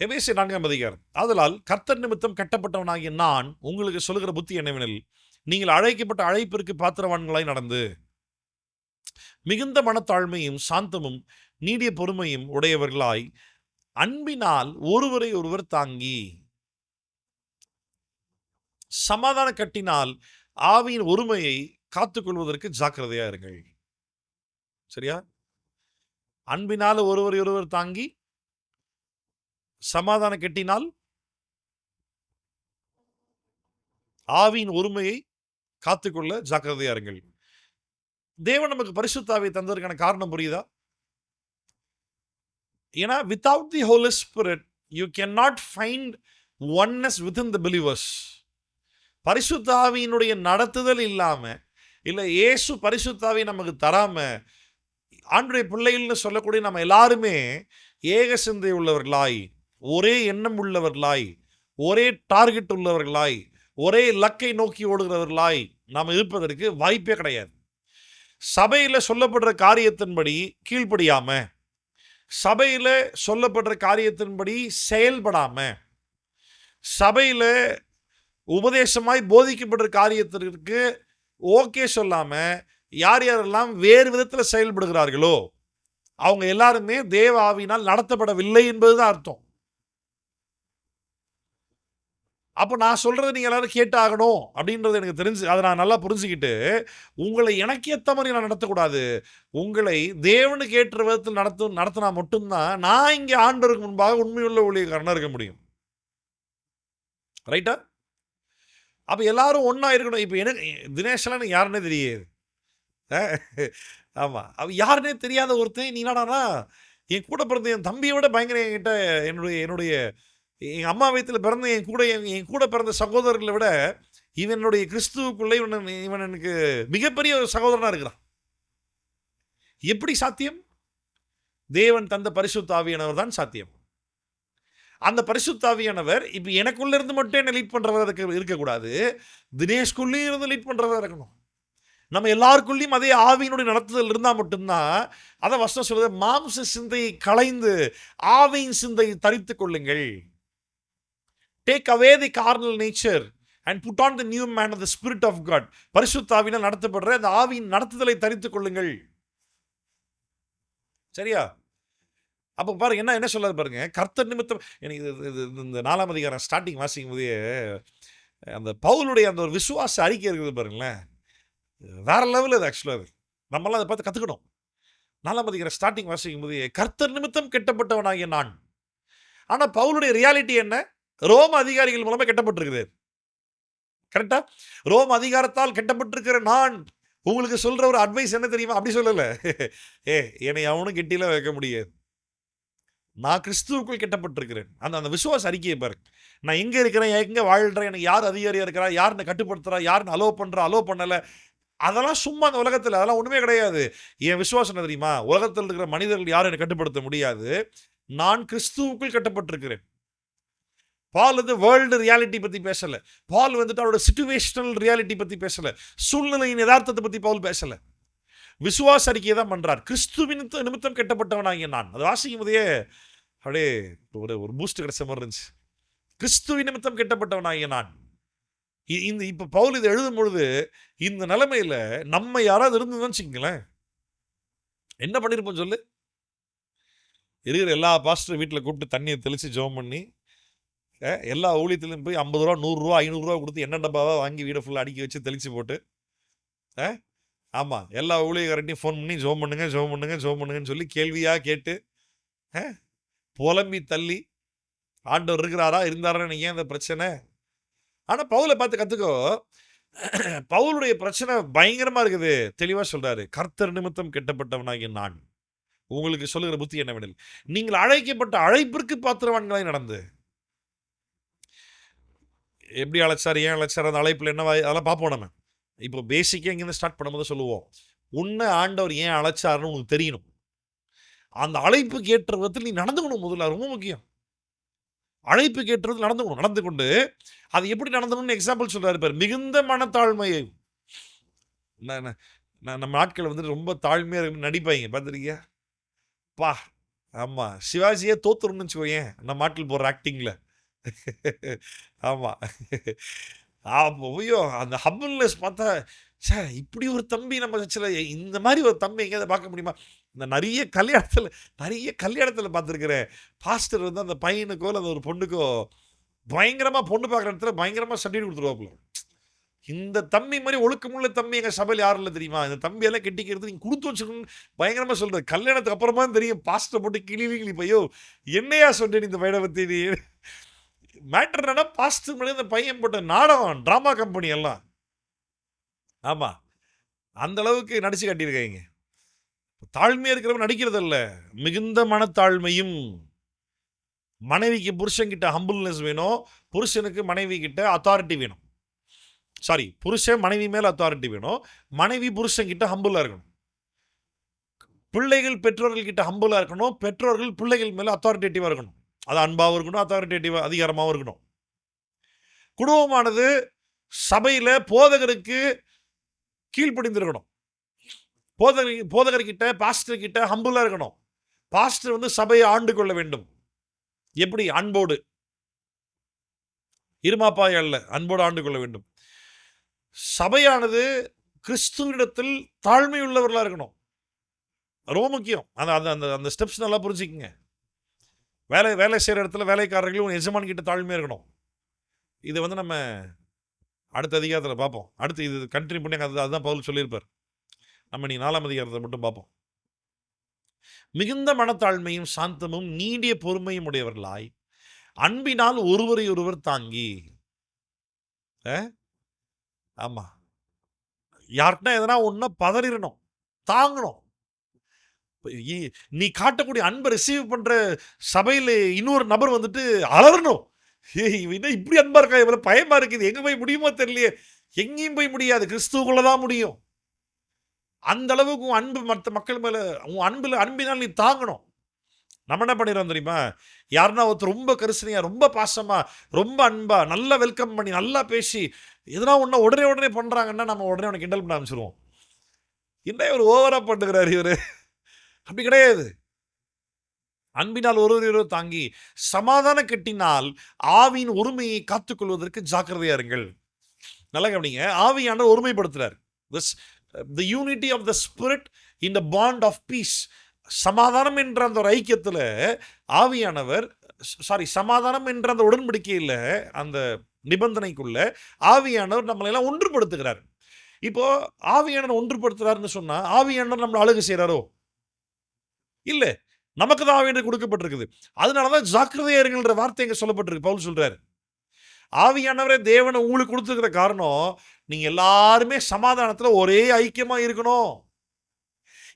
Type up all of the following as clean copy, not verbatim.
எபேசியர் 4ஆம் அதிகாரம். ஆதலால் கர்த்தர் நிமித்தம் கட்டப்பட்டவனாகிய நான் உங்களுக்கு சொல்லுகிற புத்தி என்னவெனில், நீங்கள் அழைக்கப்பட்ட அழைப்பிற்கு பாத்திரவான்களாய் நடந்து மிகுந்த மனத்தாழ்மையும் சாந்தமும் நீடிய பொறுமையும் உடையவர்களாய் அன்பினால் ஒருவரை ஒருவர் தாங்கி சமாதான கட்டினால் ஆவியின் ஒருமையை காத்துக்கொள்வதற்கு ஜாக்கிரதையா இருங்கள். சரியா? அன்பினால் ஒருவரை ஒருவர் தாங்கி சமாதான கட்டினால் ஆவியின் ஒருமையை காத்துக்கொள்ள ஜாக்கிரதையா இருங்கள். தேவன் நமக்கு பரிசுத்த ஆவியை தந்ததற்கான காரணம் புரியுதா? ஏன்னா without the holy spirit you can not find oneness within the believers. பரிசுத்த ஆவியினுடைய நடத்துதல் இல்லாம, இல்லை இயேசு பரிசுத்த ஆவியை நமக்கு தராம, ஆண்டவருடைய பிள்ளைகள்னு சொல்லக்கூடிய நம்ம எல்லாருமே ஏக சிந்தை உள்ளவர்களாய், ஒரே எண்ணம் உள்ளவர்களாய், ஒரே டார்கெட் உள்ளவர்களாய், ஒரே இலக்கை நோக்கி ஓடுகிறவர்களாய் நாம் இருப்பதற்கு வாய்ப்பே கிடையாது. சபையில் சொல்லப்படுற காரியத்தின்படி கீழ்ப்படியாம, சபையில் சொல்லப்படுற காரியத்தின்படி செயல்படாம, சபையில் உபதேசமாய் போதிக்கப்படுற காரியத்திற்கு ஓகே சொல்லாம யார் யாரெல்லாம் வேறு விதத்தில் செயல்படுகிறார்களோ அவங்க எல்லாருமே தேவ ஆவியினால் நடத்தப்படவில்லை என்பதுதான் அர்த்தம். அப்போ நான் சொல்றதை நீங்க எல்லாரும் கேட்டாகணும் அப்படின்றது எனக்கு தெரிஞ்சு, அதை நான் நல்லா புரிஞ்சுக்கிட்டு உங்களை எனக்கு ஏற்ற மாதிரி நான் நடத்தக்கூடாது, உங்களை தேவனுக்கு ஏற்ற விதத்தில் நடத்தினா மட்டும்தான் நான் இங்கே ஆண்டவருக்கு முன்பாக உண்மையுள்ள ஊழியக்காரனா இருக்க முடியும். ரைட்டா? அப்போ எல்லாரும் ஒன்றா இருக்கணும். இப்போ எனக்கு தினேஷெல்லாம் எனக்கு யாருன்னே தெரியாது. ஆமாம், அவ யாருன்னே தெரியாத ஒருத்தன் நீ என்னடானா என் கூட பிறந்த என் தம்பியை விட பயங்கர என்கிட்ட என்னுடைய எங்கள் அம்மா வயிற்றில் பிறந்த என் கூட பிறந்த சகோதரர்களை விட இவனுடைய கிறிஸ்துவுக்குள்ளே இவன் எனக்கு மிகப்பெரிய ஒரு சகோதரனாக இருக்கிறான். எப்படி சாத்தியம்? தேவன் தந்த பரிசுத்த ஆவியானவர் தான் சாத்தியம். அந்த பரிசுத்த ஆவியானவர் இப்போ எனக்குள்ள இருந்து மட்டும் என்ன லீட் பண்ணுறவர் இருக்கக்கூடாது, தினேஷ்குள்ளேயும் இருந்து லீட் பண்ணுறவராக இருக்கணும். நம்ம எல்லாருக்குள்ளேயும் அதே ஆவியினுடைய நடத்துதல் இருந்தால் மட்டும்தான், அதை வசனம் சொல்றது, மாம்ச சிந்தையை களைந்து ஆவியின் சிந்தையை தரித்து கொள்ளுங்கள். Take away the carnal nature and put on the new man of the spirit of God. பரிசுத்த ஆவியினால் நடத்தப்படுற அந்த ஆவியின் நடத்துதலை தரித்து கொள்ளுங்கள். சரியா? அப்போ பாருங்க என்ன சொல்லாது பாருங்க, கர்த்தர் நிமித்தம். எனக்கு இந்த 4ஆம் அதிகாரம் ஸ்டார்டிங் வாசிக்கும் போதே அந்த பவுலுடைய அந்த ஒரு விசுவாச அறிக்கை இருக்குது பாருங்களேன், வேற லெவல். அது ஆக்சுவலாக நம்மளாம் அதை பார்த்து கற்றுக்கணும். 4ஆம் அதிகாரம் ஸ்டார்டிங் வாசிக்கும் போதே கர்த்தர் நிமித்தம் கெட்டப்பட்டவனாகிய நான். ஆனால் பவுலுடைய ரியாலிட்டி என்ன? ரோம அதிகாரிகள் மூலமாக கெட்டப்பட்டிருக்குது. கரெக்டா? ரோம அதிகாரத்தால் கெட்டப்பட்டிருக்கிற நான் உங்களுக்கு சொல்ற ஒரு அட்வைஸ் என்ன தெரியுமா? அப்படி சொல்லலை, என்னை அவனும் கெட்டிலாம் வைக்க முடியாது, நான் கிறிஸ்துவுக்குள் கெட்டப்பட்டிருக்கிறேன். அந்த விசுவாச அறிக்கையை பாருங்க. நான் எங்கே இருக்கிறேன், எங்கே வாழ்கிறேன், எனக்கு யார் அதிகாரியாக இருக்கிறா, யார் என்னை கட்டுப்படுத்துறா, யார் அலோவ் பண்ணுறா, அலோவ் பண்ணலை, அதெல்லாம் சும்மா அந்த உலகத்தில் அதெல்லாம் ஒன்றுமே கிடையாது. என் விசுவாசம் என்ன தெரியுமா? உலகத்தில் இருக்கிற மனிதர்கள் யாரும் என்னை கட்டுப்படுத்த முடியாது, நான் கிறிஸ்துவுக்குள் கட்டப்பட்டிருக்கிறேன். பால் வந்து வேர்ல்டு ரியாலிட்டி பற்றி பேசலை. பால் வந்துட்டு அவரோட சிச்சுவேஷனல் ரியாலிட்டி பற்றி பேசலை. சூழ்நிலையின் யதார்த்தத்தை பற்றி பவுல் பேசலை. விசுவாச அறிக்கையை தான் பண்ணுறார். கிறிஸ்துவின் நிமித்தம் கெட்டப்பட்டவனாகிய நான். அது வாசிக்கும் போதே அப்படியே ஒரு பூஸ்ட் கிடைச்ச மாதிரி இருந்துச்சு. கிறிஸ்துவின் நிமித்தம் கெட்டப்பட்டவனாகிய நான். இப்போ பவுல் இதை எழுதும் பொழுது இந்த நிலைமையில் நம்ம யாராவது இருந்ததுன்னு வச்சுக்கங்களேன், என்ன பண்ணியிருப்போம் சொல்லு? இருக்கிற எல்லா பாஸ்டர் வீட்டில் கூப்பிட்டு தண்ணியை தெளித்து ஜெபம் பண்ணி, எல்லா ஊழியத்திலையும் போய் 50 ரூபா 100 ரூபா 500 ரூபா கொடுத்து எண்ணெய் டப்பாவாக வாங்கி வீடை ஃபுல்லாக அடுக்கி வச்சு தெளித்து போட்டு, ஆமாம், எல்லா ஊழியக்காரட்டையும் ஃபோன் பண்ணி ஜெபம் பண்ணுங்க ஜெபம் பண்ணுங்க ஜெபம் பண்ணுங்கன்னு சொல்லி கேள்வியாக கேட்டு புலம்பி தள்ளி ஆண்டவர் இருக்கிறாரா இருந்தாரா எனக்கு ஏன் இந்த பிரச்சனை? ஆனால் பவுலை பார்த்து கற்றுக்கோ. பவுலுடைய பிரச்சனை பயங்கரமாக இருக்குது. தெளிவாக சொல்கிறாரு, கர்த்தர் நிமித்தம் கெட்டப்பட்டவனாகிய நான் உங்களுக்கு சொல்லுகிற புத்தி என்னவெனில், நீங்கள் அழைக்கப்பட்ட அழைப்பிற்கு பாத்திரவான்களாய் நடந்து. எப்படி அழைச்சார், ஏன் அழைச்சார், அந்த அழைப்பில் என்ன அதெல்லாம் பார்ப்போம். நம்ம இப்போ பேசிக்காக இங்கேருந்து ஸ்டார்ட் பண்ணும்போது சொல்லுவோம், உன்னை ஆண்டவர் ஏன் அழைச்சாருன்னு உனக்கு தெரியணும். அந்த அழைப்புக்கு ஏற்ற விதத்தில் நீ நடந்துக்கணும். முதல்ல ரொம்ப முக்கியம். அழைப்புக்கு ஏற்ற விதத்தில் நடந்து கொண்டு அது எப்படி நடந்தணும்னு எக்ஸாம்பிள் சொல்றாரு பாரு. மிகுந்த மனத்தாழ்மையை. நம்ம ஆட்கள் வந்துட்டு ரொம்ப தாழ்மையாக நடிப்பாங்க, பார்த்துருக்கியா? பா ஆமா. சிவாஜியே தோத்துரும்னு வச்சுக்கோயேன், நம்ம மாட்டில் போடுற ஆக்டிங்ல. ஆமா. ஐயோ! அந்த ஹம்பிள்னஸ் பார்த்தா, ச்சே! இப்படி ஒரு தம்பி நம்ம சர்ச்சுல இந்த மாரி ஒரு தம்பி எங்கேயாவது பார்க்க முடியுமா? இந்த நெறைய கல்யாணத்துல பார்த்துருக்கிறேன். பாஸ்டர் வந்து அந்த பையனுக்கோ, இல்ல அந்த ஒரு பொண்ணுக்கோ பயங்கரமா பொண்ணு பார்க்குற இடத்துல பயங்கரமா சர்டிஃபிகேட் குடுத்துருவாப்புல. இந்த தம்பி மாரி ஒழுக்கமுள்ள தம்பி எங்க சபையில யாரும் இல்ல தெரியுமா? இந்த தம்பியெல்லாம் கெட்டிக்கிறது நீங்க குடுத்து வச்சுக்கணும்னு பயங்கரமா சொல்றாரு. கல்யாணத்துக்கு அப்புறமா தான் தெரியும். பாஸ்டர போட்டு கிழி. ஐயோ! என்னையா சொன்ன நீ இந்த பையன பத்தி நீ? மேட்டர் என்னன்னா, பாஸ்டர் மேல இந்த பையன் போட்ட நாடகம், டிராமா கம்பெனி எல்லாம். ஆமா. அந்த அளவுக்கு நடிச்சு காட்டியிருக்காய்ங்க. தாழ்மையா இருக்கிறவன் நடிக்கிறது இல்ல. மிகுந்த மனத்தாழ்மையும். மனைவிக்கு புருஷன்கிட்ட ஹம்பிள்னஸ் வேணும். புருஷனுக்கு மனைவி கிட்ட அத்தாரிட்டி வேணும். சாரி, புருஷன் மனைவி மேல அத்தாரிட்டி வேணும். மனைவி புருஷன் கிட்ட ஹம்பிளா இருக்கணும். பிள்ளைகள் பெற்றோர்கள் கிட்ட ஹம்பிளா இருக்கணும். பெற்றோர்கள் பிள்ளைகள் மேல அத்தாரிட்டேட்டிவா இருக்கணும். அது அன்பாவும் இருக்கணும், அத்தாரிட்டேட்டிவா அதிகாரமாவும் இருக்கணும். குடும்பமானது சபையில போதகருக்கு கீழ்ப்படிந்திருக்கணும். போதகர்கிட்ட, பாஸ்டர் கிட்ட ஹம்பிளா இருக்கணும். பாஸ்டர் வந்து சபையை ஆண்டு கொள்ள வேண்டும். எப்படி? அன்போடு. இருமாப்பாய் அல்ல, அன்போடு ஆண்டு கொள்ள வேண்டும். சபையானது கிறிஸ்துவிடத்தில் தாழ்மை உள்ளவர்களா இருக்கணும். ரொம்ப முக்கியம். அந்த ஸ்டெப்ஸ் நல்லா புரிஞ்சுக்கங்க. வேலை செய்கிற இடத்துல வேலைக்காரர்களும் எஜமான் கிட்ட தாழ்மையாக இருக்கணும். இதை வந்து நம்ம அடுத்த அதிகாரத்தில் பார்ப்போம். அடுத்து இது கண்டினியூ பண்ணி அதுதான் பவுல் சொல்லியிருப்பார். நம்ம நீ 4ஆம் அதிகாரத்தை மட்டும் பார்ப்போம். மிகுந்த மனத்தாழ்மையும் சாந்தமும் நீடிய பொறுமையும் உடையவர்களாய் அன்பினால் ஒருவரை ஒருவர் தாங்கி. ஆமா, யார்கிட்ட எதனா ஒன்னா பதறிடணும், தாங்கணும். நீ காட்டக்கூடிய அன்பை ரிசீவ் பண்ற சபையில் இன்னொரு நபர் வந்துட்டு அலறணும். இப்படி அன்பா இருக்கா, இவ்வளவு பயமா இருக்குது, எங்க போய் முடியுமோ தெரியலையே. எங்கேயும் போய் முடியாது, கிறிஸ்துவுக்குள்ளதான் முடியும். அந்த அளவுக்கு உன் அன்பு மற்ற மக்கள் மேல, உன் அன்பினால் நீ தாங்கணும். நம்ம என்ன பண்ணிடுறோம் தெரியுமா? யாருன்னா ஒருத்தர் ரொம்ப கரிசனையா, ரொம்ப பாசமா, ரொம்ப அன்பா, நல்லா வெல்கம் பண்ணி, நல்லா பேசி, எதனா ஒண்ணு உடனே பண்றாங்கன்னா நம்ம உடனே உனக்கு கிண்டல் பண்ண ஆரம்பிச்சிருவோம். என்ன இவர் ஓவரா பண்ணுகிறார் இவரு? அப்படி கிடையாது. அன்பினால் ஒருவர் தாங்கி சமாதான கட்டினால் ஆவியின் ஒருமையை காத்துக்கொள்வதற்கு ஜாக்கிரதையா இருங்கள். நல்லா கவனிங்க. ஆவியானவர் ஒருமைப்படுத்துறார். The unity of the spirit in the bond of peace. சமாதானம் என்ற அந்த ஒரு ஐக்கியத்தில் ஆவியானவர், சமாதானம் என்ற அந்த உடன்படிக்கையில், அந்த நிபந்தனைக்குள்ள ஆவியானவர் நம்மளை எல்லாம் ஒன்றுபடுத்துகிறார். இப்போ ஆவியானவர் ஒன்றுபடுத்துறாருன்னு சொன்னா ஆவியானவர் நம்மளை அழகு செய்யறாரோ? இல்ல, நமக்கு தான் ஆவியானவர் கொடுக்கப்பட்டிருக்குது. அதனாலதான் ஜாக்கிரதையா இருங்கன்ற வார்த்தை இங்க சொல்லப்பட்டிருக்கு. பவுல் சொல்றாரு, ஆவியானவரே தேவனை உங்களுக்கு கொடுத்துருக்கிற காரணம் நீங்க எல்லாருமே சமாதானத்துல ஒரே ஐக்கியமா இருக்கணும்.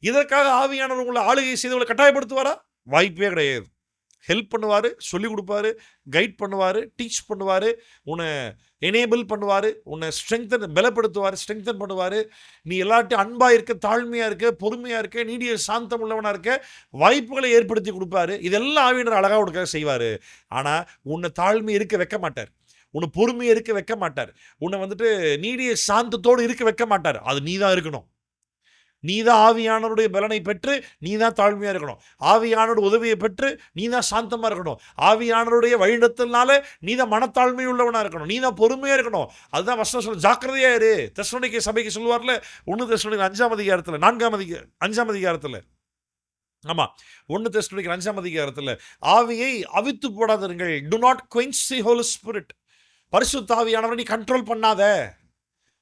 இதற்காக ஆவியானவர் உங்களை ஆளுகை செய்து உங்களை கட்டாயப்படுத்துவாரா? வாய்ப்பே கிடையாது. ஹெல்ப் பண்ணுவாரு, சொல்லிக் கொடுப்பாரு, கைட் பண்ணுவாரு, டீச் பண்ணுவாரு, உன்னை எனேபிள் பண்ணுவாரு, உன்னை ஸ்ட்ரெங்தன் பண்ணுவாரு. நீ எல்லாட்டையும் அன்பா இருக்க, தாழ்மையா இருக்க, பொறுமையா இருக்க, நீடிய சாந்தம் உள்ளவனா இருக்க வாய்ப்புகளை ஏற்படுத்தி கொடுப்பாரு. இதெல்லாம் ஆவியானவர் அழகா உனக்காக செய்வாரு. ஆனா உன்னை தாழ்மை இருக்க வைக்க மாட்டார், உன்னை பொறுமையை இருக்க வைக்க மாட்டார், உன்னை வந்துட்டு நீடிய சாந்தத்தோடு இருக்க வைக்க மாட்டார். அது நீ தான் இருக்கணும். நீ தான் ஆவியானவருடைய பலனை பெற்று நீ தான் தாழ்மையா இருக்கணும். ஆவியானவருடைய உதவியை பெற்று நீ தான் சாந்தமா இருக்கணும். ஆவியானவருடைய வழிநடத்தல்னால நீ தான் மனத்தாழ்மை உள்ளவனா இருக்கணும். நீ தான் பொறுமையா இருக்கணும். அதுதான் வசனம் சொல்ல, ஜாக்கிரதையா இரு. தெசலோனிக்கே சபைக்கு சொல்லுவார்ல, 1 தெசலோனிக்கர் 5ஆம் அதிகாரத்துல, 5ஆம் அதிகாரத்துல, ஆமா, 1 தெசலோனிக்கர் 5ஆம் அதிகாரத்துல, ஆவியை அவித்து போடாதீர்கள். do not quench the Holy Spirit. பரிசுத்த ஆவியானவரை நீ கண்ட்ரோல் பண்ணாத.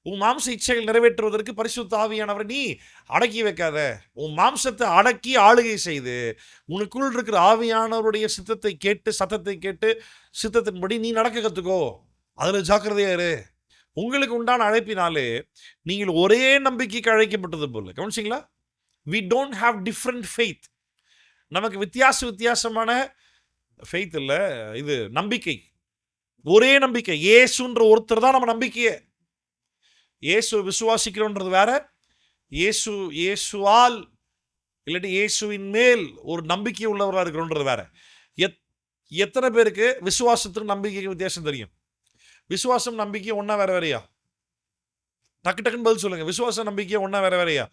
உன் மாம்ச இச்சைகள் நிறைவேற்றுவதற்கு பரிசுத்த ஆவியானவரை நீ அடக்கி வைக்காத. உன் மாம்சத்தை அடக்கி ஆளுகை செய்து உனக்குள் இருக்கிற ஆவியானவருடைய சித்தத்தை கேட்டு, சத்தத்தை கேட்டு, சித்தத்தின்படி நீ நடக்க கத்துக்கோ. அதுல ஜாக்கிரதையா இரு. உங்களுக்கு உண்டான அழைப்பினாலே நீங்கள் ஒரே நம்பிக்கைக்கு அழைக்கப்பட்டது போல. கவனிச்சிங்களா? we don't have different faith. நமக்கு வித்தியாசமான ஃபெய்த் இல்ல, இது நம்பிக்கை. ஒரே நம்பிக்கை. இயேசுன்ற ஒருத்தர் தான் நம்ம நம்பிக்கையே. இயேசு விசுவாசிக்கிறோன்றது வேற, இயேசுவால் இல்லாட்டி இயேசுவின் மேல் ஒரு நம்பிக்கை உள்ளவராக இருக்கிறோன்றது வேற. எத்தனை பேருக்கு விசுவாசத்துக்கு நம்பிக்கைக்கு வித்தியாசம் தெரியும்? விசுவாசம் நம்பிக்கை ஒன்னா வேற வேறையா? டக்குன்னு பதில் சொல்லுங்க. விசுவாச நம்பிக்கை ஒன்னா வேற வேறையா?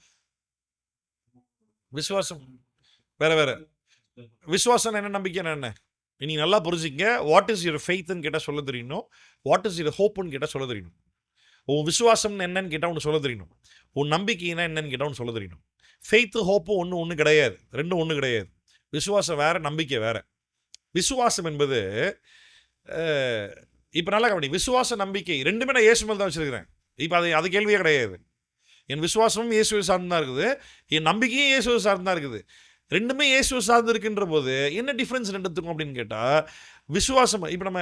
விசுவாசம் வேற வேற. விசுவாசம் என்ன, நம்பிக்கை என்ன? நீ நல்லா புரிஞ்சுங்க. வாட் இஸ் யுவர் ஃபெய்த்ன்னு கேட்டால் சொல்ல தெரியணும். வாட் இஸ் யுவர் ஹோப்புன்னு கேட்டால் சொல்ல தெரியணும். உன் விசுவாசம் என்னன்னு கேட்டால் ஒன்று சொல்ல தெரியணும். உன் நம்பிக்கைனா என்னன்னு கேட்டால் ஒன்று சொல்ல தெரியணும். ஃபெய்த்து ஹோப்பும் ஒன்று கிடையாது, ரெண்டும் ஒன்று கிடையாது. விசுவாசம் வேற, நம்பிக்கை வேற. விசுவாசம் என்பது இப்போ நல்லா கவனி, விசுவாச நம்பிக்கை ரெண்டுமே நான் இயேசு மேல் தான் வச்சிருக்கிறேன். இப்போ அது கேள்வியே கிடையாது. என் விசுவாசமும் இயேசுவை சார்ந்து தான் இருக்குது, என் நம்பிக்கையும் இயேசுவை சார்ந்து தான் இருக்குது. ரெண்டுமே இயேசுவை சார்ந்து இருக்குன்ற போது என்ன டிஃப்ரென்ஸ் ரெண்டுத்துக்கும் அப்படின்னு கேட்டால், விசுவாசம் இப்போ நம்ம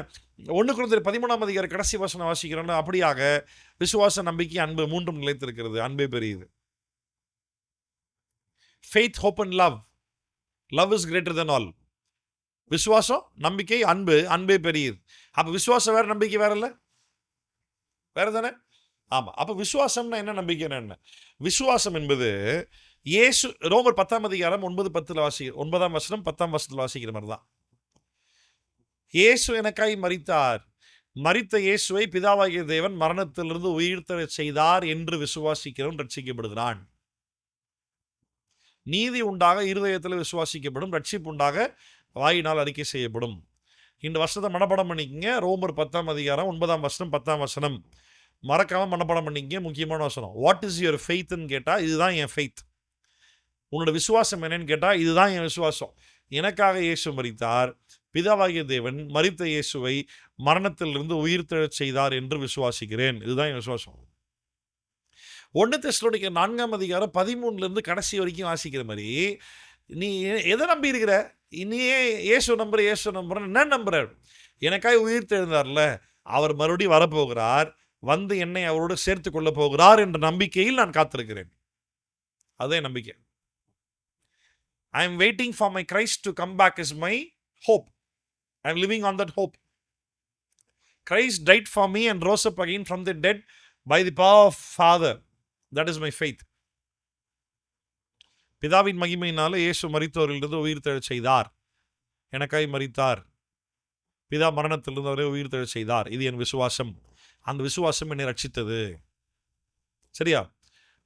1 கொரிந்தியர் 13 கடைசி வசனம் வாசிக்கிறோம்னா, அப்படியாக விசுவாச, நம்பிக்கை, அன்பு மூன்றும் நிலைத்திருக்கிறது. அன்பே பெரியது. Faith, hope and love. Love is greater then all. விசுவாசம், நம்பிக்கை, அன்பு, அன்பே பெரியது. அப்போ விசுவாசம் வேற, நம்பிக்கை வேற இல்லை, வேற தானே? ஆமாம். அப்போ விசுவாசம்னா என்ன, நம்பிக்கைன்னா என்ன? விசுவாசம் என்பது இயேசு, ரோமர் 10 9-10 வாசிக்கிற 9ஆம் வசனம் 10ஆம் வசனத்தில் வாசிக்கிற மாதிரி தான். இயேசு எனக்காய் மரித்தார், மரித்த இயேசுவை பிதாவாகிய தேவன் மரணத்திலிருந்து உயிர்த்தெழச் செய்தார் என்று விசுவாசிக்கிறவன் ரட்சிக்கப்படுகிறான். நீதி உண்டாக இருதயத்தில் விசுவாசிக்கப்படும், ரட்சிப்பு உண்டாக வாயினால் அறிக்கை செய்யப்படும். இந்த வசனத்தை மனப்பாடம் பண்ணிக்கங்க. ரோமர் 10 9ஆம் வசனம் 10ஆம் வசனம் மறக்காம மனப்பாடம் பண்ணிக்கங்க. முக்கியமான வசனம். வாட் இஸ் யுவர் ஃபெய்த்ன்னு கேட்டால் இதுதான் என் ஃபெய்த். உன்னோட விசுவாசம் என்னன்னு கேட்டால் இதுதான் என் விசுவாசம். எனக்காக இயேசு மரித்தார், பிதாவாகிய தேவன் மரித்த இயேசுவை மரணத்திலிருந்து உயிர்த்தெழச் செய்தார் என்று விசுவாசிக்கிறேன். இதுதான் என் விசுவாசம். 1 தெசலோனிக்கர் 4 13 கடைசி வரைக்கும் வாசிக்கிற மாதிரி, நீ எதை நம்பி இருக்கிற? நீயே இயேசு நம்புற என்ன நம்புற? எனக்காக உயிர்த்தெழுந்தார்ல, அவர் மறுபடியும் வரப்போகிறார், வந்து என்னை அவரோடு சேர்த்து கொள்ள போகிறார் என்ற நம்பிக்கையில் நான் காத்திருக்கிறேன். அதே நம்பிக்கை. I am waiting for my Christ to come back is my hope. I am living on that hope. Christ died for me and rose up again from the dead by the power of Father. That is my faith. பிதாவின் மகிமையினால இயேசு மரித்தோரிலிருந்து உயிர்த்தெழச் செய்தார். எனக்காய் மரித்தார், பிதா மரணத்திலிருந்து அவரை உயிர்த்தெழச் செய்தார். இது என் விசுவாசம். அந்த விசுவாசம் என்னை ரட்சித்தது. சரியா?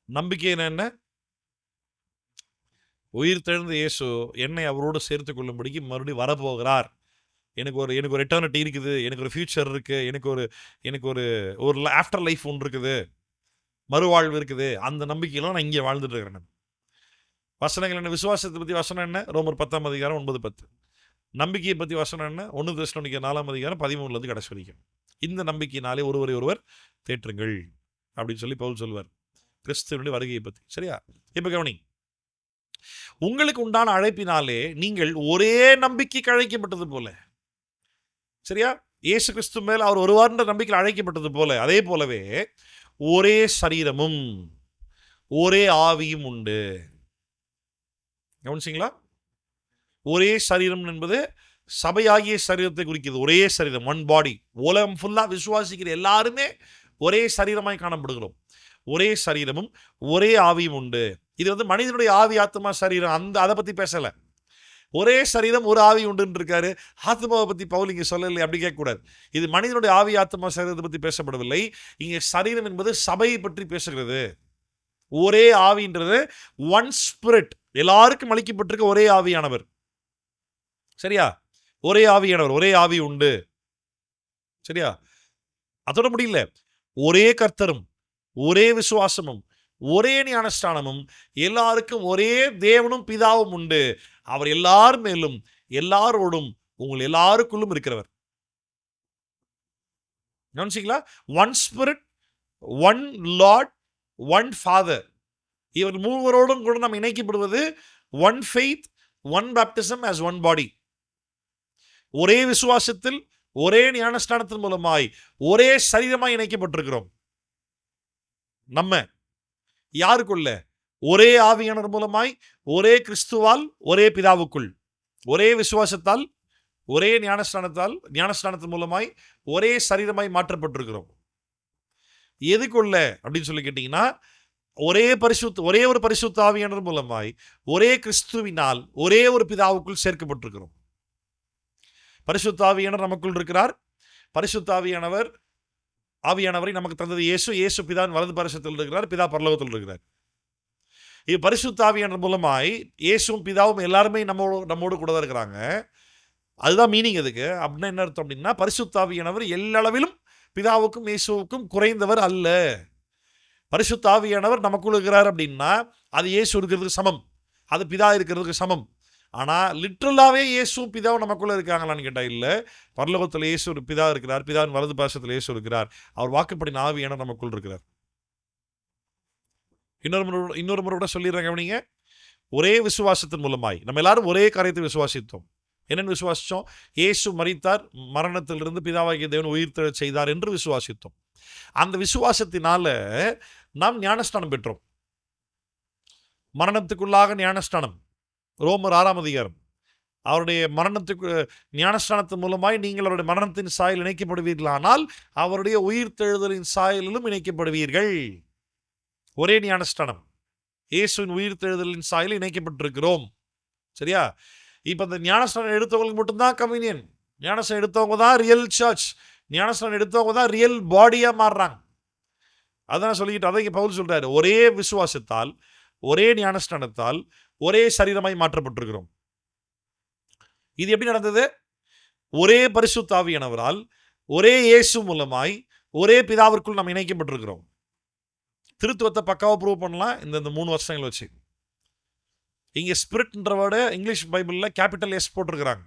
நம்பிக்கை என்ன? உயிர்த்தெழுந்த இயேசு என்னை அவரோடு சேர்த்து கொள்ளும்படிக்கு மறுபடியும் வரப்போகிறார். எனக்கு ஒரு எட்டர்னிட்டி இருக்குது, எனக்கு ஒரு ஃபியூச்சர் இருக்குது, எனக்கு ஒரு ஆஃப்டர் லைஃப் ஒன்று இருக்குது, மறுவாழ்வு இருக்குது. அந்த நம்பிக்கையெல்லாம் நான் இங்கே வாழ்ந்துட்டு இருக்கிறேன். வசனங்கள் என்ன? விசுவாசத்தை பற்றி வசனம் என்ன? ரோமர் 10 9-10. நம்பிக்கையை பற்றி வசனம் என்ன? 1 தெசலோனிக்கர் 4 13 கடைசி வரைக்கும். இந்த நம்பிக்கையினாலே ஒருவரை ஒருவர் தேற்றுங்கள் அப்படின்னு சொல்லி பவுல் சொல்வார், கிறிஸ்துவனுடைய வருகையை பற்றி. சரியா? இப்போ கவனி, உங்களுக்கு உண்டான அழைப்பினாலே நீங்கள் ஒரே நம்பிக்கைக்கு அழைக்கப்பட்டது போல, சரியா? இயேசு கிறிஸ்து மேல் அவர் ஒருவார்ன்ற நம்பிக்கையில் அழைக்கப்பட்டது போல, அதே போலவே ஒரே சரீரமும் ஒரே ஆவியும் உண்டு. கவனிச்சிங்களா? ஒரே சரீரம் என்பது சபையாகிய சரீரத்தை குறிக்கிறது. ஒரே சரீரம், ஒன் பாடி. உலகம் ஃபுல்லா விசுவாசிக்கிற எல்லாருமே ஒரே சரீரமாய் காணப்படுகிறோம். ஒரே சரீரமும் ஒரே ஆவியும் உண்டு. இது மனிதனுடைய ஆவி, ஆத்மா, சரீரம், அதை பத்தி பேசல. ஒரே சரீரம் ஒரு ஆவி உண்டுன்னு இருக்காரு. ஆத்மாவை பத்தி பவுல் இங்க சொல்லலை, அப்படி கேட்கக்கூடாது. இது மனிதனுடைய ஆவி, ஆத்மா, சரீரத்தை பத்தி பேசப்படவில்லை. இங்க சரீரம் என்பது சபையை பற்றி பேசுகிறது. ஒரே ஆவின்றது ஒன் ஸ்பிரிட், எல்லாருக்கும் அளிக்கப்பட்டிருக்க ஒரே ஆவியானவர். சரியா? ஒரே ஆவியானவர், ஒரே ஆவி உண்டு. சரியா? அதோட முடியல. ஒரே கர்த்தரும் ஒரே விசுவாசமும் ஒரே ஞானஸ்தானமும் எல்லாருக்கும் ஒரே தேவனும் பிதாவும் உண்டு. அவர் எல்லார் மேலும் எல்லாரோடும் உங்கள் எல்லாருக்குள்ளும் இருக்கிறவர். கவனிச்சிங்களா? One spirit, one lord, one father. இவர் மூவரோடும் கூட நாம் இணைக்கப்படுவது one faith, one baptism as one body. ஒரே விசுவாசத்தில் ஒரே ஞானஸ்தானத்தின் மூலமாய் ஒரே சரீரமாய் இணைக்கப்பட்டிருக்கிறோம். நம்ம யாருக்குள்ள? ஒரே ஆவியானவர் மூலமாய், ஒரே கிறிஸ்துவால், ஒரே பிதாவுக்குள், ஒரே விசுவாசத்தால், ஒரே ஞானஸ்தானத்தின் மூலமாய் ஒரே சரீரமாய் மாற்றப்பட்டிருக்கிறோம். எதுக்குள்ள அப்படின்னு சொல்லி கேட்டீங்கன்னா, ஒரே ஒரு பரிசுத்த ஆவியானவர் மூலமாய் ஒரே கிறிஸ்துவினால் ஒரே ஒரு பிதாவுக்குள் சேர்க்கப்பட்டிருக்கிறோம். பரிசுத்த ஆவியானவர் நமக்குள் இருக்கிறார். பரிசுத்த ஆவியானவரை நமக்கு தந்தது இயேசு. இயேசு பிதாவின் வலது பரிசுத்தத்தில் இருக்கிறார், பிதா பரலோகத்தில் இருக்கிறார். பரிசுத்த ஆவியானவர் மூலமாய் இயேசுவும் பிதாவும் எல்லாருமே நம்மோடு கூட தான் இருக்கிறாங்க. அதுதான் மீனிங் அதுக்கு. அப்படின்னா என்ன அர்த்தம் அப்படின்னா, பரிசுத்த ஆவியானவர் எல்லளவிலும் பிதாவுக்கும் இயேசுவுக்கும் குறைந்தவர் அல்ல. பரிசுத்த ஆவியானவர் நமக்குள்ள இருக்கிறார் அப்படின்னா அது இயேசு இருக்கிறதுக்கு சமம், அது பிதா இருக்கிறதுக்கு சமம். ஆனால் லிட்ரலாகவே இயேசுவும் பிதாவும் நமக்குள்ளே இருக்காங்களான்னு கேட்டால் இல்லை. பரலோகத்தில் இயேசு ஒரு பிதா இருக்கிறார், பிதாவின் வலது பாசத்தில் இயேசு இருக்கிறார், அவர் வாக்குப்படின ஆவியானவர் நமக்குள் இருக்கிறார். இன்னொரு முறை கூட சொல்லிடுறாங்க. நீங்க ஒரே விசுவாசத்தின் மூலமாய் நம்ம எல்லாரும் ஒரே காரியத்தை விசுவாசித்தோம். என்னென்னு விசுவாசித்தோம்? இயேசு மரித்தார், மரணத்திலிருந்து பிதாவாகிய தேவன் உயிர்த்தெழச் செய்தார் என்று விசுவாசித்தோம். அந்த விசுவாசத்தினால நாம் ஞானஸ்தானம் பெற்றோம். மரணத்துக்குள்ளாக ஞானஸ்தானம், ரோமர் 6ஆம் அதிகாரம். அவருடைய மரணத்துக்கு ஞானஸ்தானத்தின் மூலமாய் நீங்கள் அவருடைய மரணத்தின் சாயல் இணைக்கப்படுவீர்களானால் அவருடைய உயிர்த்தெழுதலின் சாயலிலும் இணைக்கப்படுவீர்கள். ஒரே ஞானஸ்தானம், இயேசுவின் உயிர்த்தெழுதலின் சாயலில் இணைக்கப்பட்டிருக்கிறோம். சரியா? இப்போ இந்த ஞானஸ்தானம் எடுத்தவங்களுக்கு மட்டும்தான் கம்யூனியன். ஞானஸ்தானம் எடுத்தவங்க தான் ரியல் சர்ச். ஞானஸ்தானம் எடுத்தவங்க தான் ரியல் பாடியாக மாறுறாங்க. அதான் சொல்லிக்கிட்டு அதை பவுல் சொல்றாரு, ஒரே விசுவாசத்தால் ஒரே ஞானஸ்தானத்தால் ஒரே சரீரமாய் மாற்றப்பட்டிருக்கிறோம். இது எப்படி நடந்தது? ஒரே பரிசுத்த ஆவியானவரால் ஒரே இயேசு மூலமாய் ஒரே பிதாவிற்குள் நாம் இணைக்கப்பட்டிருக்கிறோம். திருத்துவத்தை பக்காவாக ப்ரூவ் பண்ணலாம் இந்த 3 வருஷங்கள் வச்சு. இங்கே ஸ்பிரிட்ன்ற வேர்டு இங்கிலீஷ் பைபிளில் கேபிட்டல் எஸ் போட்டிருக்கிறாங்க.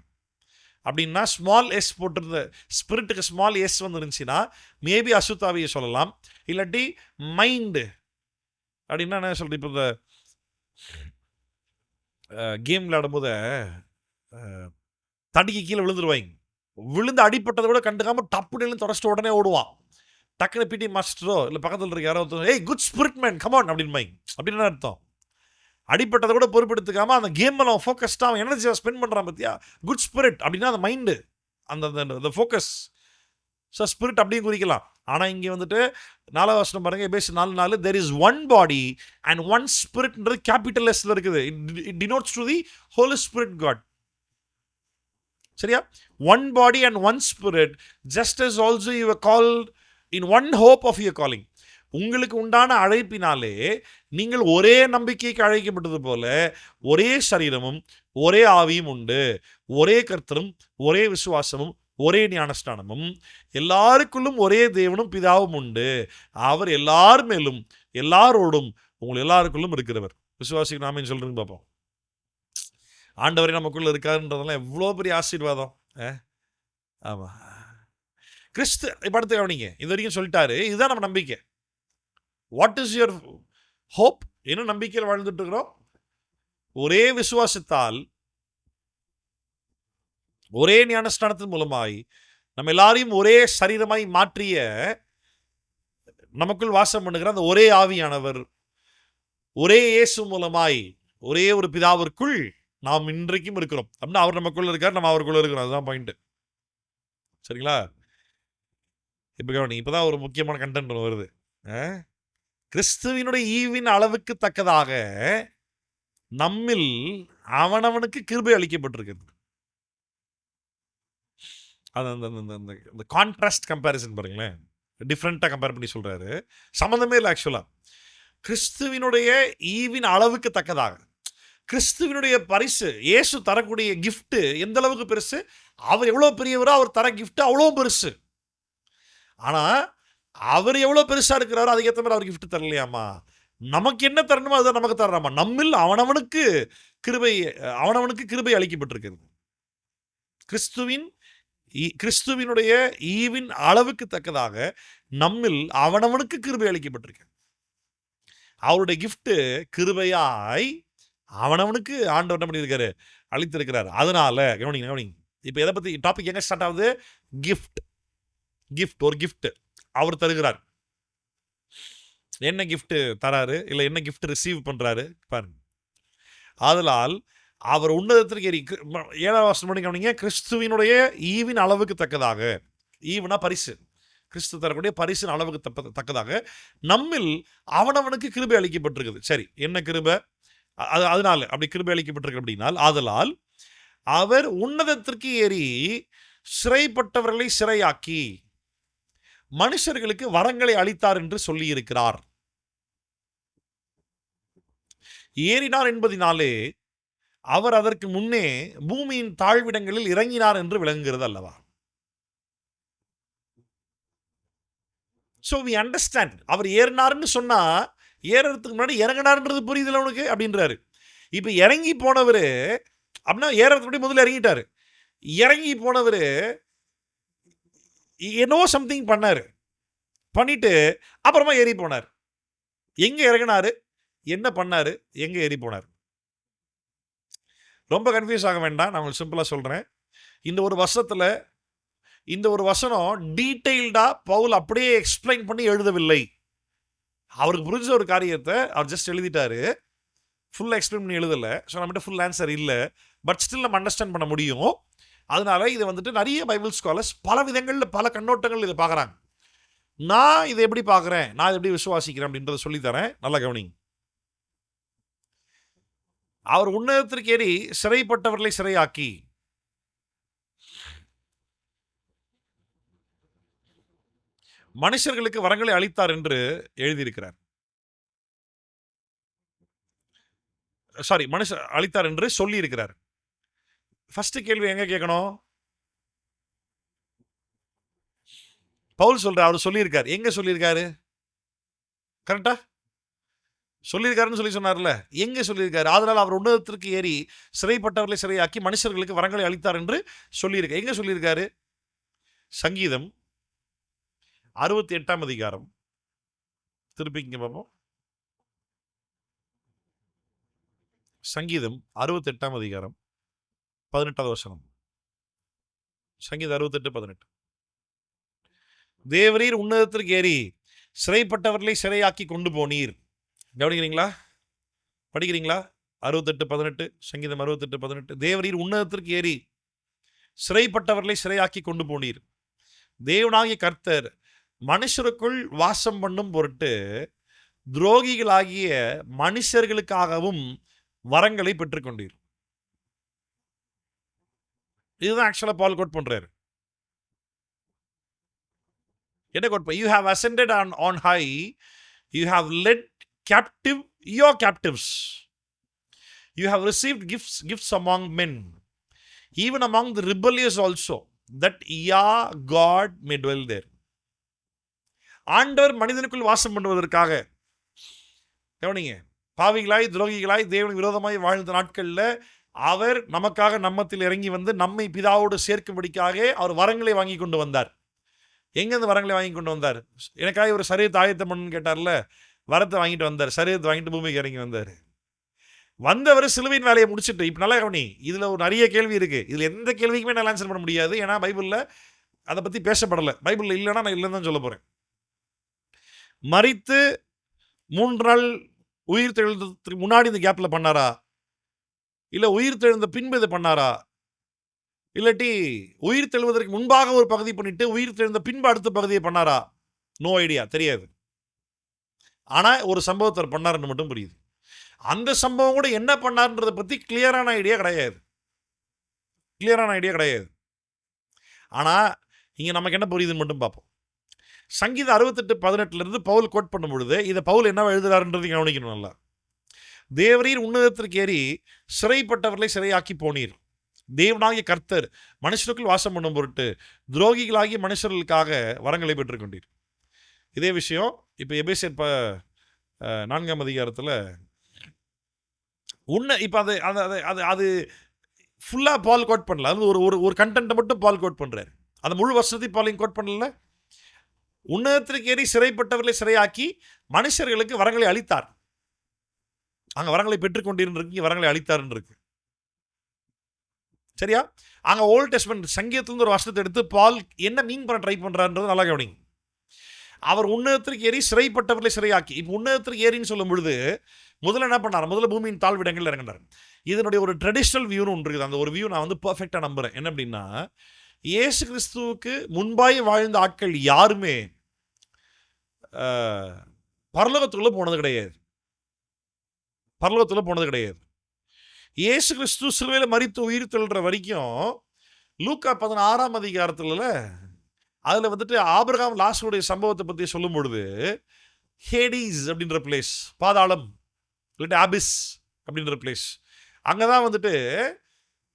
அப்படின்னா ஸ்மால் எஸ் போட்டிருந்த ஸ்பிரிட்டுக்கு ஸ்மால் எஸ் வந்துருந்துச்சுன்னா மேபி அசுத்தாவியை சொல்லலாம். இல்லாட்டி மைண்டு அப்படின்னா என்ன சொல்றது? இப்போ இந்த கேம் விளையாடும் போது தடிக்கு கீழே விழுந்துருவாங்க. விழுந்து அடிப்பட்டதை கூட கண்டுக்காம டப்புன்னு தொடச்சிட்டு உடனே ஓடுவான். டக்குனு பிடி மாஸ்டரோ இல்லை பக்கத்தில் இருக்க யாரோ ஏய் குட் ஸ்பிரிட் மேன் கமான் அப்படின்னு அப்படின்னு அர்த்தம். அடிப்பட்டதை கூட பொறுப்பெடுத்துக்காம அந்த கேமில் அவன் ஃபோக்கஸ்டாக அவன் எனர்ஜியாக ஸ்பெண்ட் பண்ணுறான் பற்றியா? குட் ஸ்பிரிட் அப்படின்னா அந்த மைண்டு, அந்த ஃபோக்கஸ். ஸோ ஸ்பிரிட் அப்படியும் குறிக்கலாம். ஆனால் இங்கே வந்துட்டு 4வது வசனம் பாருங்க, எபேசு 4:4, there is one body and one spiritன்றது கேபிட்டல் எஸ்ல இருக்குது. It denotes to the Holy Spirit God. சரியா? one body and one spirit, just as also you were called in one hope of your calling. உங்களுக்கு உண்டான அழைப்பினாலே நீங்கள் ஒரே நம்பிக்கைக்கு அழைக்கப்பட்டது போல ஒரே சரீரமும் ஒரே ஆவியும் உண்டு, ஒரே கர்த்தரும் ஒரே விசுவாசமும் ஒரே ஞானஸ்தானமும், எல்லாருக்குள்ளும் ஒரே தேவனும் பிதாவும் உண்டு, அவர் எல்லார் மேலும் எல்லாரோடும் உங்கள் எல்லாருக்குள்ளும் இருக்கிறவர். விசுவாசிக்கு நாம சொல்றேன்னு பார்ப்போம். ஆண்டவரே நமக்குள்ள இருக்காருன்றதெல்லாம் எவ்வளோ பெரிய ஆசீர்வாதம். ஆமா, கிறிஸ்து படுத்து கவனிங்க. இது வரைக்கும் சொல்லிட்டாரு, இதுதான் நம்ம நம்பிக்கை. What is your hope? என்ன நம்பிக்கையில் வாழ்ந்துட்டு இருக்கிறோம்? ஒரே விசுவாசத்தால் ஒரே ஞானஸ்தானத்தின் மூலமாய் நம்ம எல்லாரையும் ஒரே சரீரமாய் மாற்றிய நமக்குள் வாசம் பண்ணுகிற அந்த ஒரே ஆவியானவர் ஒரே இயேசு மூலமாய் ஒரே ஒரு பிதாவிற்குள் நாம் இன்றைக்கும் இருக்கிறோம். அப்படின்னா அவர் நமக்குள்ள இருக்கார், நம்ம அவருக்குள்ள இருக்கிறோம். அதுதான் பாயிண்ட். சரிங்களா? இப்போ கவனி, இப்போதான் ஒரு முக்கியமான கண்டென்ட் வருது. கிறிஸ்துவினுடைய ஈவின் அளவுக்கு தக்கதாக நம்மில் அவனவனுக்கு கிருபை அளிக்கப்பட்டிருக்கிறது. அது அந்த கான்ட்ராஸ்ட் கம்பேரிசன் பாருங்களேன், டிஃப்ரெண்ட்டாக கம்பேர் பண்ணி சொல்கிறாரு. சம்மந்தமே இல்லை ஆக்சுவலாக. கிறிஸ்துவினுடைய ஈவின் அளவுக்கு தக்கதாக கிறிஸ்துவினுடைய பரிசு, இயேசு தரக்கூடிய கிஃப்ட் எந்த அளவுக்கு பெருசு, அவர் எவ்வளோ பெரியவரோ அவர் தர கிஃப்ட் அவ்வளோ பெருசு. ஆனால் அவர் எவ்வளோ பெருசாக இருக்கிறாரோ அதுக்கேற்ற மாதிரி அவர் கிஃப்ட் தரலையாமா. நமக்கு என்ன தரணுமோ அதுதான் நமக்கு தர்றாமா. நம்மில் அவனவனுக்கு கிருபை அளிக்கப்பட்டிருக்கிறது. கிறிஸ்துவினுடைய ஈவின் அளவுக்கு தக்கதாக நம்மில் அவனவனுக்கு கிருபை அளிக்கப்பட்டிருக்கு. அவருடைய கிஃப்ட் கிருபையாய் அவனவனுக்கு ஆண்டவர் என்ன பண்ணியிருக்காரு? அளித்திருக்கிறார். அதனால கவனிங்க. இப்போ எதை பற்றி டாபிக் எங்கே ஸ்டார்ட் ஆகுது? கிஃப்ட். ஒரு கிஃப்ட் அவர் தருகிறார். என்ன கிஃப்ட் தராரு, இல்லை என்ன கிஃப்ட் ரிசீவ் பண்ணுறாரு பாருங்க. ஆதலால் அவர் உன்னதத்திற்கு ஏறி 7வது வசனம் பண்ணி கவனிங்க. கிறிஸ்துவினுடைய ஈவின் அளவுக்கு தக்கதாக, ஈவுனா பரிசு, கிறிஸ்து தரக்கூடிய பரிசின் அளவுக்கு தக்கதாக நம்மில் அவனவனுக்கு கிருபை அளிக்கப்பட்டிருக்குது. சரி, என்ன கிருபை? அதனால அப்படி கிருபை அளிக்கப்பட்டிருக்கு அப்படின்னா, ஆதலால் அவர் உன்னதத்திற்கு ஏறி சிறைப்பட்டவர்களை சிறையாக்கி மனுஷர்களுக்கு வரங்களை அளித்தார் என்று சொல்லி இருக்கிறார். ஏறினார் என்பதினாலே அவர் அதற்கு முன்னே பூமியின் தாழ்விடங்களில் இறங்கினார் என்று விளங்குகிறது அல்லவா? So we understand. அவர் ஏறினார்னு சொன்னா ஏறதுக்கு முன்னாடி இறங்கினார்ன்றது புரியுதுல உனக்கு அப்படின்றாரு. இப்போ இறங்கி போனவர் அப்படின்னா ஏறதுக்கு முன்னாடி முதல்ல இறங்கிட்டாரு. இறங்கி போனவர் என்னவோ சம்திங் பண்ணாரு, பண்ணிட்டு அப்புறமா ஏறி போனார். எங்க இறங்கினாரு, என்ன பண்ணாரு, எங்க ஏறி போனார்? ரொம்ப கன்ஃபியூஸ் ஆக வேண்டாம், நான் உங்களுக்கு சிம்பிளா சொல்றேன். இந்த ஒரு வருஷத்துல இந்த ஒரு வசனம் டீட்டெயில்டா பவுல் அப்படியே எக்ஸ்பிளைன் பண்ணி எழுதவில்லை. அவருக்கு புரிஞ்ச ஒரு காரியத்தை அவர் ஜஸ்ட் எழுதிட்டாரு, ஃபுல்லாக எக்ஸ்பிளைன் பண்ணி எழுதலை. ஸோ நம்மகிட்ட ஃபுல் ஆன்சர் இல்லை, பட் ஸ்டில் நம்ம அண்டர்ஸ்டாண்ட் பண்ண முடியும். அதனால இதை வந்துட்டு நிறைய பைபிள் ஸ்காலர்ஸ் பல விதங்களில் பல கண்ணோட்டங்கள் இதை பார்க்குறாங்க. நான் இதை எப்படி பார்க்குறேன், நான் இதை எப்படி விசுவாசிக்கிறேன் அப்படின்றத சொல்லித்தரேன், நல்லா கவனிங்க. அவர் உன்னதத்திற்கு ஏறி சிறைப்பட்டவர்களை சிறையாக்கி மனுஷர்களுக்கு வரங்களை அளித்தார் என்று எழுதியிருக்கிறார். சாரி, மனுஷ அளித்தார் என்று சொல்லி இருக்கிறார். ஃபர்ஸ்ட் கேள்வி எங்க கேட்கணும்? பவுல் சொல்ற, அவர் சொல்லியிருக்காரு. எங்க சொல்லியிருக்காரு? கரெக்டா சொல்லியிருக்காருன்னு சொல்லி சொன்னார்ல, எங்க சொல்லியிருக்காரு? அதனால அவர் உன்னதத்திற்கு ஏறி சிறைப்பட்டவர்களை சிறையாக்கி மனுஷர்களுக்கு வரங்களை அளித்தார் என்று சொல்லியிருக்க. எங்க சொல்லியிருக்காரு? சங்கீதம் 68 அதிகாரம். திருப்பிங்க பார்ப்போம். சங்கீதம் 68 அதிகாரம் 18 வசனம். சங்கீதம் 68:18. தேவரீர் உன்னதத்திற்கு ஏறி சிறைப்பட்டவர்களை சிறையாக்கி கொண்டு போனீர். கவனிக்கிறீங்களா? படிக்கிறீங்களா? 68:18. சங்கீதம் 68:18. தேவரீர் உன்னதத்திற்கு ஏறி சிறைப்பட்டவர்களை சிறையாக்கி கொண்டு போனீர். தேவனாகிய கர்த்தர் மனுஷருக்குள் வாசம் பண்ணும் பொருட்டு துரோகிகளாகிய மனுஷர்களுக்காகவும் வரங்களை பெற்றுக்கொண்டீர். இதுதான் ஆக்சுவலா பால் கோட் பண்றாரு. என்ன code? You have ascended on high, you have led captive your captives, you have received gifts among men, even among the rebellious also, that Yah God may dwell there. ஆண்டவர் மனிதனுக்குள் வாசம் பண்ணுவதற்காக, கவனிங்க, பாவிகளாய் துரோகிகளாய் தேவனுக்கு விரோதமாய் வாழ்ந்த நாட்களில் அவர் நமக்காக நம்மத்தில் இறங்கி வந்து நம்மை பிதாவோடு சேர்க்கும்படிக்காக அவர் வரங்களை வாங்கி கொண்டு வந்தார். எங்கேருந்து வரங்களை வாங்கி கொண்டு வந்தார்? எனக்காக ஒரு சரீரத்தை ஆயத்தம் பண்ணுன்னு கேட்டார்ல, வரத்தை வாங்கிட்டு வந்தார். சரீரத்தை வாங்கிட்டு பூமிக்கு இறங்கி வந்தார். வந்தவர் சிலுவையின் வேலையை முடிச்சுட்டு, இப்போ நல்லா கவனி, இதில் ஒரு நிறைய கேள்வி இருக்குது. இதில் எந்த கேள்விக்குமே நான் ஆன்சர் பண்ண முடியாது, ஏன்னா பைபிளில் அதை பற்றி பேசப்படலை. பைபிளில் இல்லைன்னா நான் இல்லைன்னு தான் சொல்ல போகிறேன். மரித்து 3 நாள் உயிர் தெழுந்ததுக்கு முன்னாடி இந்த கேப்பில் பண்ணாரா, இல்லை உயிர் தெழுந்த பின்பு இதை பண்ணாரா, இல்லாட்டி உயிர் தெழுவதற்கு முன்பாக ஒரு பகுதி பண்ணிட்டு உயிர் தெழுந்த பின்பு அடுத்த பகுதியை பண்ணாரா? நோ ஐடியா, தெரியாது. ஆனால் ஒரு சம்பவத்தை பண்ணாருன்னு மட்டும் புரியுது. அந்த சம்பவம் கூட என்ன பண்ணாருன்றதை பற்றி கிளியரான ஐடியா கிடையாது. ஆனால் இங்கே நமக்கு என்ன புரியுதுன்னு மட்டும் பார்ப்போம். சங்கீதம் 68:18 பவுல் கோட் பண்ணும் பொழுது இதை பவுல் என்ன எழுதுறாருன்றது கவனிக்கணும் நல்லா. தேவரீர் உன்னதத்திற்கு ஏறி சிறைப்பட்டவர்களை சிறையாக்கி போனீர். தேவனாகிய கர்த்தர் மனுஷருக்குள் வாசம் பண்ணும் பொருட்டு துரோகிகளாகிய மனுஷர்களுக்காக வரங்களை பெற்றுக்கொண்டீர். இதே விஷயம் இப்போ எபேசியர் 4 அதிகாரத்தில் இப்போ அது அது அது அது ஃபுல்லாக பால் கோட் பண்ணல. அது ஒரு கண்டென்ட்டை மட்டும் பால் கோட் பண்ணுறாரு. அந்த முழு வருஷத்தையும் பாலையும் கோட் பண்ணல. உன்னதத்திற்கு ஏறி சிறைப்பட்டவர்களை சிறையாக்கி மனுஷர்களுக்கு வரங்களை அளித்தார். அங்கே வரங்களை பெற்றுக்கொண்டிருக்கு, வரங்களை அளித்தார்ன்னு இருக்கு. சரியா? அங்கே ஓல்ட் டெஸ்ட்மென்ட் சங்கீதத்திலிருந்து ஒரு வசனத்தை எடுத்து பால் என்ன மீன் பண்ண ட்ரை பண்ணுறான்றது நல்லா கவனிங்க. அவர் உன்னதத்திற்கு ஏறி சிறைப்பட்டவர்களை சிறையாக்கி, இப்போ உன்னதத்திற்கு ஏறின்னு சொல்லும் பொழுது முதல்ல என்ன பண்ணார்? முதல்ல பூமியின் தாழ்விடங்கள் இறங்கினார். இதனுடைய ஒரு ட்ரெடிஷ்னல் வியூன்னு ஒன்று இருக்குது. அந்த ஒரு வியூ நான் பர்ஃபெக்டாக நம்புகிறேன். என்ன அப்படின்னா, இயேசு கிறிஸ்துவுக்கு முன்பாய் வாழ்ந்த ஆட்கள் யாருமே பரலோகத்துக்குள்ளே போனது கிடையாது. இயேசு கிறிஸ்து சிலுவையில் மரித்து உயிர் தெழுற வரைக்கும் லூக்கா 16 அதிகாரத்தில் அதில் வந்துட்டு ஆபிரகாம் லாசருடைய சம்பவத்தை பற்றி சொல்லும் பொழுது ஹேடிஸ் அப்படின்ற பிளேஸ், பாதாளம் இல்லாட்டி ஆபிஸ் அப்படின்ற பிளேஸ். அங்கே தான் வந்துட்டு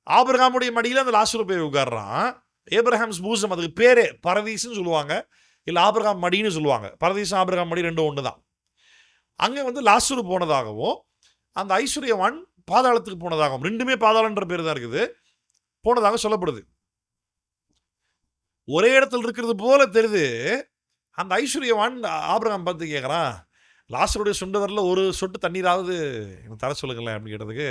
ஆபிரகாமுடைய மடியில் அந்த லாசரு போய் உட்கார்றான். ஏப்ரஹாம்ஸ் பூசம், அதுக்கு பேரே பரதீஸ்ன்னு சொல்லுவாங்க, இல்லை ஆபிரகாம் மடின்னு சொல்லுவாங்க. பரதீசம் ஆபிரகாம் மடி ரெண்டும் ஒன்று தான். அங்கே வந்து லாசரு போனதாகவும் அந்த ஐஸ்வர்யவான் பாதாளத்துக்கு போனதாகவும், ரெண்டுமே பாதாளன்ற பேர் தான் இருக்குது, போனதாக சொல்லப்படுது. ஒரே இடத்துல இருக்கிறது போல தெரியுது. அந்த ஐஸ்வர்யவான் ஆபிரகாம் பார்த்து கேட்குறான், லாசருடைய சொண்டு வரல ஒரு சொட்டு தண்ணீராவது எனக்கு தர சொல்லுங்களேன் அப்படின்னு கேட்டதுக்கு,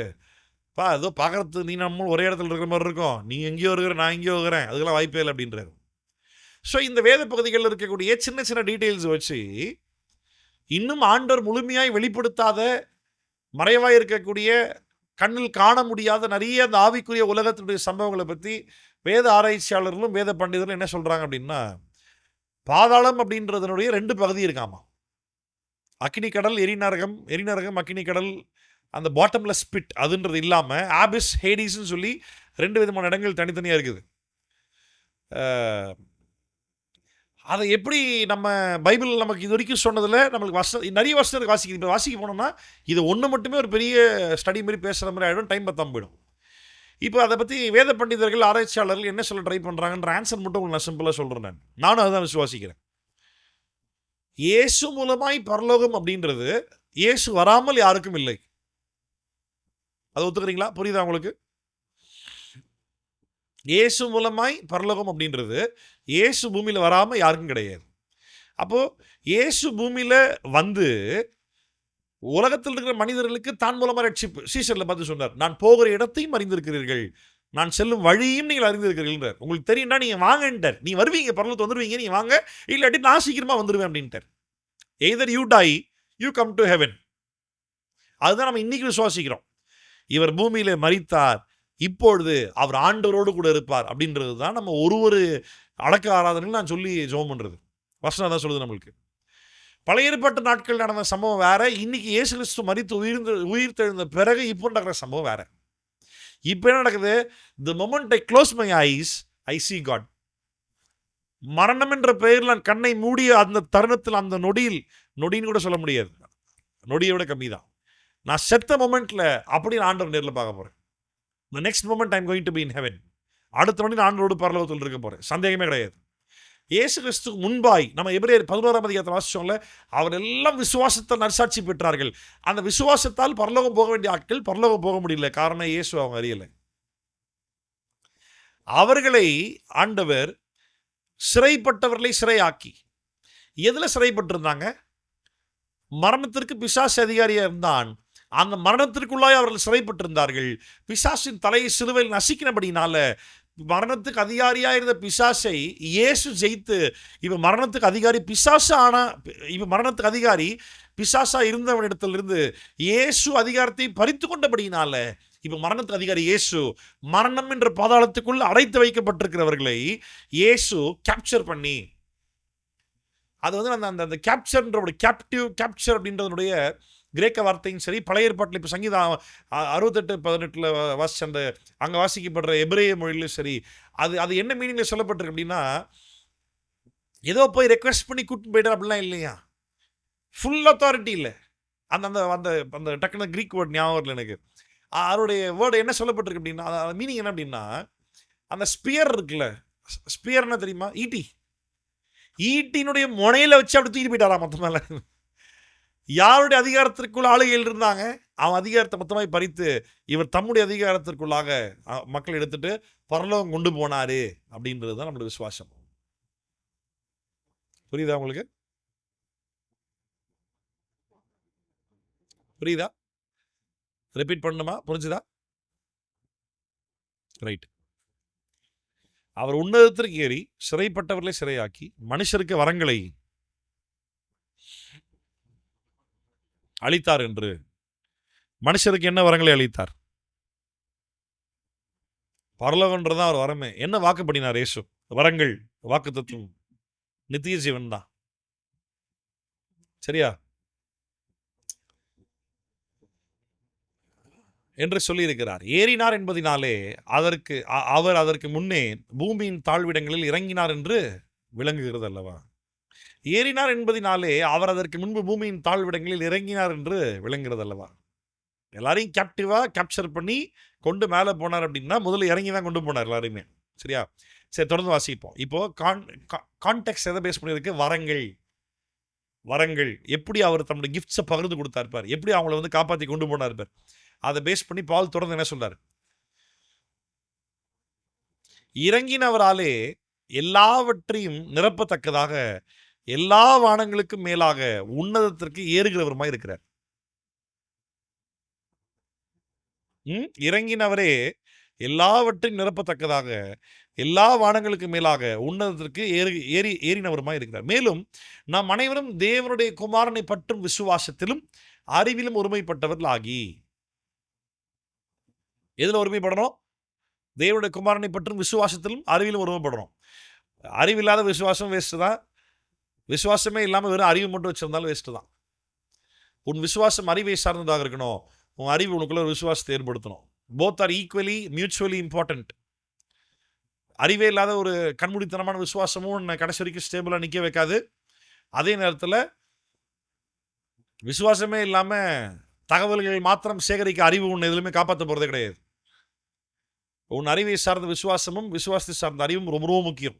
ஏதோ பார்க்கறது நீ நம்ம ஒரே இடத்துல இருக்கிற மாதிரி இருக்கும், நீ எங்கேயோ இருக்கிற நான் எங்கேயோ இருக்கிறேன், அதுக்கெல்லாம் வாய்ப்பே இல்லை அப்படின்றாரு. ஸோ இந்த வேத பகுதிகளில் இருக்கக்கூடிய சின்ன சின்ன டீட்டெயில்ஸ் வச்சு இன்னும் ஆண்டவர் முழுமையாய் வெளிப்படுத்தாத, மறைவாக இருக்கக்கூடிய, கண்ணில் காண முடியாத நிறைய அந்த ஆவிக்குரிய உலகத்தினுடைய சம்பவங்களை பற்றி வேத ஆராய்ச்சியாளர்களும் வேத பண்டிதர்களும் என்ன சொல்கிறாங்க அப்படின்னா, பாதாளம் அப்படின்றதனுடைய 2 பகுதி இருக்காமா. அக்கினி கடல், எரிநரகம் அக்கினி கடல், அந்த பாட்டம்லெஸ் பிட் அதுன்றது இல்லாமல் ஆபிஸ், ஹேடிஸ்ன்னு சொல்லி 2 விதமான இடங்கள் தனித்தனியாக இருக்குது. அதை எப்படி நம்ம பைபிள் நமக்கு இது வரைக்கும் சொன்னதில் நம்மளுக்கு நிறைய வருஷத்துக்கு வாசிக்குது. இப்போ வாசிக்க போனோம்னா இது ஒன்று மட்டுமே ஒரு பெரிய ஸ்டடி மாதிரி பேசுகிற மாதிரி ஆகிடும், டைம் பத்தாமல் போயிடும். இப்போ அதை பற்றி வேத பண்டிதர்கள் ஆராய்ச்சியாளர்கள் என்ன சொல்ல ட்ரை பண்ணுறாங்கன்ற ஆன்சர் மட்டும் உங்களுக்கு நான் சிம்பிளாக சொல்கிறேன். நானும் அதுதான் விசுவாசிக்கிறேன். இயேசு மூலமாய் பரலோகம் அப்படின்றது இயேசு வராமல் யாருக்கும் இல்லை. அதை ஒத்துக்கிறீங்களா? புரியுதா உங்களுக்கு? இயேசு மூலமாய் பரலோகம் அப்படின்றது இயேசு பூமியில் வராமல் யாருக்கும் கிடையாது. அப்போது இயேசு பூமியில் வந்து உலகத்தில் இருக்கிற மனிதர்களுக்கு தான் மூலமாக ரட்சிப்பு சீசரில் பார்த்து சொன்னார், நான் போகிற இடத்தையும் அறிந்திருக்கிறீர்கள், நான் செல்லும் வழியும் நீங்கள் அறிந்திருக்கிறீர்கள். உங்களுக்கு தெரியும்னா நீங்கள் வாங்கன்ட்டார். நீ வருவீங்க, பரலோகத்தை வந்துடுவீங்க, நீங்கள் வாங்க, இல்லாட்டி நான் சீக்கிரமாக வந்துடுவேன் அப்படின்ட்டார். Either you tie you come to heaven. அதுதான் நம்ம இன்னைக்கு விசுவாசிக்கிறோம். இவர் பூமியில மரித்தார், இப்பொழுது அவர் ஆண்டவரோடு கூட இருப்பார் அப்படின்றது தான் நம்ம ஒரு அடக்க ஆராதனையில் நான் சொல்லி ஜெபம் பண்ணுறது. வசனம் தான் சொல்லுது நம்மளுக்கு. பழைய ஏற்பாட்டு நாட்கள் நடந்த சம்பவம் வேற, இன்னைக்கு இயேசு கிறிஸ்து மரித்து உயிர் தெழுந்த பிறகு இப்போ நடக்கிற சம்பவம் வேற. இப்போ என்ன நடக்குது? தி moment I close my ice I see God. மரணம் என்ற பெயரில் நான் கண்ணை மூடிய அந்த தருணத்தில், அந்த நொடின்னு கூட சொல்ல முடியாது, நொடியை விட கம்மி தான், நான் செத்த மொமெண்ட்ல அப்படி நான் ஆண்டவர் நேரில் பார்க்க போறேன். The next moment I'm going to be in heaven. அடுத்த நொடி நான் ஆண்டவரோடு பரலோகத்தில் இருக்க போறேன், சந்தேகமே கிடையாது. இயேசு கிறிஸ்துக்கு முன்பாய் நம்ம எபிரேயர் 11ஆம் அதிகாரத்தை வாசிச்சோம்ல, அவர் எல்லாம் விசுவாசத்தால் நற்சாட்சி பெற்றார்கள். அந்த விசுவாசத்தால் பரலோகம் போக வேண்டிய ஆட்கள் பரலோகம் போக முடியல. காரணம் இயேசு அவங்க அறியல. அவர்களை ஆண்டவர் சிறைப்பட்டவர்களை சிறையாக்கி, எதுல சிறைப்பட்டிருந்தாங்க? மரணத்திற்கு பிசாசு அதிகாரியா இருந்தான். அந்த மரணத்திற்குள்ளாய் அவர்கள் சிறைப்பட்டிருந்தார்கள். பிசாசின் தலையை சிலுவையில் நசிக்கினபடினால மரணத்துக்கு அதிகாரியா இருந்த பிசாசை இயேசு ஜெயித்து, இவன் மரணத்துக்கு அதிகாரி பிசாசு ஆனா, இவன் மரணத்துக்கு அதிகாரி பிசாசா இருந்தவனிடத்திலிருந்து இயேசு அதிகாரத்தை பறித்து கொண்டபடினால இப்ப மரணத்துக்கு அதிகாரி இயேசு. மரணம் என்ற பாதாளத்துக்குள் அடைத்து வைக்கப்பட்டிருக்கிறவர்களை இயேசு கேப்சர் பண்ணி, அது வந்து அந்த அந்த கேப்சர்ன்ற கேப்சர் அப்படின்றதுடைய கிரேக்க வார்த்தையும் சரி, பழைய ஏற்பாட்டில் இப்போ சங்கீதம் 68:18 வாசிச்ச அந்த அங்கே வாசிக்கப்படுற எபிரேய மொழியிலும் சரி, அது என்ன மீனிங்ல சொல்லப்பட்டிருக்கு அப்படின்னா, ஏதோ போய் ரெக்வெஸ்ட் பண்ணி கூட்டிட்டு போயிட்டார் அப்படிலாம் இல்லையா, ஃபுல் அத்தாரிட்டி இல்லை. அந்த அந்த அந்த அந்த டக்குனு கிரீக் வேர்ட் ஞாபகம் இல்லை எனக்கு. அவருடைய வேர்டு என்ன சொல்லப்பட்டிருக்கு அப்படின்னா, மீனிங் என்ன அப்படின்னா, அந்த ஸ்பியர் இருக்குல்ல, ஸ்பியர்னா தெரியுமா? ஈட்டினுடைய முனையில வச்சு அப்படி தூக்கிட்டு போயிட்டாரா மொத்த மேல. யாருடைய அதிகாரத்திற்குள் ஆளுகையில் இருந்தாங்க, அவன் அதிகாரத்தை மொத்தமாய் பறித்து இவர் தம்முடைய அதிகாரத்திற்குள்ளாக மக்கள் எடுத்துட்டு பரலோகம் கொண்டு போனாரு அப்படின்றது தான் நம்மளுடைய விசுவாசம். புரியுதா உங்களுக்கு? புரியுதா? ரிப்பீட் பண்ணணுமா? புரிஞ்சுதா? ரைட். அவர் உன்னதத்திற்கு ஏறி சிறைப்பட்டவர்களை சிறையாக்கி மனுஷருக்கு வரங்களை அளித்தார். என்று மனுஷருக்கு என்ன வரங்களை அளித்தார்? பரலோகன்றதான் அவர் வரமே. என்ன வாக்கு பண்ணினார் இயேசு? வரங்கள், வாக்கு தத்துவம், நித்திய ஜீவன் தான். சரியா என்று சொல்லியிருக்கிறார். ஏறினார் என்பதினாலே அவர் அதற்கு முன்னே பூமியின் தாழ்விடங்களில் இறங்கினார் என்று விளங்குகிறது அல்லவா? ஏறினார் என்பதினாலே அவர் அதற்கு முன்பு பூமியின் தாழ்விடங்களில் இறங்கினார் என்று விளங்குகிறது அல்லவா? எல்லாரையும் கேப்சர் பண்ணி கொண்டு மேலே போனார் அப்படின்னா முதல்ல இறங்கி தான் கொண்டு போனார் எல்லாரையுமே. சரியா? சரி, தொடர்ந்து வாசிப்போம். இப்போ கான்டெக்ட் எதை பேஸ் பண்ணியிருக்கு? வரங்கள் எப்படி அவர் தம்முடைய கிஃப்ட்ஸை பகிர்ந்து கொடுத்தாருப்பார், எப்படி அவங்கள வந்து காப்பாற்றி கொண்டு போனார்பார். அதை பேஸ் பண்ணி பால் தொடர்ந்து என்ன சொல்றாரு? இறங்கினவராலே எல்லாவற்றையும் நிரப்பத்தக்கதாக எல்லா வானங்களுக்கும் மேலாக உன்னதத்திற்கு ஏறுகிறவருமாய் இருக்கிறார். இறங்கினவரே எல்லாவற்றையும் நிரப்பத்தக்கதாக எல்லா வானங்களுக்கு மேலாக உன்னதத்திற்கு ஏறினவருமாய் இருக்கிறார். மேலும் நாம் அனைவரும் தேவனுடைய குமாரனை பற்றும் விசுவாசத்திலும் அறிவிலும் ஒருமைப்பட்டவர்கள் ஆகி. எதுல ஒருமைப்படணும்? தேவனுடைய குமாரனை பற்றும் விசுவாசத்திலும் அறிவிலும் ஒருமைப்படணும். அறிவில்லாத விசுவாசம் வேஸ்ட் தான். விசுவாசமே இல்லாமல் வெறும் அறிவு மட்டும் வச்சிருந்தாலும் வேஸ்ட் தான். உன் விசுவாசம் அறிவை சார்ந்ததாக இருக்கணும். உன் அறிவு உனக்குள்ள ஒரு விசுவாசத்தை ஏற்படுத்தணும். Both are equally mutually important. அறிவே இல்லாத ஒரு கண்மூடித்தனமான விசுவாசமும் கடைசி வரைக்கும் ஸ்டேபிளாக நிற்க வைக்காது. அதே நேரத்தில் விசுவாசமே இல்லாமல் தகவல்களை மாத்திரம் சேகரிக்க அறிவு உன்னை எதுலையுமே காப்பாற்ற போகிறதே கிடையாது. உன் அறிவை சார்ந்த விசுவாசமும் விசுவாசத்தை சார்ந்த அறிவும் ரொம்ப ரொம்ப முக்கியம்.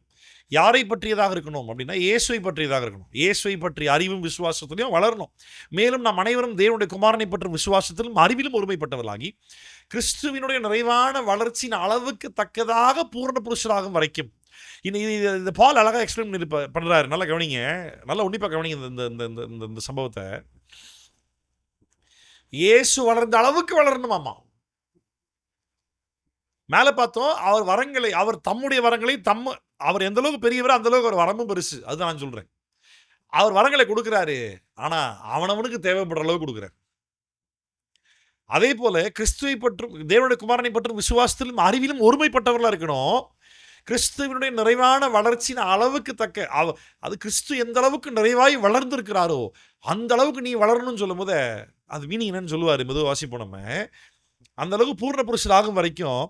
யாரை பற்றியதாக இருக்கணும் அப்படின்னா இயேசுவை பற்றியதாக இருக்கணும். இயேசுவை பற்றிய அறிவும் விசுவாசத்திலையும் வளரணும். மேலும் நாம் அனைவரும் தேவனுடைய குமாரனை பற்றும் விசுவாசத்திலும் அறிவிலும் ஒருமைப்பட்டவர்களாகி கிறிஸ்துவினுடைய நிறைவான வளர்ச்சியின் அளவுக்கு தக்கதாக பூர்ண புருஷராகும் வரைக்கும். இந்த பால் அழகாக எக்ஸ்பிளைன் பண்றாரு. நல்லா கவனிங்க, நல்லா உன்னிப்பாக கவனிங்க இந்த சம்பவத்தை. இயேசு வளர்ந்த அளவுக்கு வளரணுமாமா. மேலே பார்த்தோம், அவர் தம்முடைய வரங்களை அவர் எந்த அளவுக்கு பெரியவர் அந்த அளவுக்கு ஒரு வரமும் பெருசு. அதுதான் நான் சொல்றேன். அவர் வரங்களை கொடுக்குறாரு, ஆனா அவனவனுக்கு தேவைப்படுற அளவுக்கு கொடுக்குறாரு. அதே போல கிறிஸ்துவை பற்றும் தேவனுடைய குமாரனை பற்றும் விசுவாசத்திலும் அறிவிலும் ஒருமைப்பட்டவர்களா இருக்கணும். கிறிஸ்துவனுடைய நிறைவான வளர்ச்சியின் அளவுக்கு தக்க அது கிறிஸ்து எந்த அளவுக்கு நிறைவாய் வளர்ந்திருக்கிறாரோ அந்த அளவுக்கு நீ வளரணும்னு சொல்லும் போது அது மீனிங் என்னன்னு சொல்லுவாரு. மெதுவாக வாசிப்போம். நம்ம அந்த அளவுக்கு பூர்ண புருஷராகும் வரைக்கும்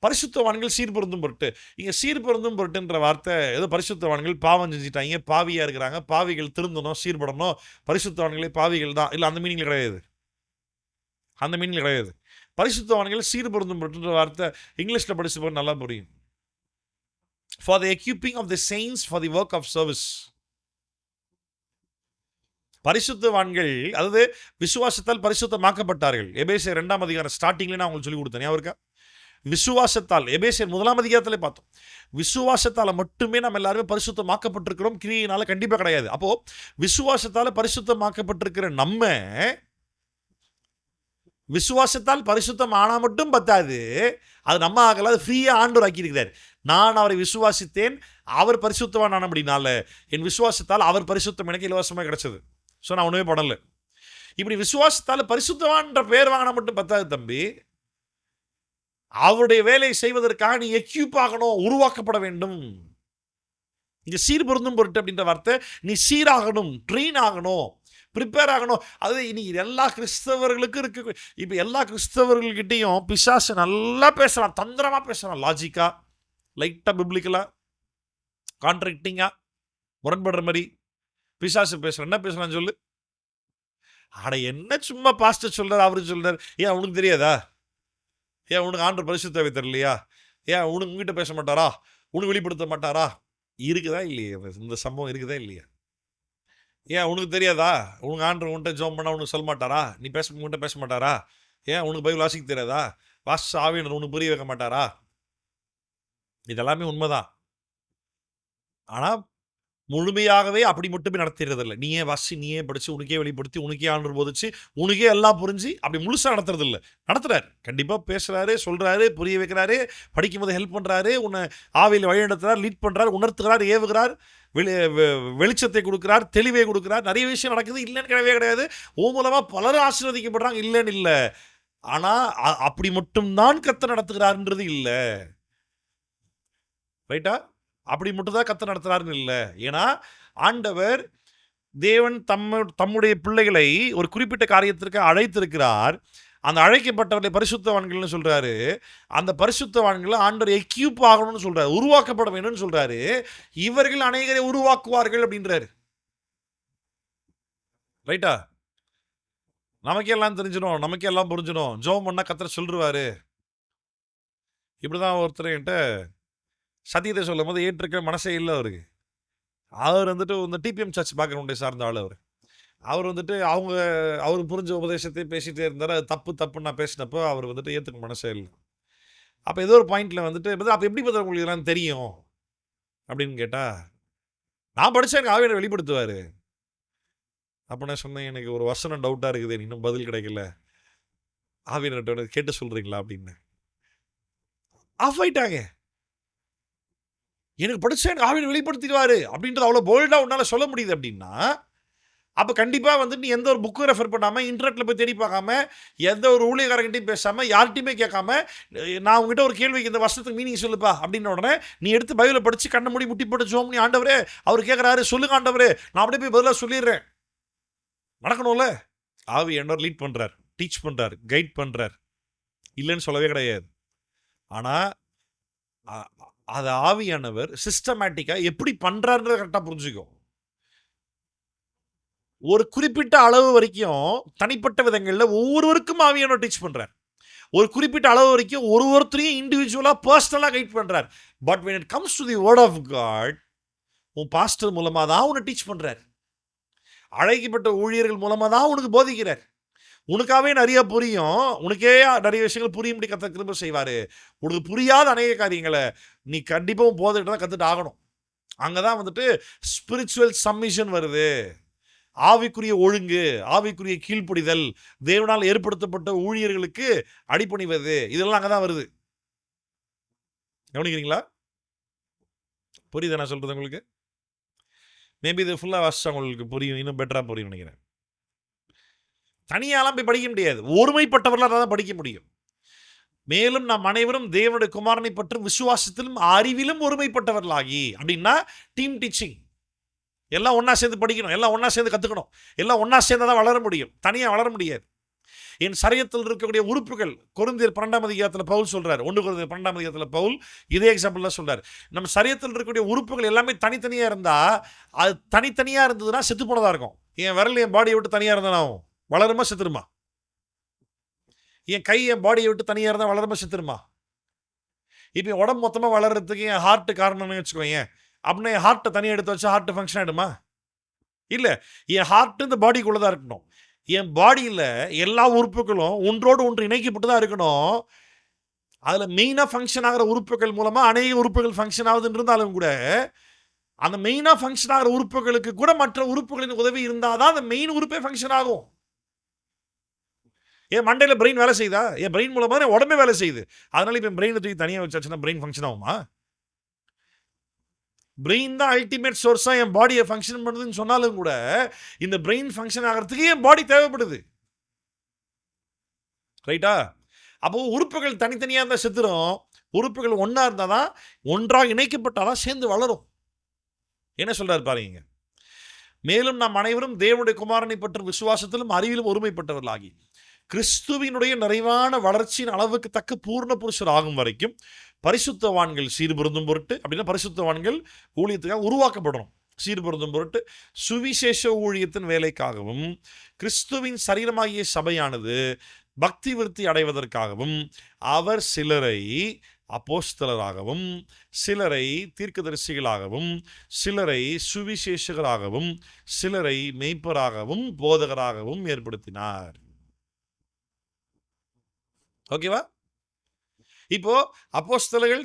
பரிசுத்தவான்கள் சீர்பொருந்தும் பொருட்டு. இங்கே சீர்பொருந்தும் பொருட்டுன்ற வார்த்தை ஏதோ பரிசுத்தவான்கள் பாவம் செஞ்சுட்டாங்க, பாவியாக இருக்கிறாங்க, பாவிகள் திருந்தணும், சீர்படணும், பரிசுத்தவான்களே பாவிகள் தான். இல்லை, அந்த மீனிங் கிடையாது. அந்த மீனிங் கிடையாது. பரிசுத்தவான்கள் சீர்பொருந்தும் பொருட்டுன்ற வார்த்தை இங்கிலீஷில் படிச்சு போக நல்லா புரியும். For the equipping of the saints for the work of service. பரிசுத்தவான்கள், அதாவது விசுவாசத்தால் பரிசுத்தமாக்கப்பட்டார்கள். எபேசியர் 2ஆம் அதிகாரம் ஸ்டார்டிங்ல நான் உங்களுக்கு சொல்லி கொடுத்தேன், அவருக்கா? விசுவாசத்தால், எபேசியர் 1ஆம் அதிகாரத்திலே பார்த்தோம். விசுவாசத்தால் மட்டுமே நம்ம எல்லாருமே பரிசுத்தமாக்கப்பட்டிருக்கிறோம், கிரியையினால கண்டிப்பாக கிடையாது. அப்போ விசுவாசத்தால் பரிசுத்தமாக்கப்பட்டிருக்கிற நம்ம விசுவாசத்தால் பரிசுத்தம் ஆனா மட்டும் பத்தாது, அது நம்ம ஆகல, அது ஃப்ரீயாக ஆண்டவர் ஆக்கியிருக்கிறார். நான் அவரை விசுவாசித்தேன், அவர் பரிசுத்தவான் ஆன அப்படின்னால என் விசுவாசத்தால் அவர் பரிசுத்தம் எனக்கு இலவசமாக கிடைச்சது. ஸோ நான் ஒன்றுமே படலை. இப்படி விசுவாசத்தால் பரிசுத்தவான்ற பேர் வாங்கினா மட்டும் பத்தாது தம்பி. அவருடைய வேலையை செய்வதற்காக நீ எக்யூப் ஆகணும், உருவாக்கப்பட வேண்டும். இங்கே சீர்பொருந்தும் பொருட்டு அப்படின்ற வார்த்தை, நீ சீராகணும், ட்ரெயின் ஆகணும், ப்ரிப்பேர் ஆகணும். அது இன்னைக்கு எல்லா கிறிஸ்தவர்களுக்கும் இருக்கு. இப்போ எல்லா கிறிஸ்தவர்கள்கிட்டையும் பிசாசு நல்லா பேசுகிறான், தந்திரமாக பேசுகிறான், லாஜிக்காக, லைட்டாக பிப்ளிக்கலாக, கான்ட்ராக்டிங்காக, முரண்படுற மாதிரி பிசாசு பேசுகிறான். என்ன பேசுகிறான்னு சொல்லு. ஆட என்ன சும்மா பாஸ்டர் சொல்கிறார், அவரு சொல்கிறார், ஏன் உனக்கு தெரியாதா? ஏன் உனக்கு ஆண்டவர் பரிசுத்தவை தெரியலையா? ஏன் உங்ககிட்ட பேச மாட்டாரா? உனக்கு வெளிப்படுத்த மாட்டாரா? இருக்குதா இல்லையா? இந்த சம்பவம் இருக்குதா இல்லையா? ஏன் உனக்கு தெரியாதா? உனக்கு ஆண்டவர் உன்கிட்ட ஜோம் பண்ணால் உனக்கு சொல்ல மாட்டாரா? நீ உன்கிட்ட பேச மாட்டாரா? ஏன் உனக்கு பைபிள் வாசிக்க தெரியாதா? வாசிச்சு ஆவியனர் உனக்கு புரிய வைக்க மாட்டாரா? இதெல்லாமே உண்மைதான். ஆனால் முழுமையாகவே அப்படி மட்டுமே நடத்துறதில்லை. நீயே வாசி, நீயே படித்து, உனக்கே வெளிப்படுத்தி, உனக்கே ஆண்டவர் போதிச்சு, உனக்கே எல்லாம் புரிஞ்சு அப்படி முழுசாக நடத்துறதில்லை. நடத்துகிறார், கண்டிப்பாக பேசுகிறாரு, சொல்கிறாரு, புரிய வைக்கிறாரு, படிக்கும்போது ஹெல்ப் பண்ணுறாரு, உன்னை ஆவியில் வழி நடத்துகிறார், லீட் பண்ணுறார், உணர்த்துகிறார், ஏவுகிறார், வெளிச்சத்தை கொடுக்குறார், தெளிவை கொடுக்குறார். நிறைய விஷயம் நடக்குது, இல்லைன்னு கிடையவே கிடையாது. ஓ மூலமாக பலரும் ஆசீர்வதிக்கப்படுறாங்க, இல்லைன்னு இல்லை. ஆனால் அப்படி மட்டும்தான் கர்த்தர் நடத்துகிறாருன்றது இல்லை. ரைட்டா? அப்படி மட்டும் தான் கர்த்தர் நடத்துறாருன்னு இல்லை. ஏன்னா ஆண்டவர் தேவன் தம்முடைய பிள்ளைகளை ஒரு குறிப்பிட்ட காரியத்திற்கு அழைத்திருக்கிறார். அந்த அழைக்கப்பட்டவர்களை பரிசுத்தவான்கள்னு சொல்றாரு. அந்த பரிசுத்தவான்களை ஆண்டவர் எக்யூப் ஆகணும்னு சொல்றாரு, உருவாக்கப்பட வேணும்னு சொல்றாரு. இவர்கள் அநேகரை உருவாக்குவார்கள் அப்படின்றாரு. ரைட்டா? நமக்கே எல்லாம் தெரிஞ்சிடும், நமக்கே எல்லாம் புரிஞ்சிடும், ஜெபம் பண்ணா கர்த்தர் சொல்லிருவாரு. இப்படிதான் ஒருத்தர் என்கிட்ட சத்தியத்தை சொல்லும் போது ஏற்றிருக்க மனசே இல்லை அவருக்கு. அவர் வந்துட்டு இந்த டிபிஎம் சர்ச் பேக்ரவுண்டை சார்ந்த ஆள் அவர். அவர் வந்துட்டு அவருக்கு புரிஞ்ச உபதேசத்தை பேசிட்டே இருந்தார். அது தப்புன்னு நான் பேசினப்போ அவர் வந்துட்டு ஏற்றுக்க மனசே இல்லை. அப்போ ஏதோ ஒரு பாயிண்ட்ல வந்துட்டு அப்போ எப்படி பார்த்தா உங்களுக்கு இதெல்லாம் தெரியும் அப்படின்னு கேட்டா, நான் படித்தா எனக்கு ஆவியானவர் வெளிப்படுத்துவார். அப்போ நான் சொன்னேன், எனக்கு ஒரு வசனம் டவுட்டாக இருக்குது, இன்னும் பதில் கிடைக்கல, ஆவியானவர்கிட்ட கேட்டு சொல்கிறீங்களா அப்படின்னு. ஆஃப் ஆயிட்டாங்க. எனக்கு படிச்சா எனக்கு ஆவியானவர் வெளிப்படுத்திடுவாரு அப்படின்றது அவ்வளோ போல்டாக உன்னால் சொல்ல முடியுது அப்படின்னா, அப்போ கண்டிப்பாக வந்துட்டு நீ எந்த ஒரு புக்கும் ரெஃபர் பண்ணாமல், இன்டர்நெட்டில் போய் தேடி பார்க்காம, எந்த ஒரு ஊழியக்காரங்கிட்டையும் பேசாமல், யார்கிட்டையுமே கேட்காம, நான் உங்ககிட்ட ஒரு கேள்விக்கு இந்த வருஷத்துக்கு மீனிங் சொல்லுப்பா அப்படின்ன உடனே நீ எடுத்து பைபிளை படித்து கண்ணை மூடி முட்டி போட்டு ஜோம் நீ ஆண்டவரே அவர் கேட்குறாரு சொல்லுங்க ஆண்டவரே, நான் அப்படியே போய் பதிலாக சொல்லிடுறேன். நடக்கணும்ல. ஆவியானவர் லீட் பண்ணுறார், டீச் பண்ணுறார், கைட் பண்ணுறார், இல்லைன்னு சொல்லவே கிடையாது. ஆனால் அது ஆவியானவர் சிஸ்டமேட்டிக்காக எப்படி பண்ணுறாருன்றத கரெக்டாக புரிஞ்சுக்கும். ஒரு குறிப்பிட்ட அளவு வரைக்கும் தனிப்பட்ட விதங்களில் ஒவ்வொருவருக்கும் ஆவியானவர் டீச் பண்ணுறார். ஒரு குறிப்பிட்ட அளவு வரைக்கும் ஒருத்தரையும் இண்டிவிஜுவலாக பர்சனலாக கைட் பண்ணுறார். But when it comes to the word of God, உன் பாஸ்டர் மூலமாக தான் உன்னை டீச் பண்ணுறார். அழைக்கப்பட்ட ஊழியர்கள் மூலமாக தான் உனக்கு போதிக்கிறார். உனக்காகவே நிறைய புரியும், உனக்கே நிறைய விஷயங்கள் புரியும்படி கர்த்தர் கிருபை செய்வார். உனக்கு புரியாத அநேக காரியங்களை நீ கண்டிப்பாக போதிட்டு தான் கற்றுட்டு ஆகணும். அங்கே தான் வந்துட்டு ஸ்பிரிச்சுவல் சப்மிஷன் வருது. ஆவிக்குரிய ஒழுங்கு, ஆவிக்குரிய கீழ்ப்படிதல், தேவனால் ஏற்படுத்தப்பட்ட ஊழியர்களுக்கு அடிபணிவது, இதெல்லாம் அங்கே தான் வருது. கவனிக்கிறீங்களா? புரியுது நான் சொல்றது உங்களுக்கு? மேபி இது ஃபுல்லாக வாசிச்சா உங்களுக்கு புரியும், இன்னும் பெட்டராக புரியும் நினைக்கிறேன். தனியாலாம் போய் படிக்க முடியாது, ஒருமைப்பட்டவர்களாக தான் படிக்க முடியும். மேலும் நாம் அனைவரும் தேவனுடைய குமாரனை பற்றி விசுவாசத்திலும் அறிவிலும் ஒருமைப்பட்டவர்களாகி, அப்படின்னா டீம் டீச்சிங். எல்லாம் ஒன்றா சேர்ந்து படிக்கணும், எல்லாம் ஒன்றா சேர்ந்து கற்றுக்கணும், எல்லாம் ஒன்றா சேர்ந்து தான் வளர முடியும், தனியாக வளர முடியாது. என் சரீரத்தில் இருக்கக்கூடிய உறுப்புகள், கொரிந்தியர் 12ஆம் அதிகாரத்தில் பவுல் சொல்கிறார், 1 கொரிந்தியர் 12ஆம் அதிகாரத்தில் பவுல் இதே எக்ஸாம்பிள்லாம் சொல்கிறார். நம்ம சரீரத்தில் இருக்கக்கூடிய உறுப்புகள் எல்லாமே தனித்தனியாக இருந்தால், அது தனித்தனியாக இருந்ததுன்னா செத்து போனதாக இருக்கும். என் விரல் என் பாடியை விட்டு தனியாக இருந்தாலும் வளருமா செத்துருமா? என் கை என் பாடியை விட்டு தனியாக இருந்தால் வளருமா செத்துருமா? இப்போ என் உடம்பு மொத்தமாக வளர்கிறதுக்கு என் ஹார்ட்டு காரணம்னு வச்சுக்கோங்க. அப்படின்னா என் ஹார்ட்டை தனியாக எடுத்து வச்சா ஹார்ட்டு ஃபங்க்ஷன் ஆகிடுமா? இல்லை, என் ஹார்ட்டு இந்த பாடிக்குள்ளே தான் இருக்கணும். என் பாடியில் எல்லா உறுப்புகளும் ஒன்றோடு ஒன்று இணைக்கப்பட்டு தான் இருக்கணும். அதில் மெயினாக ஃபங்க்ஷன் ஆகிற உறுப்புகள் மூலமாக அநேக உறுப்புகள் ஃபங்க்ஷன் ஆகுதுன்னு இருந்தாலும் கூட, அந்த மெயினாக ஃபங்க்ஷன் ஆகிற உறுப்புகளுக்கு கூட மற்ற உறுப்புகளின் உதவி இருந்தால் தான் அந்த மெயின் உறுப்பே ஃபங்க்ஷன் ஆகும். என் மண்டையில் பிரெயின் வேலை செய்யுதா? என் பிரெயின் மூலமாக என் உடம்பே வேலை செய்யுது. அதனால இப்போ பிரெயினை தூக்கி தனியாக வச்சாச்சுன்னா பிரெயின் ஃபங்க்ஷன் ஆகுமா? பிரெயின் தான் அல்டிமேட் சோர்ஸாக என் பாடியை ஃபங்க்ஷன் பண்ணுதுன்னு சொன்னாலும் கூட, இந்த பிரெயின் ஃபங்க்ஷன் ஆகிறதுக்கு என் பாடி தேவைப்படுது. ரைட்டா? அப்போது உறுப்புகள் தனித்தனியாக இருந்தால் செத்துரும், உறுப்புகள் ஒன்றா இருந்தால் தான், ஒன்றாக இணைக்கப்பட்டாதான் சேர்ந்து வளரும். என்ன சொல்கிறார் பாருங்க. மேலும் நாம் அனைவரும் தேவனுடைய குமாரனை பற்றி விசுவாசத்திலும் அறிவிலும் ஒருமைப்பட்டவர்களாகி, கிறிஸ்துவினுடைய நிறைவான வளர்ச்சியின் அளவுக்கு தக்க பூர்ண புருஷர் ஆகும் வரைக்கும் பரிசுத்தவான்கள் சீர்பொருந்தும் பொருட்டு, அப்படின்னா பரிசுத்தவான்கள் ஊழியத்துக்காக உருவாக்கப்படணும். சீர்பொருந்தும் பொருட்டு சுவிசேஷ ஊழியத்தின் வேலைக்காகவும், கிறிஸ்துவின் சரீரமாகிய சபையானது பக்தி விருத்தி அடைவதற்காகவும் அவர் சிலரை அப்போஸ்தலராகவும், சிலரை தீர்க்கதரிசிகளாகவும், சிலரை சுவிசேஷகராகவும், சிலரை மெய்ப்பராகவும் போதகராகவும் ஏற்படுத்தினார். ஓகேவா? இப்போ அப்போஸ்தலர்கள்,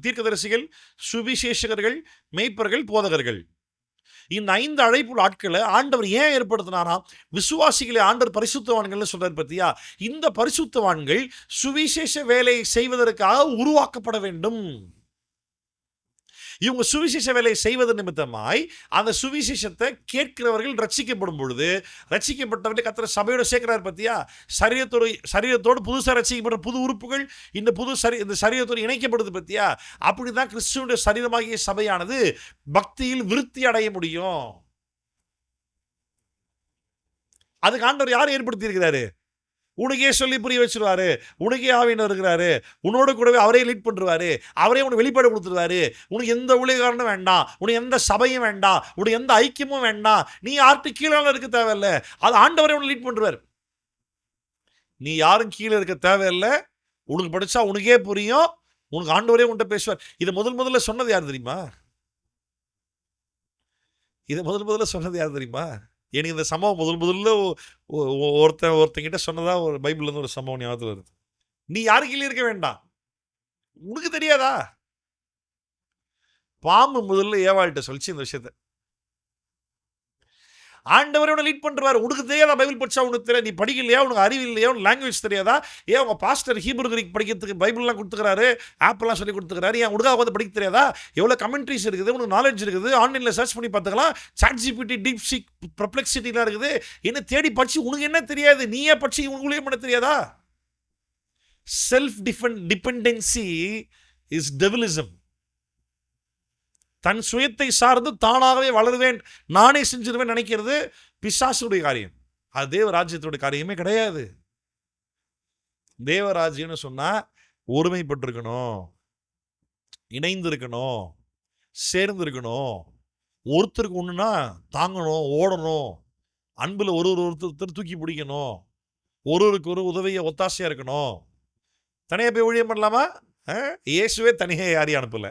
தீர்க்கதரிசிகள், சுவிசேஷகர்கள், மெய்ப்பர்கள், போதகர்கள், இந்த 5 அழைப்புள்ள ஆட்களை ஆண்டவர் ஏன் ஏற்படுத்தினாராம்? விசுவாசிகளை ஆண்டவர் பரிசுத்தவான்கள் சொல்றார் பத்தியா? இந்த பரிசுத்தவான்கள் சுவிசேஷ வேலையை செய்வதற்காக உருவாக்கப்பட வேண்டும். இவங்க சுவிசேஷ வேலையை செய்வது நிமித்தமாய் அந்த சுவிசேஷத்தை கேட்கிறவர்கள் ரட்சிக்கப்படும் பொழுது, ரட்சிக்கப்பட்டவர்கள் கர்த்தர் சபையோட சேர்க்கிறார் பத்தியா? சரீரத்தோடு புதுசாக ரட்சிக்கப்பட்ட புது உறுப்புகள் இந்த சரீரத்தோடு இணைக்கப்படுது பத்தியா? அப்படிதான் கிறிஸ்துவினுடைய சரீரமாகிய சபையானது பக்தியில் விருத்தி அடைய முடியும். அதுக்கு ஆண்டவர் யார் ஏற்படுத்தி இருக்கிறாரு? உனக்கே சொல்லி புரிய வச்சிருவாரு, உனக்கே ஆவியானவர் இருக்கிறாரு, உன்னோட கூடவே அவரே லீட் பண்ணுவாரு, அவரே உனக்கு வெளிப்பாடு கொடுத்துருவாரு. உனக்கு எந்த ஊழியக்காரனும் வேண்டாம், உனக்கு எந்த சபையும் வேண்டாம், உனக்கு எந்த ஐக்கியமும் வேண்டாம், நீ யார்கிட்ட கீழே இருக்க தேவையில்லை, அது ஆண்டவரே உனக்கு லீட் பண்ணுவார். நீ யாரும் கீழே இருக்க தேவையில்லை, உனக்கு படிச்சா உனக்கே புரியும், உனக்கு ஆண்டவரே உன்கிட்ட பேசுவார். இதை முதல்ல சொன்னது யார் தெரியுமா? இதை முதல்ல சொன்னது யார் தெரியுமா? எனக்கு இந்த சம்பவம் முதல்ல ஒருத்தங்கிட்ட சொன்னதா ஒரு பைபிள்ல இருந்து ஒரு சம்பவம் ஞாபகத்தில் வருது. நீ யாரு கீழே இருக்க வேண்டாம், உனக்கு தெரியாதா? பாம்பு முதல்ல ஏவாள்கிட்ட சொல்லிச்சு இந்த விஷயத்த. ஆண்டவரே உன்னை லீட் பண்றாரு. உனக்கு தெரியாதா? பைபிள் படிச்சா உனக்கு தெரியாது, நீ படிக்கலையா, உனக்கு அறிவு இல்லையா, உனக்கு லாங்குவேஜ் தெரியாதா? ஏன் உங்க பாஸ்டர் ஹீப்ரு கிரீக் படிக்கிறதுக்கு பைபிள்லாம் கொடுத்துக்கிறாரு, ஆப்லாம் சொல்லி கொடுத்துக்கிறாரு, ஏன் உனக்காக வந்து படிக்க தெரியாதா? எவ்வளோ கமெண்ட்ரிஸ் இருக்குது, உனக்கு நாலேஜ் இருக்குது, ஆன்லைனில் சர்ச் பண்ணி பார்த்துக்கலாம், சாட் ஜிபிடி, டீப் சீக், பெர்ப்ளெக்சிட்டிலாம் இருக்குது, என்ன தேடி படிச்சு உனக்கு என்ன தெரியாது? நீயே படிச்சு உங்களுக்கே பண்ண தெரியாதா? Self dependency is devilism. தன் சுயத்தை சார்ந்து தானாகவே வளருவேன், நானே செஞ்சிருவேன் நினைக்கிறது பிசாசுடைய காரியம். அது தேவராஜ்யத்துடைய காரியமே கிடையாது. தேவராஜ்யம்னு சொன்னா ஒருமைப்பட்டிருக்கணும், இணைந்து இருக்கணும், சேர்ந்து இருக்கணும், ஒருத்தருக்கு ஒண்ணுன்னா தாங்கணும், ஓடணும், அன்புல ஒருத்தர் தூக்கி பிடிக்கணும், ஒருவருக்கு ஒரு உதவிய ஒத்தாசையா இருக்கணும். தனியா போய் ஊழியம் பண்ணலாமா? இயேசுவே தனியாக யாரையும் அனுப்பல.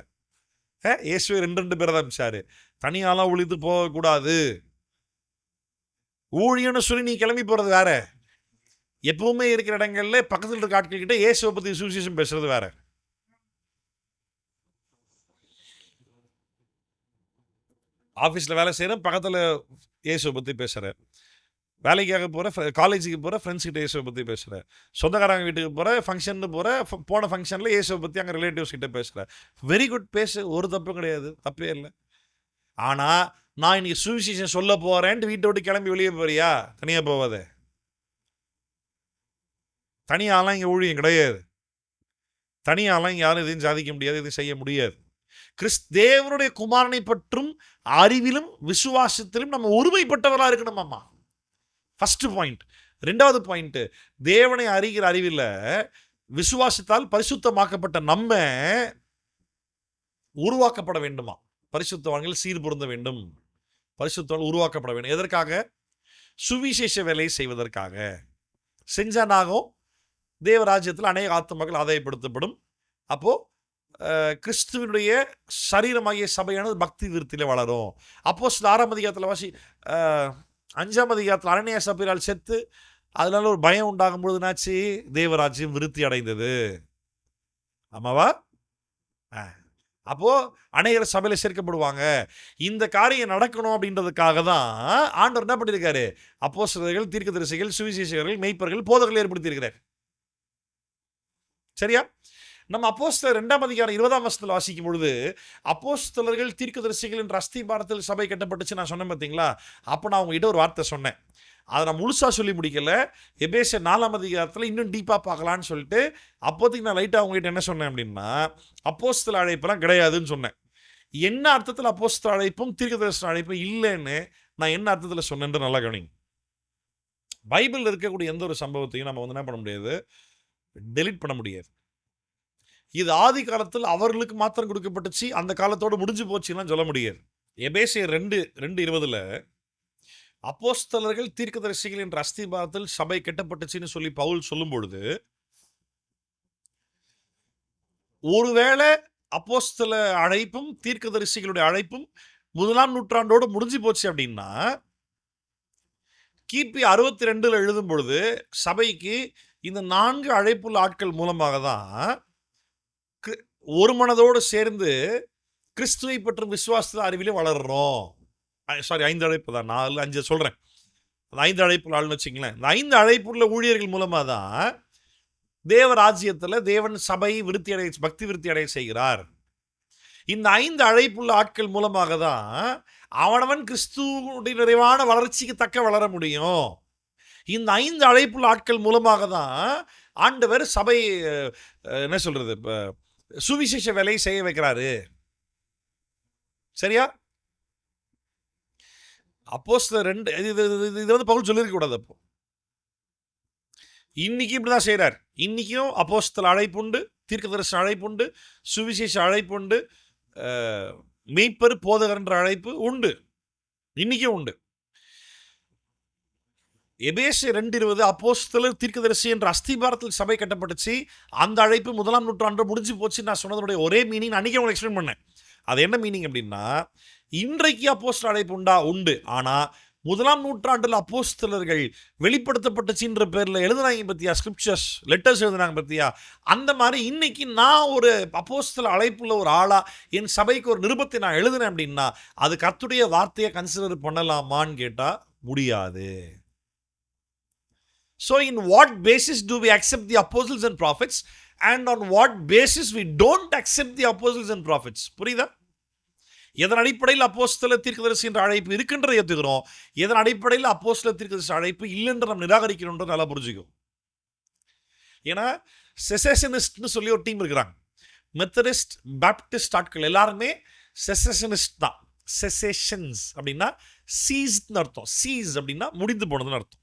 இயேசுவே 2 பேரை தான் அனுப்பிச்சாரு. தனியாலாம் ஒழித்து போகக்கூடாது. ஊழியன்னு சொல்லி நீ கிளம்பி போறது வேற, எப்பவுமே இருக்கிற இடங்கள்ல பக்கத்தில் இருக்க ஆட்கள் கிட்ட இயேசுவை பத்தி சுவிசேஷம் பேசுறது வேற. ஆஃபீஸில் வேலை செய்கிறேன், பக்கத்தில் இயேசுவை பற்றி பேசுகிறேன். வேலைக்காக போகிற காலேஜுக்கு போகிற ஃப்ரெண்ட்ஸ்கிட்ட இயேசுவை பற்றி பேசுகிறேன். சொந்தக்காரங்க வீட்டுக்கு போகிற ஃபங்க்ஷன்னு போகிற போன ஃபங்க்ஷனில் இயேசுவை பற்றி அங்கே ரிலேட்டிவ்ஸ் கிட்ட பேசுகிறேன். வெரி குட், பேசு, ஒரு தப்பும் கிடையாது, தப்பே இல்லை. ஆனால் நான் இன்னைக்கு சுவிசேஷம் சொல்ல போகிறேன்ட்டு வீட்டை விட்டு கிளம்பி வெளியே போறியா? தனியாக போவாதே. தனியாலாம் இங்கே ஊழியம் கிடையாது. தனியாலாம் இங்கே யாரும் எதையும் சாதிக்க முடியாது, எதையும் செய்ய முடியாது. தேவனுடைய குமாரனை பற்றும் அறிவிலும் விசுவாசத்திலும் நம்ம ஒருமைப்பட்டவர்களாக இருக்கணும். அம்மா ஃபர்ஸ்ட் பாயிண்ட். 2வது பாயிண்ட், தேவனை அறிகிற அறிவில் விசுவாசத்தால் பரிசுத்தமாக்கப்பட்ட நம்ம உருவாக்கப்பட வேண்டுமா? பரிசுத்தவான்கள் சீர் பொருந்த வேண்டும், பரிசுத்தவான்கள் உருவாக்கப்பட வேண்டும். எதற்காக? சுவிசேஷ வேலையை செய்வதற்காக. செஞ்சானாகும் தேவராஜ்யத்தில் அநேக ஆத்துமக்கள் ஆதாயப்படுத்தப்படும். அப்போ கிறிஸ்துவனுடைய சரீரமாகிய சபையானது பக்தி விருத்தியில வளரும். அப்போ 6ஆம் அதிகாரத்தில் வாசி 5ஆம் அதிகாரத்தில் அனனியா சப்பீரால் செத்து அதனால ஒரு பயம் உண்டாகும் பொழுதுனாச்சு தேவராஜ்யம் விருத்தி அடைந்தது. ஆமாவா? அப்போ அநேகர் சபையில சேர்க்கப்படுவாங்க. இந்த காரியம் நடக்கணும் அப்படின்றதுக்காக தான் ஆண்டவர் என்ன பண்ணியிருக்காரு? அப்போஸ்தலர்கள், தீர்க்கதரிசிகள், சுவிசேஷகர்கள், மெய்ப்பர்கள், போதகர்கள் ஏற்படுத்தி இருக்கிறார். சரியா? நம்ம அப்போஸ்தலர் 2ஆம் அதிகாரம் 20ஆம் வசனத்தில் வாசிக்கும் பொழுது அப்போஸ்தலர்கள், தீர்க்கதரிசிகள் என்ற அஸ்திபாரத்தில் சபை கட்டப்பட்டுச்சு நான் சொன்னேன் பார்த்தீங்களா? அப்போ நான் உங்ககிட்ட ஒரு வார்த்தை சொன்னேன், அதை நான் முழுசாக சொல்லி முடிக்கல. எபேசியர் 4ஆம் அதிகாரத்தில் இன்னும் டீப்பாக பார்க்கலான்னு சொல்லிட்டு அப்போதைக்கு நான் லைட்டாக அவங்ககிட்ட என்ன சொன்னேன் அப்படின்னா, அப்போஸ்தல அழைப்பெல்லாம் கிடையாதுன்னு சொன்னேன். என்ன அர்த்தத்தில் அப்போஸ்தல அழைப்பும் தீர்க்கதரிசன அழைப்பும் இல்லைன்னு நான் என்ன அர்த்தத்தில் சொன்னேன்னு நல்லா கவனிங்க. பைபிளில் இருக்கக்கூடிய எந்த ஒரு சம்பவத்தையும் நம்ம என்ன பண்ண முடியாது, டெலிட் பண்ண முடியாது. இது ஆதி காலத்தில் அவர்களுக்கு மாத்திரம் கொடுக்கப்பட்டுச்சு, அந்த காலத்தோடு முடிஞ்சு போச்சுன்னா சொல்ல முடியாது. எபேசியர் 2:20 அப்போஸ்தலர்கள், தீர்க்கதரிசிகள் என்ற அஸ்திபாரத்தில் சபை கட்டப்பட்டுச்சுன்னு சொல்லி பவுல் சொல்லும் பொழுது, ஒருவேளை அப்போஸ்தல அழைப்பும் தீர்க்கதரிசிகளுடைய அழைப்பும் 1ஆம் நூற்றாண்டோடு முடிஞ்சு போச்சு அப்படின்னா, கிபி 62 எழுதும் பொழுது சபைக்கு இந்த 4 அழைப்புள்ள ஆட்கள் மூலமாக தான் ஒரு மனதோடு சேர்ந்து கிறிஸ்துவை பற்றும் விசுவாசத்தில் அறிவிலே வளர்றோம். 5 அழைப்பு தான், 4 5 சொல்றேன். 5 அழைப்புள்ள ஆள்னு வச்சுங்களேன். இந்த 5 அழைப்புள்ள ஊழியர்கள் மூலமா தான் தேவராஜ்யத்தில் தேவன் சபை விருத்தி அடைய, பக்தி விருத்தி அடைய செய்கிறார். இந்த 5 அழைப்புள்ள ஆட்கள் மூலமாக தான் அவனவன் கிறிஸ்துவுடைய நிறைவான வளர்ச்சிக்கு தக்க வளர முடியும். இந்த 5 அழைப்புள்ள ஆட்கள் மூலமாக தான் ஆண்டவர் சபை என்ன சொல்றது, சுவிசேஷ வேலையை செய்ய வைக்கிறாரு. சரியா? அப்போஸ்தலர் 2 இது வந்து பவுல் சொல்லியிருக்க கூடாது. அப்போ இன்னைக்கு இப்படிதான் செய்யறார். இன்னைக்கும் அப்போஸ்தல அழைப்புண்டு, தீர்க்கதரிசன அழைப்புண்டு, சுவிசேஷ அழைப்புண்டு, மெய்ப்பர், போதகர் என்ற அழைப்பு உண்டு, இன்னைக்கும் உண்டு. எபேசியர் 2:20 அப்போஸ்தலர் தீர்க்கதரிசி என்ற அஸ்திபாரத்தில் சபை கட்டப்பட்டுச்சு. அந்த அழைப்பு 1ஆம் நூற்றாண்டு முடிஞ்சு போச்சு. நான் சொன்னதனுடைய ஒரே மீனிங் அன்றைக்கி உங்களுக்கு எக்ஸ்பிளைன் பண்ணேன். அது என்ன மீனிங் அப்படின்னா, இன்றைக்கு அப்போஸ்தலர் அழைப்பு உண்டு. ஆனால் 1ஆம் நூற்றாண்டில் அப்போஸ்தலர்கள் வெளிப்படுத்தப்பட்டுச்சுன்ற பேரில் எழுதுனாங்க பற்றியா, ஸ்கிரிப்சர்ஸ் லெட்டர்ஸ் எழுதுனாங்க பற்றியா, அந்த மாதிரி இன்னைக்கு நான் ஒரு அப்போஸ்தலர் அழைப்புள்ள ஒரு ஆளாக என் சபைக்கு ஒரு நிருபத்தை நான் எழுதுனேன் அப்படின்னா அது கர்த்தருடைய வார்த்தையை கன்சிடர் பண்ணலாமான்னு கேட்டால் முடியாது. So in what basis do we accept the apostles and prophets, and on what basis we don't accept the apostles and prophets? புரியுதா? எதன் அடிப்படையில் அப்போஸ்தலர் தீர்க்கதரிசி என்ற அழைப்பு இருக்கின்றதை ஏற்றுக்கிறோம், எதன் அடிப்படையில் அப்போஸ்தலர் தீர்க்கதரிசி அழைப்பு இல்லைன்ற நம்ம நிராகரிக்கணும்ன்றது நல்லா புரிஞ்சுக்கும். ஏன்னா செசேஷனிஸ்ட்னு சொல்லி ஒரு டீம் இருக்கிறாங்க. மெத்தடிஸ்ட், பேப்டிஸ்ட் ஆட்கள் எல்லாருமே செசேஷனிஸ்ட் தான். செசேஷன்ஸ் அப்படின்னா சீஸ்ன்னு அர்த்தம். சீஸ் அப்படின்னா முடிந்து போனதுன்னு அர்த்தம்.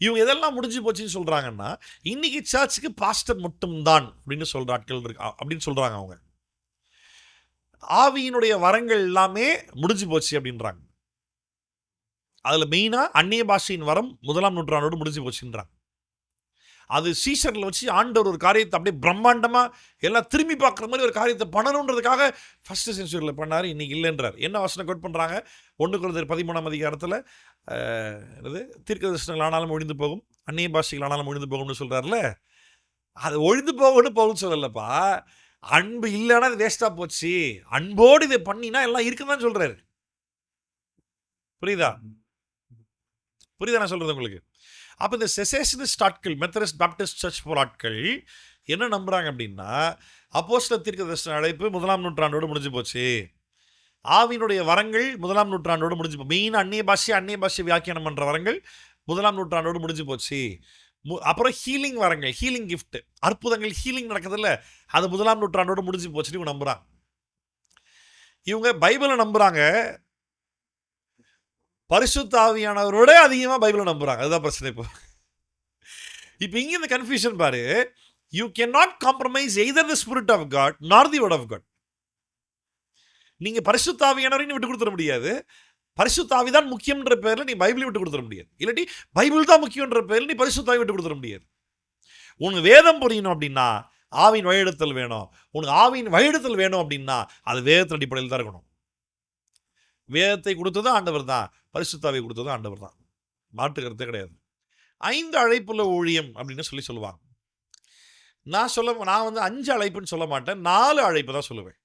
இவங்க எதெல்லாம் முடிஞ்சு போச்சுன்னு சொல்றாங்கன்னா, இன்னைக்கு சர்ச்சுக்கு பாஸ்டர் மட்டும்தான் அப்படின்னு சொல்ற ஆட்கள் இருக்கு அப்படின்னு சொல்றாங்க. அவங்க ஆவியினுடைய வரங்கள் எல்லாமே முடிஞ்சு போச்சு அப்படின்றாங்க. அதுல மெயினா அந்நிய பாஷையின் வரம் 1ஆம் நூற்றாண்டோடு முடிஞ்சு போச்சுன்றாங்க. அது சீசரில் வச்சு ஆண்டவர் ஒரு காரியத்தை அப்படியே பிரம்மாண்டமா எல்லாம் திரும்பி பார்க்குற மாதிரி ஒரு காரியத்தை பண்ணணுன்றதுக்காக ஃபர்ஸ்ட் செஞ்சுரியில் பண்ணார். இன்னைக்கு இல்லைன்றார். என்ன வசனம் கோட் பண்றாங்க? 1 கொரிந்தியர் 13ஆம் அதிகாரத்தில் தீர்க்கதரிசனங்கள் ஆனாலும் ஒழிந்து போகும், அந்நிய பாஷைகள் ஆனாலும் ஒழிந்து போகும்னு சொல்றாருல. அது ஒழிந்து போகும்னு பவுல் சொல்லலப்பா. அன்பு இல்லைன்னா அது வேஸ்டா போச்சு, அன்போடு இதை பண்ணினா எல்லாம் இருக்குன்னு சொல்றாரு. புரியுதா? நான் சொல்றது உங்களுக்கு. அப்போ இந்த செசேஷனிஸ்ட் ஆட்கள், மெத்தடிஸ்ட் பேப்டிஸ்ட் சர்ச் போற ஆட்கள் என்ன நம்புறாங்க அப்படின்னா, அப்போஸ்தலர் தீர்க்கதரிசன அழைப்பு 1ஆம் நூற்றாண்டோடு முடிஞ்சு போச்சு, ஆவியினுடைய வரங்கள் 1ஆம் நூற்றாண்டோடு முடிஞ்சு போச்சு, மெயின் அந்நிய பாஷை வியாக்கியானம் பண்ற வரங்கள் 1ஆம் நூற்றாண்டோடு முடிஞ்சு போச்சு. அப்புறம் ஹீலிங் வரங்கள், ஹீலிங் கிஃப்ட், அற்புதங்கள், ஹீலிங் நடக்குதுல்ல, அது 1ஆம் நூற்றாண்டோடு முடிஞ்சு போச்சுன்னு இவங்க நம்புறாங்க. இவங்க பைபிளை நம்புறாங்க, பரிசுத்த ஆவியானவரோட அதிகமாக பைபிளை நம்புறாங்க. அதுதான் பிரச்சனை. இப்போ இங்கே இந்த கன்ஃபியூஷன் பாரு. You can not compromise either the spirit of God nor the word of God. நீங்க பரிசுத்த ஆவியானவரையும் விட்டு கொடுத்துட முடியாது, பரிசுத்த ஆவி தான் முக்கியம்ன்ற பேரில் நீ பைபிளை விட்டு கொடுத்துட முடியாது, இல்லாட்டி பைபிள் தான் முக்கியன்ற பேரில் நீ பரிசுத்த ஆவி விட்டு கொடுத்துட முடியாது. உனக்கு வேதம் புரியணும் அப்படின்னா ஆவியின் வழிநடத்தல் வேணும். உனக்கு ஆவியின் வழிநடத்தல் வேணும் அப்படின்னா அது வேதத்தின் அடிப்படையில் தான் இருக்கணும். வேதத்தை கொடுத்தது ஆண்டவர் தான், பரிசுத்தாவை கொடுத்தது ஆண்டவர் தான், மாற்று கருத்தே கிடையாது. 5 அழைப்புள்ள ஊழியம் அப்படின்னு சொல்லுவாங்க. நான் 5 அழைப்புன்னு சொல்ல மாட்டேன், 4 அழைப்பு தான் சொல்லுவேன்.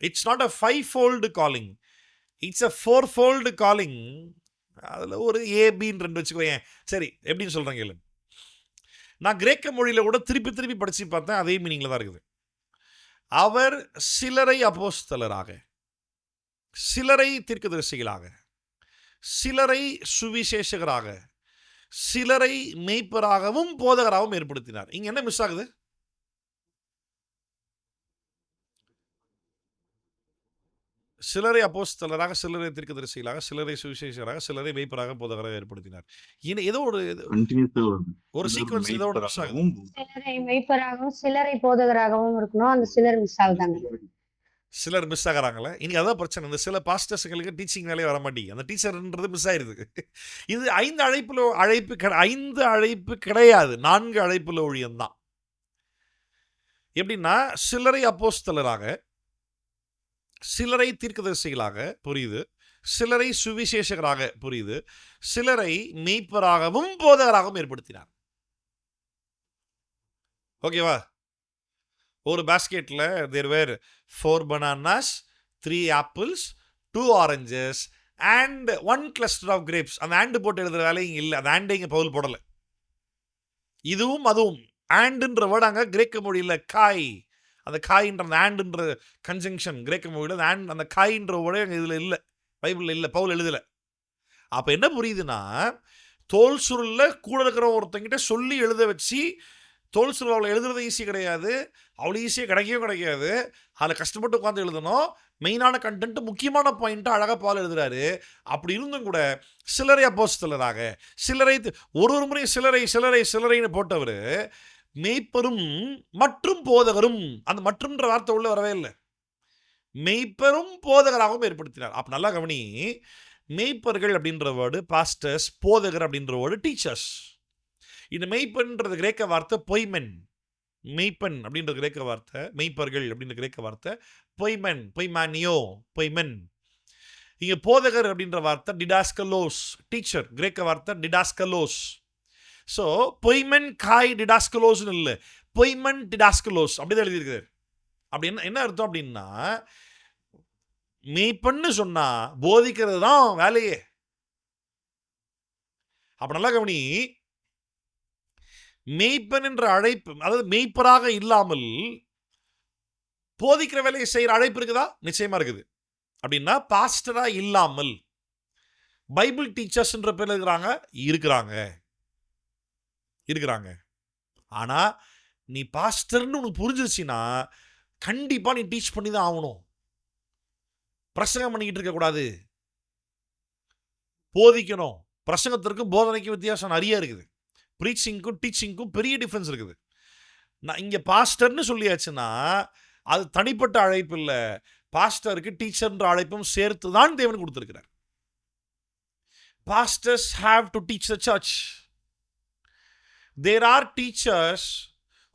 It's not a 5-fold calling, it's a 4-fold calling. அதில் ஒரு ஏபின்னு 2 வச்சுக்கோயேன். சரி, எப்படின்னு சொல்கிறேன் கேளு. நான் கிரேக்க மொழியில் கூட திருப்பி படித்து பார்த்தேன், அதே மீனிங்கில் தான் இருக்குது. அவர் சிலரை அப்போஸ்தலராக, சிலரை தீர்க்கதரிசிகளாக, சிலரை சுவிசேஷகராக, சிலரை மேய்ப்பராகவும் போதகராகவும் ஏற்படுத்தினார். இங்க என்ன மிஸ் ஆகுது? சிலரை அப்போஸ்தலராக, சிலரை தீர்க்கதரிசிகளாக, சிலரை சுவிசேஷகராக, சிலரை மேய்ப்பராக போதகராக ஏற்படுத்தினார். ஏதோ ஒரு சீக்வன்ஸ் ஏதோ மிஸ் ஆகுது. சிலரை மேய்ப்பராகவும் சிலரை போதகராகவும் இருக்கணும், அந்த சிலர் மிஸ் ஆகுதாங்க. சிலர் மிஸ் ஆகிறாங்களே, இன்னைக்கு அதான் பிரச்சனை. இந்த சில பாஸ்டர்ஸுங்களுக்கு டீச்சிங் வேலையே வர மாட்டேங்குது, அந்த டீச்சர்ன்றது மிஸ் ஆயிருது. இது 5 அழைப்பு கிடையாது, 4 அழைப்புல ஊழியம்தான். எப்படின்னா, சிலரை அப்போஸ்தலராக, சிலரை தீர்க்கதரிசிகளாக, புரியுது, சிலரை சுவிசேஷகராக, புரியுது, சிலரை மேய்ப்பராகவும் போதகராகவும் ஏற்படுத்தினார். ஓகேவா? ஒரு பாஸ்கெட்டில் தேர் வேர் 4 bananas, 3 apples, 2 oranges and 1 cluster of grapes. அந்த ஆண்டு போட்டு எழுதுற வேலை இங்கே இல்லை, அந்த ஆண்டை இங்கே பவுல் போடலை. இதுவும் அதுவும் ஆண்டுன்ற வேர்டு அங்கே கிரேக்க மொழியில் காய், அந்த காயின்ற அந்த ஆண்டுன்ற கன்ஜங்ஷன் கிரேக்க மொழியில் அந்த காயின்ற வேர்டு அங்கே இதில் இல்லை, பைபிளில் இல்லை, பவுல் எழுதலை. அப்போ என்ன புரியுதுன்னா, தோல் சுருளில் கூட இருக்கிற ஒருத்தங்கிட்ட சொல்லி எழுத வச்சு, தோல் சுருள் அவளை எழுதுறது ஈஸி கிடையாது, அவ்வளோ ஈஸியாக கிடைக்காது, அதில் கஷ்டப்பட்டு உட்காந்து எழுதணும். மெயினான கண்டென்ட், முக்கியமான பாயிண்ட்டை அழகாக பால் எழுதுறாரு. அப்படி இருந்தும் கூட சிலரை அப்போஸ்தலராக, சிலரை ஒரு முறை சிலரைன்னு போட்டவர் மெய்ப்பரும் மற்றும் போதகரும், அந்த மற்றும்ன்ற வார்த்தை உள்ள வரவே இல்லை, மெய்ப்பரும் போதகராகவும் ஏற்படுத்தினார். அப்போ நல்லா கவனி, மெய்ப்பர்கள் அப்படின்ற வேர்டு பாஸ்டர்ஸ், போதகர் அப்படின்ற வேர்டு டீச்சர்ஸ். இந்த மெய்ப்பன்றது கிரேக்க வார்த்தை பொய்மென். மெய்ப்பன் அப்படின்ற கிரேக்க வார்த்தை, மெய்ப்பர்கள் அப்படின்ற கிரேக்க வார்த்தை பொய்மென், பொய்மானியோ, பொய்மென். இங்கே போதகர் அப்படின்ற வார்த்தை டிடாஸ்கலோஸ், டீச்சர், கிரேக்க வார்த்தை டிடாஸ்கலோஸ். ஸோ பொய்மென் காய் டிடாஸ்கலோஸ்னு இல்லை, பொய்மன் டிடாஸ்கலோஸ் அப்படிதான் எழுதியிருக்காரு. அப்படி என்ன அர்த்தம் அப்படின்னா, மெய்ப்பன்னு சொன்னா போதிக்கிறது தான் வேலையே. அப்ப நல்லா கவனி, மெய்ப்பன் என்ற அழைப்பு, அதாவது மெய்ப்பராக இல்லாமல் போதிக்கிற வேலையை செய்யற அழைப்பு இருக்குதா? நிச்சயமா இருக்குது. அப்படின்னா பாஸ்டரா இல்லாமல் பைபிள் டீச்சர்ஸ் என்ற பேர் இருக்கிறாங்க. ஆனா நீ பாஸ்டர்னு உனக்கு புரிஞ்சிருச்சுன்னா கண்டிப்பா நீ டீச் பண்ணி தான் ஆகணும். பிரசங்கம் பண்ணிக்கிட்டு இருக்க கூடாது, போதிக்கணும். பிரசங்கத்திற்கும் போதனைக்கும் வித்தியாசம் நிறைய இருக்குது. ப்ரீச்சிங்க்கும் டீச்சிங்க்கும் பெரிய டிஃபரன்ஸ் இருக்குது. நான் இங்கே பாஸ்டர்னு சொல்லியாச்சுன்னா அது தனிப்பட்ட அழைப்பு இல்லை, பாஸ்டருக்கு டீச்சர்ன்ற அழைப்பும் சேர்த்து தான் தேவன் கொடுத்திருக்கிறார். Pastors have to teach the church. There are teachers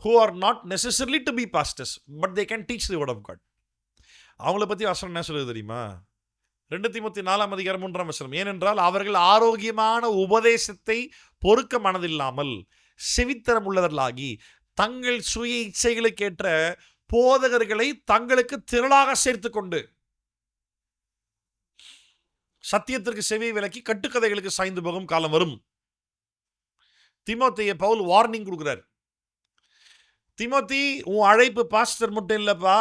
who are not necessarily to be pastors, but they can teach the word of God. அவங்கள பற்றி வசனம் என்ன சொல்லுது தெரியுமா? 2 தீமோத்தேயு 4:3 ஏனென்றால் அவர்கள் ஆரோக்கியமான உபதேசத்தை பொறுக்க மனதில்லாமல் செவித்தரம் உள்ளவர்களாகி தங்கள் சுய இச்சைகளுக்கேற்ற போதகர்களை தங்களுக்கு திரளாக சேர்த்து கொண்டு சத்தியத்திற்கு செவியை விலக்கி கட்டுக்கதைகளுக்கு சாய்ந்து போகும் காலம் வரும். தீமோத்தேய பவுல் வார்னிங் கொடுக்கிறார். தீமோத்தி, உன் அழைப்பு பாஸ்டர் மட்டும் இல்லப்பா,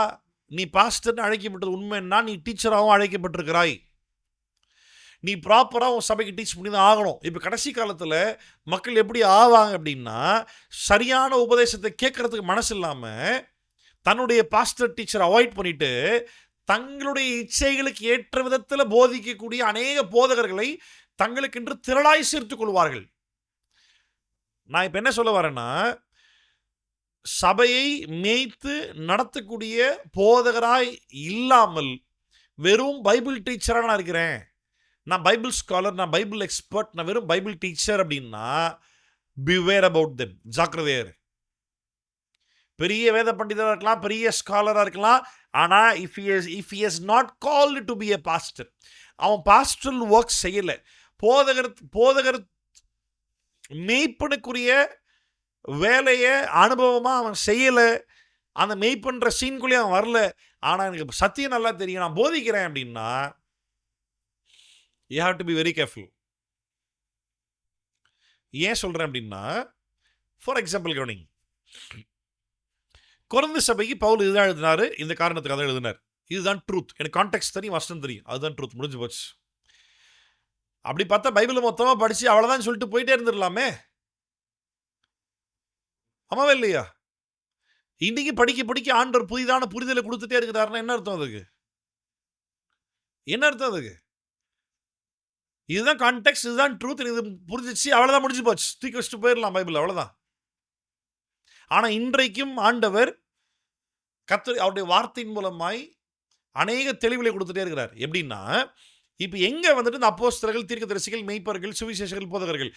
நீ பாஸ்டர்னு அழைக்கப்பட்டது உண்மைன்னா நீ டீச்சராகவும் அழைக்கப்பட்டிருக்கிறாய். நீ ப்ராப்பராக உன் சபைக்கு டீச் பண்ணி தான் ஆகணும். இப்போ கடைசி காலத்தில் மக்கள் எப்படி ஆவாங்க அப்படின்னா, சரியான உபதேசத்தை கேட்கறதுக்கு மனசு இல்லாமல் தன்னுடைய பாஸ்டர் டீச்சரை அவாய்ட் பண்ணிட்டு தங்களுடைய இச்சைகளுக்கு ஏற்ற விதத்தில் போதிக்கக்கூடிய அநேக போதகர்களை தங்களுக்கென்று திரளாய் சேர்த்துக் கொள்வார்கள். நான் இப்போ என்ன சொல்ல வரேன்னா, சபையை மேய்த்து நடத்தக்கூடிய போதகராய் இல்லாமல் வெறும் பைபிள் டீச்சராக நான் இருக்கிறேன், நான் பைபிள் ஸ்காலர், நான் பைபிள் எக்ஸ்பர்ட், நான் வெறும் பைபிள் டீச்சர் அப்படின்னா பிவேர் அபவுட் தெம், ஜாக்கிரதையாரு. பெரிய வேத பண்டிதராக இருக்கலாம், பெரிய ஸ்காலராக இருக்கலாம், ஆனால் if he has not called to be a pastor, அவன் பாஸ்டரல் ஒர்க் செய்யலை, போதகர் மெய்ப்பனுக்குரிய வேலையை அனுபவமாக அவன் செய்யலை, அந்த மெய்ப்பன்ற சீன்குள்ளேயே அவன் வரல, ஆனால் எனக்கு சத்தியம் நல்லா தெரியும், நான் போதிக்கிறேன் அப்படின்னா you have to be very careful. ஏன் சொல்கிறேன் அப்படின்னா, ஃபார் எக்ஸாம்பிள் கவனிங், கொரிந்து சபைக்கு பவுல் இதுதான் எழுதினார், இந்த காரணத்துக்கு அதான் எழுதினார். இதுதான் ட்ரூத். எனக்கு கான்டெக்ஸ்ட் தெரியும், வசனம் தெரியும், அதுதான் ட்ரூத், முடிஞ்சு போச்சு. அப்படி பார்த்தா பைபிள் மொத்தமாக படித்து அவ்வளோதான் சொல்லிட்டு போயிட்டே இருந்துடலாமே, ஆமாவே இல்லையா? இன்னைக்கு படிக்க ஆண்டவர் புதிதான புரிதலை கொடுத்துட்டே இருக்கிறாருன்னா என்ன அர்த்தம் அதுக்கு? என்ன அர்த்தம் அதுக்கு? இதுதான் கான்டெக்ஸ்ட், இதுதான் ட்ரூத், இது புரிஞ்சிச்சு, அவ்வளோதான், முடிஞ்சு போச்சு, தூக்கி வச்சுட்டு போயிடலாம் பைபிள், அவ்வளோதான். ஆனால் இன்றைக்கும் ஆண்டவர் அவருடைய வார்த்தையின் மூலமாய் அநேக தெளிவுகளை கொடுத்துட்டே இருக்கிறார். எப்படின்னா, இப்போ எங்கே வந்துட்டு இந்த அப்போஸ்தலர்கள், தீர்க்கதரிசிகள், மெய்ப்பர்கள், சுவிசேஷகர்கள், போதகர்கள்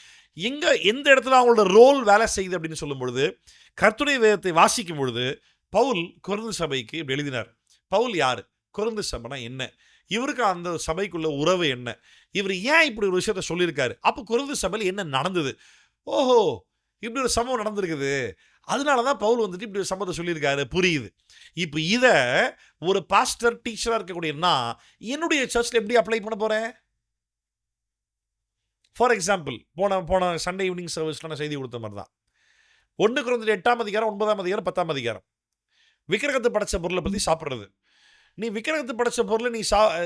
எந்த இடத்துல அவங்களோட ரோல் வேலை செய்யுது அப்படின்னு சொல்லும் பொழுது, கர்த்தருடைய வேதத்தை வாசிக்கும் பொழுது பவுல் கொரிந்து சபைக்கு இப்படி எழுதினார். பவுல் யார்? கொரிந்து சபைனா என்ன? இவருக்கு அந்த சபைக்குள்ள உறவு என்ன? இவர் ஏன் இப்படி ஒரு விஷயத்த சொல்லியிருக்காரு? அப்போ கொரிந்து சபையில் என்ன நடந்தது? ஓஹோ, இப்படி ஒரு சம்பவம் நடந்திருக்குது, அதனால தான் பவுல் வந்துட்டு இப்படி ஒரு சம்பவத்தை சொல்லியிருக்காரு, புரியுது. இப்போ இதை ஒரு பாஸ்டர் டீச்சராக இருக்கக்கூடியன்னா என்னுடைய சர்ச்சில் எப்படி அப்ளை பண்ண போகிறேன்? ஃபார் எக்ஸாம்பிள், போன சண்டே ஈவினிங் சர்வீஸில் நான் செய்தி கொடுத்த மாதிரி தான், 1 கொரிந்தியர் 8ஆம் அதிகாரம், 9ஆம் அதிகாரம், 10ஆம் அதிகாரம், விக்கிரகத்தை படைச்ச பொருளை பற்றி சாப்பிட்றது. நீ விக்கிரகத்தை படைச்ச பொருளை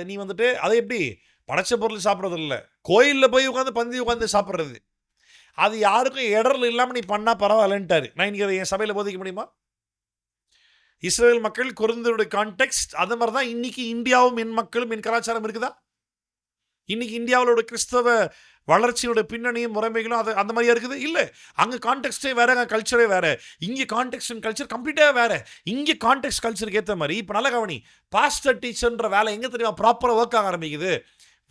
நீ வந்துட்டு அதை எப்படி படைச்ச பொருள் சாப்பிட்றது இல்லை, கோயிலில் போய் உட்காந்து சாப்பிட்றது. அது யாருக்கும் இடர்ல இல்லாமல் நீ பண்ணால் பரவாயில்லன்ட்டாரு. நான் இன்னைக்கு அதை என் சபையில் போதிக்க முடியுமா? இஸ்ரேல் மக்கள் கொரிந்தியருடைய கான்டெக்ஸ்ட் அது மாதிரி தான் இன்னைக்கு இந்தியாவும் என் மக்களும் என் கலாச்சாரம் இருக்குதா? இன்னைக்கு இந்தியாவோட கிறிஸ்தவ வளர்ச்சியோட பின்னணியும் முறைமைகளும் அது அந்த மாதிரியா இருக்குது? இல்லை. அங்கே கான்டெக்ஸ்டே வேற, அங்கே கல்ச்சரே வேற. இங்கே கான்டெக்ஸ்ட் அண்ட் கல்ச்சர் கம்ப்ளீட்டாக வேற. இங்கே கான்டெக்ஸ்ட் கல்ச்சருக்கு ஏற்ற மாதிரி இப்போ நல்ல கவனி, பாஸ்டர் டீச்சர்ன்ற வேலை எங்கே தெரியுமா ப்ராப்பராக ஒர்க் ஆக ஆரம்பிக்குது?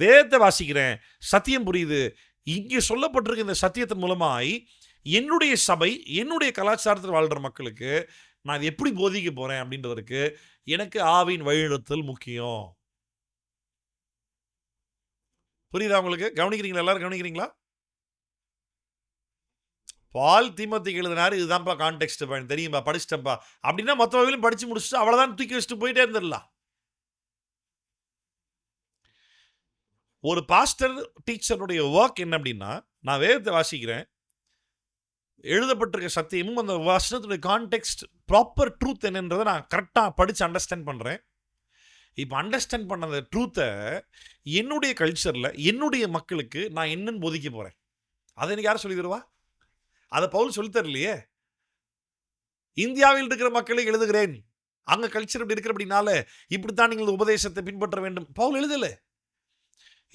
வேதத்தை வாசிக்கிறேன், சத்தியம் புரியுது. இங்கே சொல்லப்பட்டிருக்க இந்த சத்தியத்தின் மூலமாய் என்னுடைய சபை, என்னுடைய கலாச்சாரத்தில் வாழ்கிற மக்களுக்கு நான் இது எப்படி போதிக்க போகிறேன் அப்படின்றதற்கு எனக்கு ஆவியின் வழிநடத்தல் முக்கியம். புரியுதா உங்களுக்கு? கவனிக்கிறீங்களா? எல்லாரும் கவனிக்கிறீங்களா? பால் தீமோத்தேயுக்கு எழுதினாரு, இதுதான்ப்பா கான்டெக்ஸ்ட் பாயிண்ட், தெரியுமா, படிச்சிட்டப்பா அப்படின்னா மற்ற வகையிலும் படித்து முடிச்சுட்டு அவ்வளோதான் தூக்கி வச்சுட்டு போயிட்டே இருந்துடலாம். ஒரு பாஸ்டர் டீச்சருடைய ஒர்க் என்ன அப்படின்னா, நான் வேதத்தை வாசிக்கிறேன், எழுதப்பட்டிருக்க சத்தியமும் அந்த வசனத்துடைய கான்டெக்ஸ்ட் ப்ராப்பர் ட்ரூத் என்னன்றதை நான் கரெக்டாக படித்து அண்டர்ஸ்டாண்ட் பண்ணுறேன். இப்போ அண்டர்ஸ்டாண்ட் பண்ண அந்த ட்ரூத்தை என்னுடைய கல்ச்சரில் என்னுடைய மக்களுக்கு நான் என்னன்னு போதிக்க போகிறேன். அதை எனக்கு யாரும் சொல்லி தருவா? அதை பவுல் சொல்லித்தரலையே. இந்தியாவில் இருக்கிற மக்களை எழுதுகிறேன், அங்கே கல்ச்சர் இப்படி இருக்கிற அப்படின்னால இப்படித்தான் நீங்கள் உபதேசத்தை பின்பற்ற வேண்டும் பவுல் எழுதலை.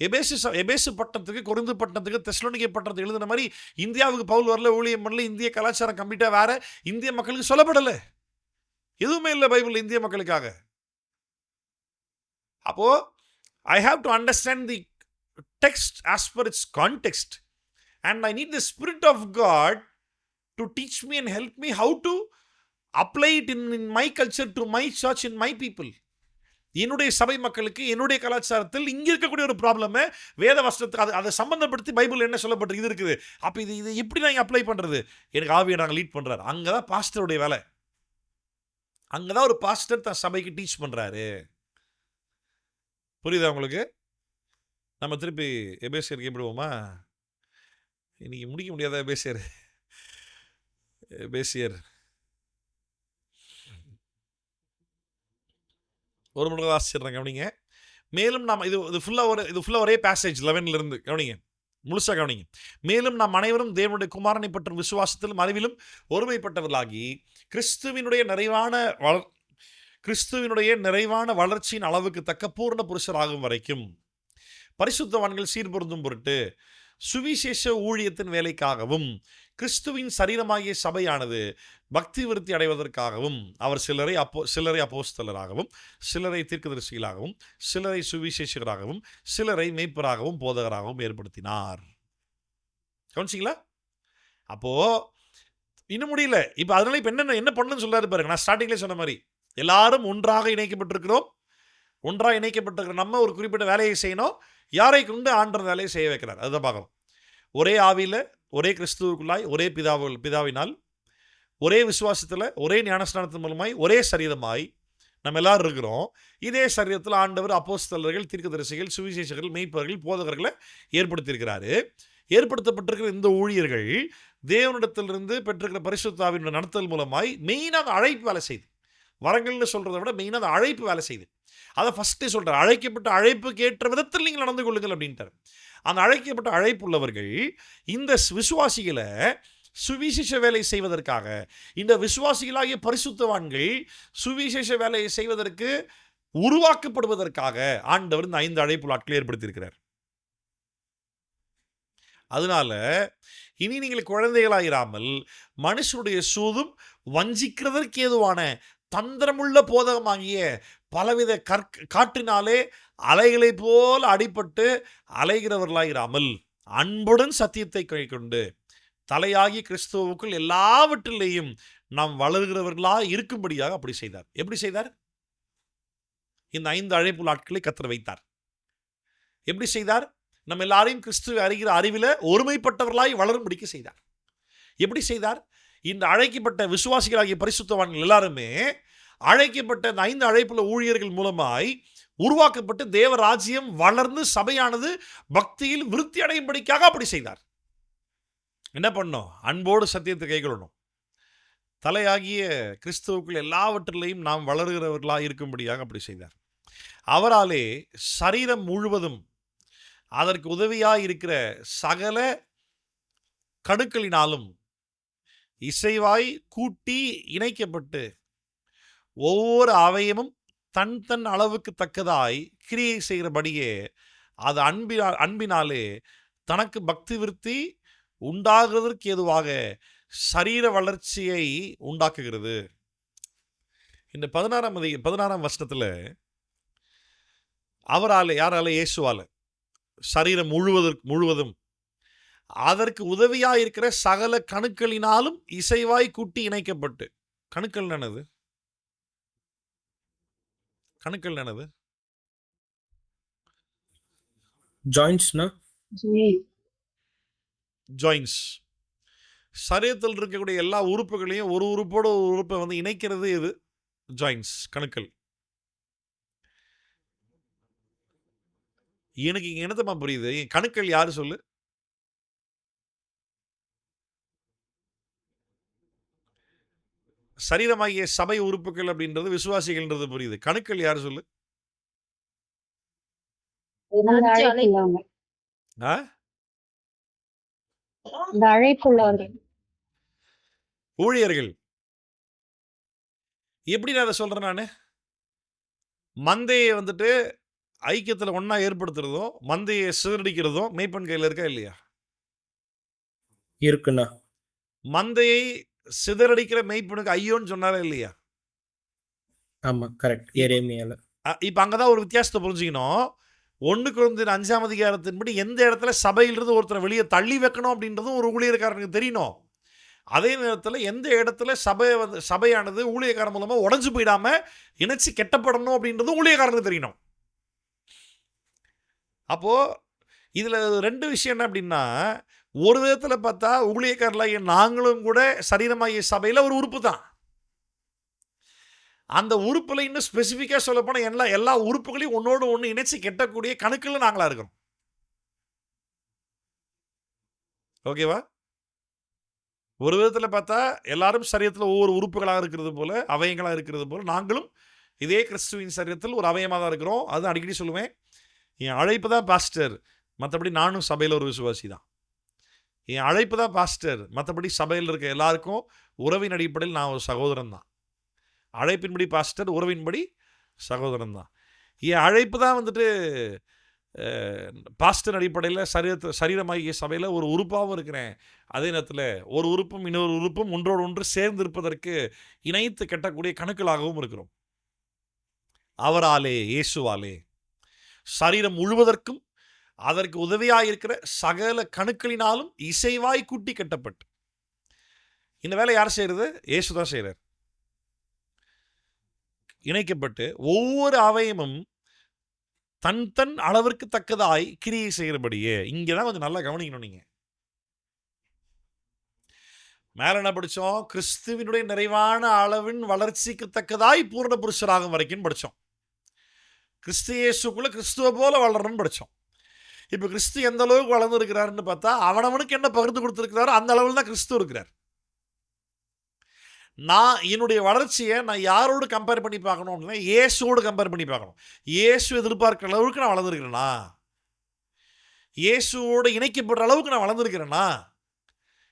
எபேசு பட்டணத்துக்கு, கொரிந்து பட்டணத்துக்கு, தெசலோனிக்கே பட்டணத்துக்கு எழுதுன மாதிரி இந்தியாவுக்கு பவுல் வரல, ஊழியம் பண்ணல, இந்திய கலாச்சாரம் கம்ப்ளீட்டாக வேற, இந்திய மக்களுக்கு சொல்லப்படலை. எதுவுமே இல்லை பைபிள் இந்திய மக்களுக்காக. அப்போ I have to understand the text as per its context, and I need the Spirit of God to teach me and help me how to apply it in my culture, to my church, in my people. என்னுடைய சபை மக்களுக்கு, என்னுடைய கலாச்சாரத்தில் இங்கே இருக்கக்கூடிய ஒரு ப்ராப்ளமை வேத வசனத்துக்கு அதை சம்பந்தப்படுத்தி பைபிள் என்ன சொல்லப்பட்டு இது இருக்குது. அப்போ இது எப்படி நான் அப்ளை பண்ணுறது? எனக்கு ஆவியை நாங்கள் லீட் பண்ணுறாரு. அங்கே தான் பாஸ்டருடைய வேலை. அங்கே தான் ஒரு பாஸ்டர் தன் சபைக்கு டீச் பண்ணுறாரு. புரியுதா உங்களுக்கு? நம்ம திருப்பி எபேசியருக்கு எப்படிவோமா? இன்னைக்கு முடிக்க முடியாத எபேசியர் ஒரு முறை வாசிச்சிடுறேன், கவனிங்க. மேலும் நாம் இது ஃபுல்லாக ஒரே பேசேஜ் 11 இருந்து கவனிங்க, முழுசாக கவனிங்க. மேலும் நாம் அனைவரும் தேவனுடைய குமாரனை பற்றும் விசுவாசத்திலும் அறிவிலும் ஒருமைப்பட்டவர்களாகி கிறிஸ்துவினுடைய நிறைவான வளர்ச்சியின் அளவுக்கு தக்க பூர்ண புருஷராகும் வரைக்கும் பரிசுத்தவான்கள் சீர்பொருந்தும் பொருட்டு சுவிசேஷ ஊழியத்தின் வேலைக்காகவும் கிறிஸ்துவின் சரீரமாகிய சபையானது பக்தி விருத்தி அடைவதற்காகவும் அவர் சிலரை அப்போஸ்தலராகவும், சிலரை தீர்க்கதரிசிகளாகவும், சிலரை சுவிசேஷகராகவும், சிலரை மேய்ப்பராகவும் போதகராகவும் ஏற்படுத்தினார். கவனிச்சிங்களா? அப்போ இன்னும் முடியல. இப்போ அதனால இப்போ என்ன பண்ணுன்னு சொல்றாரு பாருங்க. நான் ஸ்டார்டிங்லேயே சொன்ன மாதிரி எல்லாரும் ஒன்றாக இணைக்கப்பட்டிருக்கிறோம். ஒன்றாக இணைக்கப்பட்டிருக்கிற நம்ம ஒரு குறிப்பிட்ட வேலையை செய்யணும். யாரை கொண்டு ஆண்டவர் வேலையை செய்ய வைக்கிறார் அதுதான் பார்க்கணும். ஒரே ஆவியில், ஒரே கிறிஸ்துவுக்குள்ளாய், ஒரே பிதாவினால், ஒரே விசுவாசத்தில், ஒரே ஞானஸ்நானத்தின் மூலமாய், ஒரே சரீரமாய் நம்ம எல்லாரும் இருக்கிறோம். இதே சரீரத்தில் ஆண்டவர் அப்போஸ்தலர்கள், தீர்க்கதரிசிகள், சுவிசேஷகர்கள், மெய்ப்பர்கள், போதகர்களை ஏற்படுத்தியிருக்கிறாரு. ஏற்படுத்தப்பட்டிருக்கிற இந்த ஊழியர்கள் தேவனிடத்திலிருந்து பெற்றிருக்கிற பரிசுத்த ஆவியின் நடத்தல் மூலமாய் மெயினாக அழைப்பு வேலை செய்து, வரங்கள்னு சொல்கிறத விட மெயினாக அழைப்பு வேலை செய்து, அதை ஃபஸ்ட்டே சொல்கிறார். அழைக்கப்பட்ட அழைப்புக்கு ஏற்ற விதத்தில் நீங்கள் நடந்து கொள்ளுங்கள் அப்படின்ட்டார். அந்த அழைக்கப்பட்ட அழைப்பு உள்ளவர்கள் இந்த விசுவாசிகளை சுவிசேஷ வேலை செய்வதற்காக, இந்த விசுவாசிகளாகிய பரிசுத்தவான்கள் சுவிசேஷ வேலையை செய்வதற்கு உருவாக்கப்படுவதற்காக ஆண்டவர் இந்த 5 அழைப்பு ஆட்களை ஏற்படுத்தியிருக்கிறார். அதனால இனி நீங்கள் குழந்தைகளாயிராமல் மனுஷனுடைய சூதும் வஞ்சிக்கிறதற்கு ஏதுவான தந்திரமுள்ள போதகமாகிய பலவித காற்றினாலே அலைகளை போல் அடிபட்டு அலைகிறவர்களாயிராமல் அன்புடன் சத்தியத்தை கைக்கொண்டு தலையாகி கிறிஸ்துவுக்குள் எல்லாவற்றிலேயும் நாம் வளர்கிறவர்களாக இருக்கும்படியாக அப்படி செய்தார். எப்படி செய்தார்? இந்த 5 அழைப்பு ஆட்களை கர்த்தர் வைத்தார். எப்படி செய்தார்? நம்ம எல்லாரையும் கிறிஸ்துவை அறிகிற அறிவில் ஒருமைப்பட்டவர்களாய் வளரும்படிக்கு செய்தார். எப்படி செய்தார்? இந்த அழைக்கப்பட்ட விசுவாசிகளாகிய பரிசுத்தவான்கள் எல்லாருமே அழைக்கப்பட்ட இந்த 5 அழைப்புள்ள ஊழியர்கள் மூலமாய் உருவாக்கப்பட்டு தேவராஜ்யம் வளர்ந்து சபையானது பக்தியில் விருத்தி அடையும்படிக்காக அப்படி செய்தார். என்ன பண்ணோம்? அன்போடு சத்தியத்தை கைக்கொள்ளணும். தலையாகிய கிறிஸ்துவுக்குள் எல்லாவற்றிலையும் நாம் வளர்கிறவர்களாக இருக்கும்படியாக அப்படி செய்தார். அவராலே சரீரம் முழுவதும் அதற்கு உதவியாக இருக்கிற சகல கணுக்களினாலும் இசைவாய் கூட்டி இணைக்கப்பட்டு ஒவ்வொரு அவயமும் தன் தன் அளவுக்கு தக்கதாய் கிரியை செய்கிறபடியே அது அன்பினாலே தனக்கு பக்தி விருத்தி உண்டாகிறதற்கு ஏதுவாக சரீர வளர்ச்சியை உண்டாக்குகிறது. இந்த 16ஆம் வசனத்தில் அவரால், யாரால? இயேசுவால் சரீரம் முழுவதும் அதற்கு உதவியாக இருக்கிற சகல கணுக்களினாலும் இசைவாய் கூட்டி இணைக்கப்பட்டு. கணுக்கள் என்னது? கணுக்கள் என்னது? ஜாயிண்ட்ஸ்னா ஜாயின்ஸ். சரீரத்தில் இருக்கக்கூடிய எல்லா உறுப்புகளையும் ஒரு உறுப்போட ஒரு உறுப்பை வந்து இணைக்கிறது எது? ஜாயின்ஸ், கணுக்கள். எனக்கு இங்க என்னத்தமா புரியுது? கணுக்கள் யாரு சொல்லு? சரீரமாகிய சபை உறுப்புகள் அப்படின்றது விசுவாசிகள்ன்றது புரியுது. கணுக்கள் யாரு சொல்லு? இந்த அழைப்புள்ளவங்க. ஆ? இந்த அழைப்புள்ளவர்கள். ஊழியர்கள். எப்படி நான் அதை சொல்றேன் நானு? மந்தையை வந்துட்டு ஐக்கியத்தில் ஒண்ணா ஏற்படுத்துறதும் மந்தையை சிதறடிக்கிறதும் மேய்ப்பன் கையில் இருக்கா இல்லையா? இருக்குண்ணா. மந்தையை சிதறடிக்கிற மேய்ப்பனுக்கு ஐயோன்னு சொன்னாரா இல்லையா? ஆமா, கரெக்ட். எரேமியால. இப்போ அங்கதான் ஒரு வித்தியாசத்தை புரிஞ்சுக்கணும். 1 கொரிந்தியர் 5ஆம் அதிகாரத்தின்படி எந்த இடத்துல சபையிலிருந்து ஒருத்தரை வெளியே தள்ளி வைக்கணும் அப்படின்றதும் ஒரு ஊழியக்காரனுக்கு தெரியணும். அதே நேரத்தில் எந்த இடத்துல சபையானது ஊழியக்காரன் மூலமா உடஞ்சு போயிடாம இணைச்சு கெட்டப்படணும் அப்படின்றதும் ஊழியக்காரனுக்கு தெரியணும். அப்போ இதுல 2 விஷயம் என்ன அப்படின்னா, ஒரு விதத்துல பார்த்தா ஊழியக்காரர்களாகிய நாங்களும் கூட சரீரமாகிய சபையில ஒரு உறுப்பு தான். அந்த உறுப்புல இன்னும் ஸ்பெசிஃபிக்கா சொல்ல போனா எல்லா உறுப்புகளையும் ஒன்னோடு ஒன்று இணைச்சு கெட்டக்கூடிய கணக்குல நாங்களா இருக்கிறோம். ஓகேவா? ஒரு விதத்துல பார்த்தா எல்லாரும் சரீரத்தில் ஒவ்வொரு உறுப்புகளாக இருக்கிறது போல, அவயங்களாக இருக்கிறது போல, நாங்களும் இதே கிறிஸ்துவின் சரீரத்தில் ஒரு அவயமாக தான் இருக்கிறோம். அது அடிக்கடி சொல்லுவேன், என் அழைப்பு தான் பாஸ்டர், மற்றபடி நானும் சபையில் ஒரு விசுவாசி தான். என் அழைப்பு தான் பாஸ்டர், மற்றபடி சபையில் இருக்க எல்லாருக்கும் உறவின் அடிப்படையில் நான் ஒரு சகோதரன் தான். அழைப்பின்படி பாஸ்டர், உறவின்படி சகோதரன் தான். என் அழைப்பு தான் வந்துட்டு பாஸ்டர் அடிப்படையில் சரீரமாகிய சபையில் ஒரு உறுப்பாகவும் இருக்கிறேன். அதே நேரத்தில் ஒரு உறுப்பும் இன்னொரு உறுப்பும் ஒன்றோடு ஒன்று சேர்ந்து இருப்பதற்கு இணைத்து கட்டக்கூடிய கணக்குகளாகவும் இருக்கிறோம். அவராலே, இயேசுவாலே சரீரம் முழுவதற்கும் அதற்கு உதவியாக இருக்கிற சகல கணுக்களினாலும் இசைவாய் கூட்டி கட்டப்பட்டு. இந்த வேலை யார் செய்யறது? இயேசு தான் செய்கிறார். இணைக்கப்பட்டு ஒவ்வொரு அவயமும் தன் தன் அளவிற்கு தக்கதாய் கிரியை செய்கிறபடியே. இங்கதான் கொஞ்சம் நல்லா கவனிக்கணும். நீங்க மேல என்ன படிச்சோம்? கிறிஸ்துவினுடைய நிறைவான அளவின் வளர்ச்சிக்கு தக்கதாய் பூர்ண புருஷராகும் வரைக்கும் படிச்சோம். கிறிஸ்து இயேசுக்குள்ள கிறிஸ்துவ போல வளரணும்னு படிச்சோம். இப்ப கிறிஸ்து எந்த அளவுக்கு வளர்ந்து இருக்கிறாருன்னு பார்த்தா, அவனவனுக்கு என்ன பகிர்ந்து கொடுத்திருக்கிறாரோ அந்த அளவில் தான் கிறிஸ்து இருக்கிறார். நான் என்னுடைய வளர்ச்சியை நான் யாரோடு கம்பேர் பண்ணி பார்க்கணும் அப்படின்னா, இயேசுவோடு கம்பேர் பண்ணி பார்க்கணும். இயேசு எதிர்பார்க்கிற அளவுக்கு நான் வளர்ந்துருக்கிறேனா? இயேசுவோடு இணைக்கப்படுற அளவுக்கு நான் வளர்ந்துருக்கிறேனா?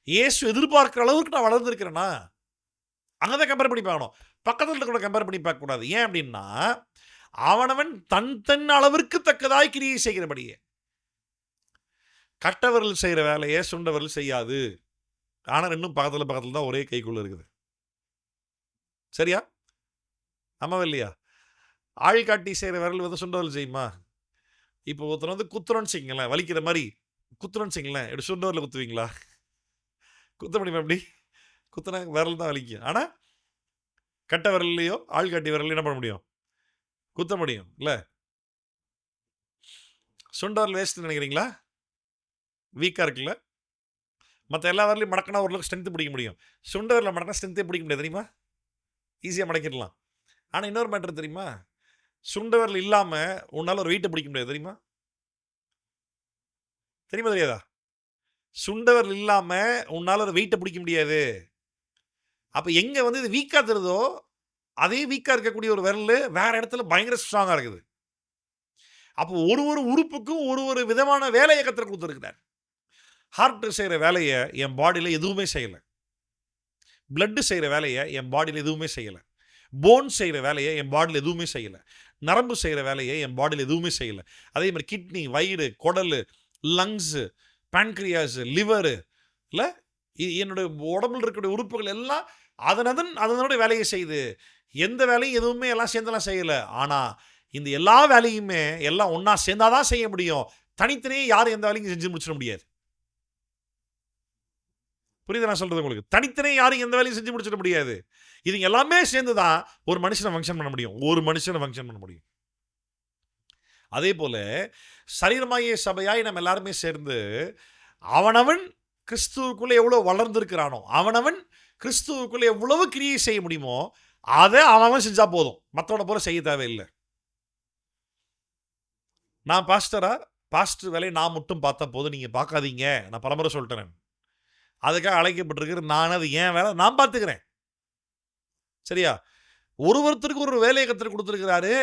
இயேசு எதிர்பார்க்கிற அளவுக்கு நான் வளர்ந்துருக்கிறேனா? அங்கதான் கம்பேர் பண்ணி பார்க்கணும். பக்கத்தில் கூட கம்பேர் பண்ணி பார்க்க கூடாது. ஏன் அப்படின்னா, அவனவன் தன் தன் அளவிற்கு தக்கதாய் கிரியை செய்கிறபடியே. கட்டவர்கள் செய்கிற வேலையை சுண்டவர்கள் செய்யாது. ஆனால் இன்னும் பக்கத்தில் தான் ஒரே கைக்குள்ள இருக்குது. சரியா? ஆமாவா இல்லையா? ஆள் காட்டி செய்கிற விரல் வந்து சுண்டவர்கள் செய்யுமா? இப்போ ஒருத்தர் வந்து குத்துறோன்னு செய்யுங்களேன், வலிக்கிற மாதிரி குத்துறோன்னு செய்யுங்களேன், எப்படி சுண்டவரில் குத்துவீங்களா? குத்த முடியுமா? எப்படி குத்துனா விரல் தான் வலிக்கும். ஆனால் கட்ட விரல்லையோ ஆள் காட்டி விரல்லையோ என்ன பண்ண முடியும்? குத்த முடியும் இல்லை? சுண்டவரில் வேஸ்ட்னு நினைக்கிறீங்களா? வீக்காக இருக்குல்ல? மற்ற எல்லா வரலையும் மடக்கினா ஓரளவுக்கு ஸ்ட்ரென்த்து பிடிக்க முடியும். சுண்டவரில் மடக்கினா ஸ்ட்ரென்த்தே பிடிக்க முடியாது, தெரியுமா? ஈஸியாக மடக்கிடலாம். ஆனால் இன்னொரு மேட்டர் தெரியுமா? சுண்டவரில் இல்லாமல் உன்னால் ஒரு வெயிட்டை பிடிக்க முடியாது, தெரியுமா? தெரியுமா தெரியாதா? சுண்டவரில் இல்லாமல் உன்னால் ஒரு வெயிட்டை பிடிக்க முடியாது. அப்போ எங்கே வந்து இது வீக்காக தருதோ அதே வீக்காக இருக்கக்கூடிய ஒரு விரல் வேற இடத்துல பயங்கர ஸ்ட்ராங்காக இருக்குது. அப்போ ஒரு ஒரு உறுப்புக்கும் ஒரு ஒரு விதமான வேலையை கற்றுக் கொடுத்துருக்கிறார். ஹார்ட் செய்கிற வேலையை என் பாடியில் எதுவுமே செய்யலை. பிளட்டு செய்கிற வேலையை என் பாடியில் எதுவுமே செய்யலை. போன் செய்கிற வேலையை என் பாடியில் எதுவுமே செய்யலை. நரம்பு செய்கிற வேலையை என் பாடியில் எதுவுமே செய்யலை. அதே மாதிரி கிட்னி, வயிறு, குடல், லங்ஸு, பேன்க்ரியாஸு, லிவரு, இல்லை என்னுடைய உடம்புல இருக்கக்கூடிய உறுப்புகள் எல்லாம் அதனுடைய வேலையை செய்யுது. எந்த வேலையும் எதுவுமே எல்லாம் சேர்ந்தெல்லாம் செய்யலை. ஆனால் இந்த எல்லா வேலையுமே எல்லாம் ஒன்றா சேர்ந்தாதான் செய்ய முடியும். தனித்தனியே யாரும் எந்த வேலையும் செஞ்சு முடிச்சிட முடியாது. புரியுது நான் சொல்றது உங்களுக்கு? தனித்தனியே யாரும் எந்த வேலையும் செஞ்சு முடிச்சிட முடியாது. இது எல்லாமே சேர்ந்து தான் ஒரு மனுஷனை ஃபங்க்ஷன் பண்ண முடியும், ஒரு மனுஷனை ஃபங்க்ஷன் பண்ண முடியும். அதே போல சரீரமாகிய சபையாய் நம்ம எல்லாருமே சேர்ந்து அவனவன் கிறிஸ்துவுக்குள்ளே எவ்வளவு வளர்ந்திருக்கிறானோ, அவனவன் கிறிஸ்துவுக்குள்ளே எவ்வளவு கிரியை செய்ய முடியுமோ அதை அவன் செஞ்சா போதும், மற்றவனை போல செய்ய தேவையில்லை. நான் பாஸ்டர் வேலையை நான் மட்டும் பார்த்தா போதும், நீங்க பார்க்காதீங்க. நான் பலமுறை சொல்லிட்டேன். அதுக்காக அழைக்கப்பட்டிருக்கிற நான், அது ஏன் வேலை, நான் பார்த்துக்கிறேன். சரியா? ஒருத்தருக்கு ஒரு வேலையை கற்றுக் கொடுத்துருக்கிறாரு.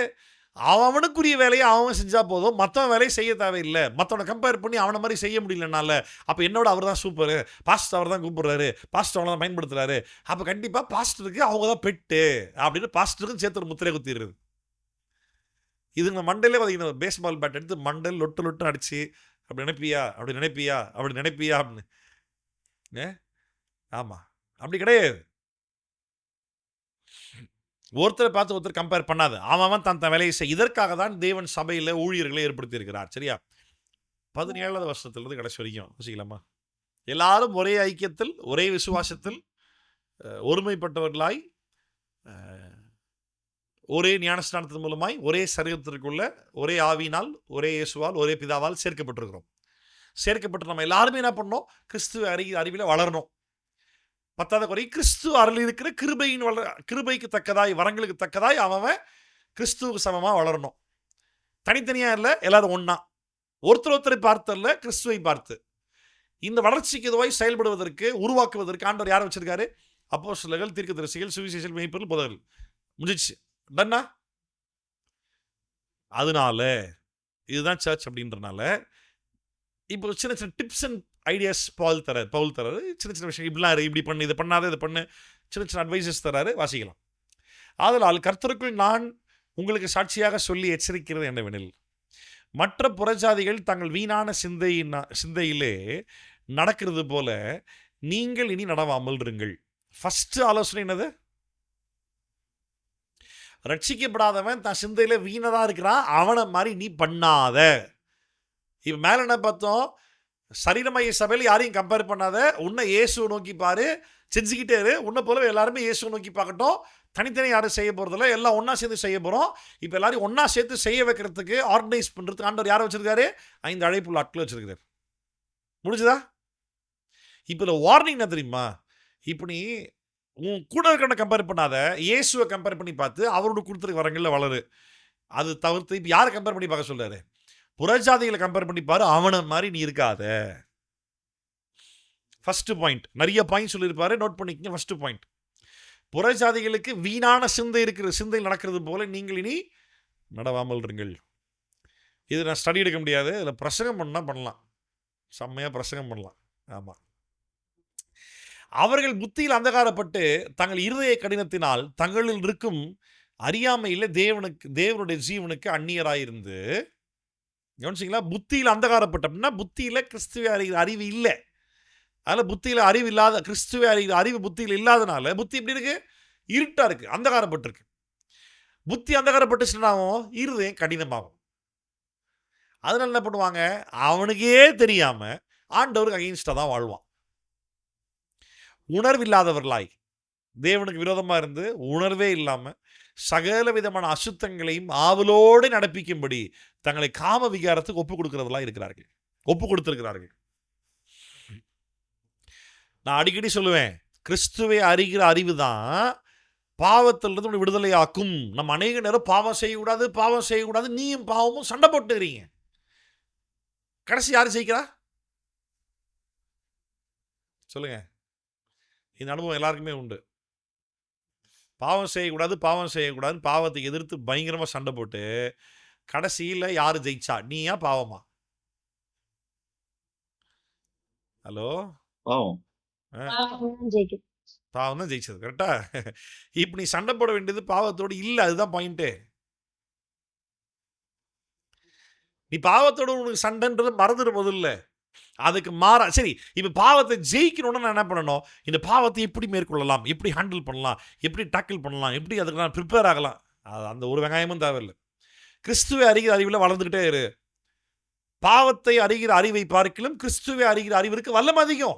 அவனுக்குரிய வேலையை அவன் செஞ்சா போதும், மற்றவன் வேலையை செய்ய தேவையில்லை. மற்றவனை கம்பேர் பண்ணி அவனை மாதிரி செய்ய முடியலனால அப்போ என்னோட அவர் தான் சூப்பரு, பாஸ்டர் அவர் தான் கூப்பிடுறாரு, பாஸ்டர் அவனை தான் பயன்படுத்துறாரு, அப்போ கண்டிப்பாக பாஸ்டருக்கு அவங்க தான் பெட்டு அப்படின்னு பாஸ்டருக்கும் சேர்த்து ஒரு முத்திரை குத்திடுறது. இதுங்க மண்டையிலே பார்த்தீங்கன்னா பேஸ்பால் பேட் எடுத்து மண்டையில் லொட்டு அடிச்சு அப்படி நினைப்பியா அப்படின்னு. ஆமாம், அப்படி கிடையாது. ஒருத்தரை பார்த்து ஒருத்தர் கம்பேர் பண்ணாது. அவன் தன் வேலையை செய். இதற்காக தான் தேவன் சபையில் ஊழியர்களை ஏற்படுத்தி இருக்கிறார். சரியா? 17வது வருஷத்துலேருந்து கடைசி வரைக்கும் யோசிக்கலாமா? எல்லாரும் ஒரே ஐக்கியத்தில், ஒரே விசுவாசத்தில், ஒருமைப்பட்டவர்களாய், ஒரே ஞானஸ்நானத்தின் மூலமாய், ஒரே சரீரத்திற்குள்ள ஒரே ஆவியினால், ஒரே இயேசுவால், ஒரே பிதாவால் சேர்க்கப்பட்டிருக்கிறோம். சேர்க்கப்பட்டு நம்ம எல்லாருமே என்ன பண்ணோம்? கிறிஸ்துவ அறிவில் வளரணும். 10வது குறை, கிறிஸ்து அருள் இருக்கிற கிருபைக்கு தக்கதாய், வரங்களுக்கு தக்கதாய் அவன் கிறிஸ்துவுக்கு சமமாக வளரணும். தனித்தனியாக இல்லை, எல்லாரும் ஒன்றா, ஒருத்தரை பார்த்தல்ல, கிறிஸ்துவை பார்த்து. இந்த வளர்ச்சிக்கு இதுவாய் செயல்படுவதற்கு, உருவாக்குவதற்கு ஆண்டவர் யாரை வச்சிருக்காரு? அப்போஸ்தலர்கள், தீர்க்கதரிசிகள், சுவிசேஷர்கள், மேய்ப்பர்கள், போதகர்கள். முடிஞ்சிச்சு. டன்னா? அதனால இதுதான் சர்ச். அப்படின்றனால இப்போ சின்ன சின்ன டிப்ஸ் அண்ட் ஐடியாஸ் பவுல் தராரு. சின்ன சின்ன விஷயம், இப்படி பண்ணு, இதை பண்ணாத, இதை பண்ணு, சின்ன அட்வைசஸ் தராரு. வாசிக்கலாம். ஆதலால் கர்த்தருக்குள் நான் உங்களுக்கு சாட்சியாக சொல்லி எச்சரிக்கிறது என்னவெனில், மற்ற புறஜாதிகள் தங்கள் வீணான சிந்தையிலே நடக்கிறது போல நீங்கள் இனி நடவாமல் இருங்கள். ஃபர்ஸ்ட் ஆலோசனை என்னது? ரட்சிக்கப்படாதவன் தன் சிந்தையில வீணதா இருக்கிறான், அவனை மாதிரி நீ பண்ணாத. இப்ப மேல என்ன பார்த்தோம்? சரீரமய சபையில் யாரையும் கம்பேர் பண்ணாத, உன்னை இயேசுவை நோக்கி பாரு, செஞ்சுக்கிட்டே இரு. உன்னை போலவே எல்லாருமே இயேசுவை நோக்கி பார்க்கட்டும். தனித்தனி யாரும் செய்ய போறதில்ல, எல்லாம் ஒன்னா சேர்ந்து செய்ய போறோம். இப்போ எல்லாரும் ஒன்னா சேர்த்து செய்ய வைக்கிறதுக்கு, ஆர்கனைஸ் பண்றதுக்கு ஆண்டவர் யாரை வச்சிருக்காரு? 5 அழைப்புள்ள ஆட்கள் வச்சிருக்காரு. முடிஞ்சுதா? இப்போ இந்த வார்னிங் என்ன தெரியுமா? இப்போ நீ உன் கூட இருக்கிறவனை கம்பேர் பண்ணாத, இயேசுவை கம்பேர் பண்ணி பார்த்து அவரோட கொடுத்துருக்க வரங்களில் வளரு. அது தவிர்த்து இப்போ யாரை கம்பேர் பண்ணி பார்க்க சொல்றாரு? புறஜாதிகளை கம்பேர் பண்ணி பாரு, அவனை மாதிரி நீ இருக்காத. First point. நிறைய பாயிண்ட் சொல்லியிருப்பாரு, நோட் பண்ணிக்கங்க. ஃபர்ஸ்ட் பாயிண்ட், புறஜாதிகளுக்கு வீணான சிந்தை நடக்கிறது போல நீங்கள் இனி நடவாமல் இருங்கள். இது நான் ஸ்டடி எடுக்க முடியாது, இதில் பிரசங்கம் பண்ணலாம், செம்மையாக பிரசங்கம் பண்ணலாம். ஆமாம். அவர்கள் புத்தியில் அந்தகாரப்பட்டு தங்கள் இருதய கடினத்தினால் தங்களில் இருக்கும் அறியாமையில் தேவனுடைய ஜீவனுக்கு அந்நியராயிருந்து. கவனிச்சிங்களா? புத்தியில் அந்தகாரப்பட்ட அப்படின்னா புத்தியில் கிறிஸ்துவ அறிவு இல்லை. அதில் புத்தியில் அறிவு இல்லாத, கிறிஸ்துவ அறிவு புத்தியில் இல்லாதனால புத்தி எப்படி இருக்கு? இருட்டா இருக்கு, அந்தகாரப்பட்டிருக்கு. புத்தி அந்தகாரப்பட்டுச்சுன்னாவும் இருதயம் கடினமாகும். அதனால என்ன பண்ணுவாங்க? அவனுக்கே தெரியாம ஆண்டவருக்கு அகைன்ஸ்டா தான் வாழ்வான். உணர்வில்லாதவர்களாய், தேவனுக்கு விரோதமாக இருந்து உணர்வே இல்லாமல் சகல விதமான அசுத்தங்களையும் ஆவலோடு நடப்பிக்கும்படி தங்களை காம விகாரத்துக்கு ஒப்பு கொடுத்திருக்கிறார்கள். நான் அடிக்கடி சொல்லுவேன், கிறிஸ்துவை அறிகிற அறிவு தான் பாவத்திலிருந்து விடுதலை ஆக்கும். நம்ம அநேக நேரம் பாவம் செய்யக்கூடாது, நீயும் பாவமும் சண்டை போட்டுக்கிறீங்க. கடைசி யாரு ஜெயிக்கிறா? சொல்லுங்க. இந்த அனுபவம் எல்லாருக்குமே உண்டு. பாவம் செய்யக்கூடாது, பாவத்தை எதிர்த்து பயங்கரமாக சண்டை போட்டு கடைசியில் யாரு ஜெயிச்சா? நீயா பாவமா? ஹலோ? பாவம் தான் ஜெயிச்சது. கரெக்டா? இப்ப நீ சண்டை போட வேண்டியது பாவத்தோடு இல்லை. அதுதான் பாயிண்ட்டு. நீ பாவத்தோடு உனக்கு சண்டைன்றது மறந்துடு முதல்ல. அதுக்கு மாறா சரி, இப்போ பாவத்தை ஜெயிக்கணும்னு நான் என்ன பண்ணணும்? இந்த பாவத்தை எப்படி மேற்கொள்ளலாம், எப்படி ஹேண்டில் பண்ணலாம், எப்படி டேக்கிள் பண்ணலாம், எப்படி அதுக்கு நான் ப்ரிப்பேர் ஆகலாம், அது அந்த ஒரு வெங்காயமும் தேவையில்லை. கிறிஸ்துவை அறிகிற அறிவில் வளர்ந்துக்கிட்டே இரு. பாவத்தை அறிகிற அறிவை பார்க்கிலும் கிறிஸ்துவை அறிகிற அறிவிற்கு வல்லமை அதிகம்.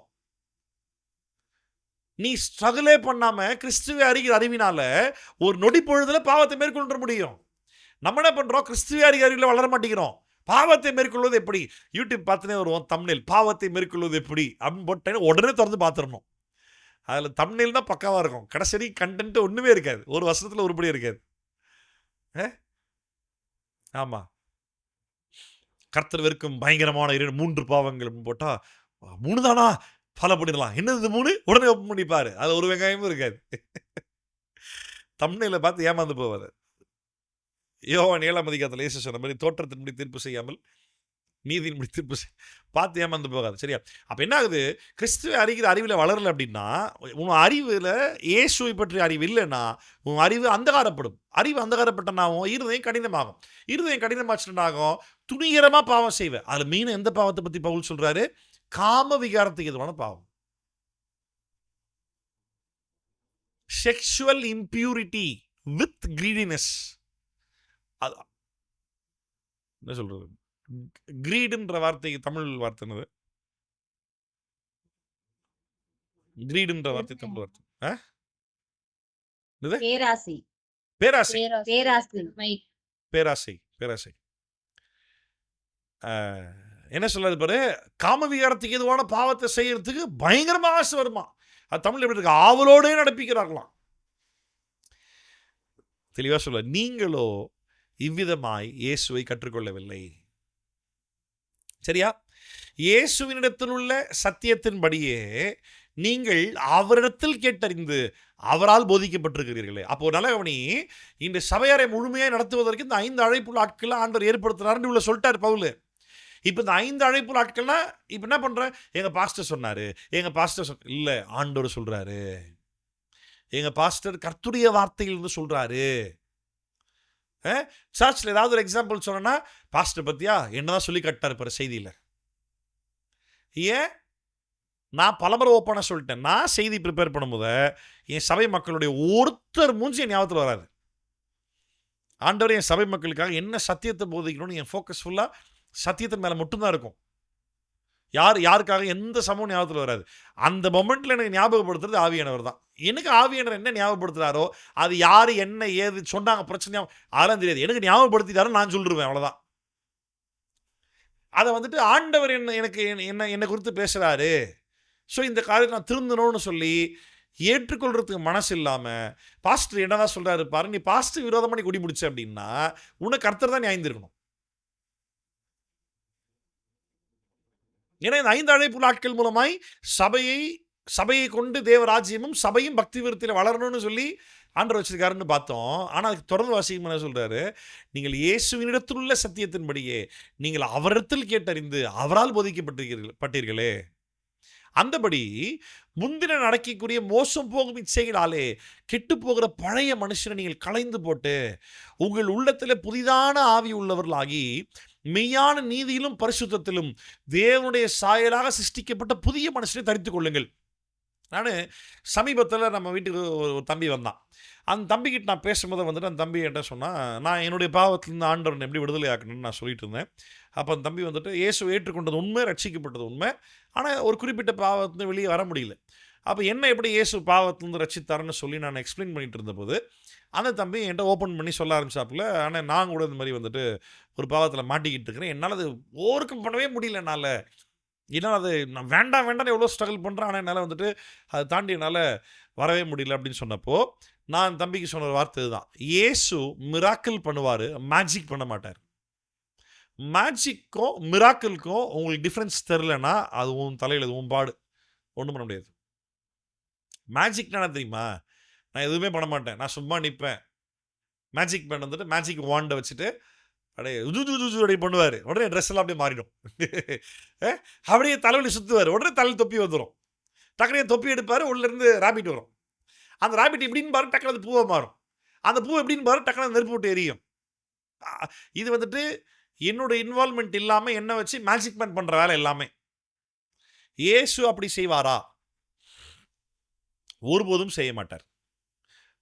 நீ ஸ்ட்ரகிளே பண்ணாம கிறிஸ்துவை அறிகிற அறிவினால ஒரு நொடி பொழுதுல பாவத்தை மேற்கொள்ள முடியும். நம்ம என்ன பண்றோம்? கிறிஸ்துவை அறிகிற அறிவில் வளர மாட்டேங்கிறோம். பாவத்தை மேற்கொள்வது எப்படி? யூடியூப் பார்த்துனே வருவோம் தம்ப்நெயில், பாவத்தை மேற்கொள்வது எப்படி அப்படின்னு போட்டேன்னு உடனே திறந்து பார்த்துடணும். அதில் தம்ப்நெயில் தான் பக்காவாக இருக்கும். கடைசி கண்டென்ட் ஒன்றுமே இருக்காது, ஒரு வருஷத்தில் உருப்படியே இருக்காது. ஆமாம், கர்த்தர் வெறுக்கும் பயங்கரமான 3 பாவங்கள் போட்டா 3 தானா ஃபாலோ பண்ணிடலாம். என்னது 3? உடனே ஓப்பன் பண்ணிப்பாரு. அது ஒரு வெங்காயமும் இருக்காது. தம்ப்நெயிலை பார்த்து ஏமாந்து போவாது. யோவான் 7ஆம் அதிகாரத்தில் இயேசு சொன்ன மாதிரி தோற்றத்தின்படி தீர்ப்பு செய்யாமல் நீதியின்படி தீர்ப்பு பார்த்து ஏமாந்து போகாது. சரியா? அப்போ என்ன ஆகுது? கிறிஸ்துவை அறிகிற அறிவில் வளரல அப்படின்னா, உன் அறிவில் இயேசுவை பற்றிய அறிவு இல்லைன்னா உன் அறிவு அந்தகாரப்படும். அறிவு அந்தகாரப்பட்டனாகும், இருதயம் கடினமாகும். இருதயம் கடினமாச்சுன்னாகும், துணிகரமாக பாவம் செய்வேன். அதில் மெயின் எந்த பாவத்தை பற்றி பவுல் சொல்றாரு? காம விகாரத்துக்கு எதுவான பாவம், செக்ஷுவல் இம்பியூரிட்டி வித் கிரீடினஸ். என்ன சொல்றது? கிரீடுன்ற வார்த்தைக்கு தமிழ் வார்த்தை என்னது? கிரீடுன்ற வார்த்தை தமிழ் வார்த்தை பேராசை. பேராசை. பேராசை. பேராசை. பேராசை. என்ன சொல்றது பாரு? காம விகாரத்துக்கு எதுவான பாவத்தை செய்யறதுக்கு பயங்கரமா ஆசை வருமா. அது தமிழ் எப்படி இருக்கு? ஆவலோடே நடப்பிக்கிறார்களாம். தெளிவா சொல்ல, நீங்களோ இவ்விதமாய் இயேசுவை கற்றுக்கொள்ளவில்லை. சரியா? இயேசுவினிடத்தில் உள்ள சத்தியத்தின்படியே நீங்கள் அவரிடத்தில் கேட்டறிந்து அவரால் போதிக்கப்பட்டிருக்கிறீர்களே. அப்போ நல்ல கவனி, இந்த சபையாரை முழுமையாக நடத்துவதற்கு இந்த 5 அழைப்புள்ள ஆட்கள் ஆண்டவர் ஏற்படுத்துறாருன்னு இவ்வளோ சொல்லிட்டார் பவுல். இப்போ இந்த 5 அழைப்புள்ள ஆட்கள்னா இப்போ என்ன பண்றேன்? எங்க பாஸ்டர் சொன்னாரு, எங்க பாஸ்டர் இல்லை, ஆண்டவர் சொல்றாரு. எங்க பாஸ்டர் கர்த்தருடைய வார்த்தையில் இருந்து சொல்றாரு. சர்ச்சில் ஏதாவது ஒரு எக்ஸாம்பிள் சொன்னா, பாஸ்டர் பத்தியா என்னதான் சொல்லி கட்டார் பாரு செய்தியில். ஏன்? நான் பலமுறை ஓப்பனாக சொல்லிட்டேன், நான் செய்தி ப்ரிப்பேர் பண்ணும்போது என் சபை மக்களுடைய ஒருத்தர் மூஞ்சி என் ஞாபகத்தில் வராது. ஆண்டவர் என் சபை மக்களுக்காக என்ன சத்தியத்தை போதிக்கணும்னு என் ஃபோக்கஸ் ஃபுல்லாக சத்தியத்தின் மேலே மட்டும்தான் இருக்கும். யாருக்காக எந்த சமூகம் ஞாபகத்தில் வராது. அந்த மொமெண்ட்டில் எனக்கு ஞாபகப்படுத்துறது ஆவியானவர் தான். எனக்கு ஆவியானவர் என்ன ஞாபகப்படுத்துறாரோ அது யார் என்ன ஏது சொன்னாங்க பிரச்சனை அதெல்லாம் தெரியாது. எனக்கு ஞாபகப்படுத்திட்டாரோ நான் சொல்லிடுவேன், அவ்வளோதான். அதை வந்துட்டு ஆண்டவர் என்னை குறித்து பேசுகிறாரு, ஸோ இந்த காரியத்தை நான் திருந்தணும்னு சொல்லி ஏற்றுக்கொள்றதுக்கு மனசு இல்லாமல் பாஸ்டர் என்னதான் சொல்கிறாரு பாரு, நீ பாஸ்டர் விரோதமாக நீ குடி முடிச்ச அப்படின்னா உனக்கு கர்த்தர் தான் நியாயந்திருக்கணும். ஏன்னா இந்த 5 அழைப்புள்ள ஆட்கள் மூலமாய் சபையை கொண்டு தேவராஜ்யமும் சபையும் பக்தி விருத்தியில் வளரணும்னு சொல்லி ஆண்டவர் வச்சிருக்காருன்னு பார்த்தோம். ஆனால் அதுக்கு தொடர்ந்து வாசிக்கும் என்ன சொல்றாரு? நீங்கள் இயேசுவினிடத்தில் உள்ள சத்தியத்தின்படியே நீங்கள் அவரிடத்தில் கேட்டறிந்து அவரால் போதிக்கப்பட்டீர்களே. அந்தபடி முந்தின நடக்கக்கூடிய மோசம் போகும் இச்சைகளாலே கெட்டு போகிற பழைய மனுஷனை நீங்கள் களைந்து போட்டு உங்கள் உள்ளத்தில் புதிதான ஆவி உள்ளவர்களாகி மெய்யான நீதியிலும் பரிசுத்தத்திலும் தேவனுடைய சாயலாக சிருஷ்டிக்கப்பட்ட புதிய மனுஷனை தரித்து கொள்ளுங்கள். நான் சமீபத்தில் நம்ம வீட்டுக்கு ஒரு தம்பி வந்தான். அந்த தம்பிக்கிட்ட நான் பேசும்போது வந்துட்டு அந்த தம்பி என்ன சொன்னால், நான் என்னுடைய பாவத்திலிருந்து ஆண்டவன் எப்படி விடுதலை ஆக்கணும்னு நான் சொல்லிட்டு இருந்தேன். அப்போ அந்த தம்பி வந்துட்டு இயேசு ஏற்றுக்கொண்டது உண்மை, ரட்சிக்கப்பட்டது உண்மை, ஆனால் ஒரு குறிப்பிட்ட பாவத்திலிருந்து வெளியே வர முடியல. அப்போ என்ன எப்படி இயேசு பாவத்திலிருந்து ரட்சித்தாருன்னு சொல்லி நான் எக்ஸ்பிளைன் பண்ணிட்டு இருந்தபோது அந்த தம்பி என்கிட்ட ஓப்பன் பண்ணி சொல்ல ஆரம்பிச்சாப்புல, ஆனால் நான் கூட இந்த மாதிரி வந்துட்டு ஒரு பாவத்தில் மாட்டிக்கிட்டு இருக்கிறேன், என்னால் அது ஓவர் கம் பண்ணவே முடியல. என்னால் அது நான் வேண்டாம் எவ்வளோ ஸ்ட்ரகிள் பண்ணுறேன், ஆனால் என்னால் வந்துட்டு அதை தாண்டி என்னால் வரவே முடியல அப்படின்னு சொன்னப்போ நான் தம்பிக்கு சொன்ன ஒரு வார்த்தை இதுதான்: இயேசு மிராக்கிள் பண்ணுவார், மேஜிக் பண்ண மாட்டார். மேஜிக்கும் மிராக்கிள்க்கும் உங்களுக்கு டிஃப்ரென்ஸ் தெரிலனா அது உன் தலையில் உன் பாடு, ஒன்றும் பண்ண முடியாது. மேஜிக்னா என்ன தெரியுமா? நான் எதுவுமே பண்ண மாட்டேன், நான் சும்மா நிற்பேன். மேஜிக் மேன் வந்துட்டு மேஜிக் வாண்டை வச்சுட்டு அப்படியே அப்படியே பண்ணுவார், உடனே ட்ரெஸ் எல்லாம் அப்படியே மாறிடும். அப்படியே தலைவலி சுற்றுவார், உடனே தலையில் தொப்பி வந்துடும். டக்குனே தொப்பி எடுப்பார், உள்ளேருந்து ராபிட் வரும். அந்த ராபிட் எப்படின்னு பாரு, டக்குனு அது பூவை மாறும். அந்த பூ எப்படின்னு பாரு, டக்குனு நெருப்பு விட்டு எரியும். இது வந்துட்டு என்னோட இன்வால்மெண்ட் இல்லாமல் என்ன வச்சு மேஜிக் மேன் பண்ணுற வேலை எல்லாமே. இயேசு அப்படி செய்வாரா? ஒருபோதும் செய்ய மாட்டார்.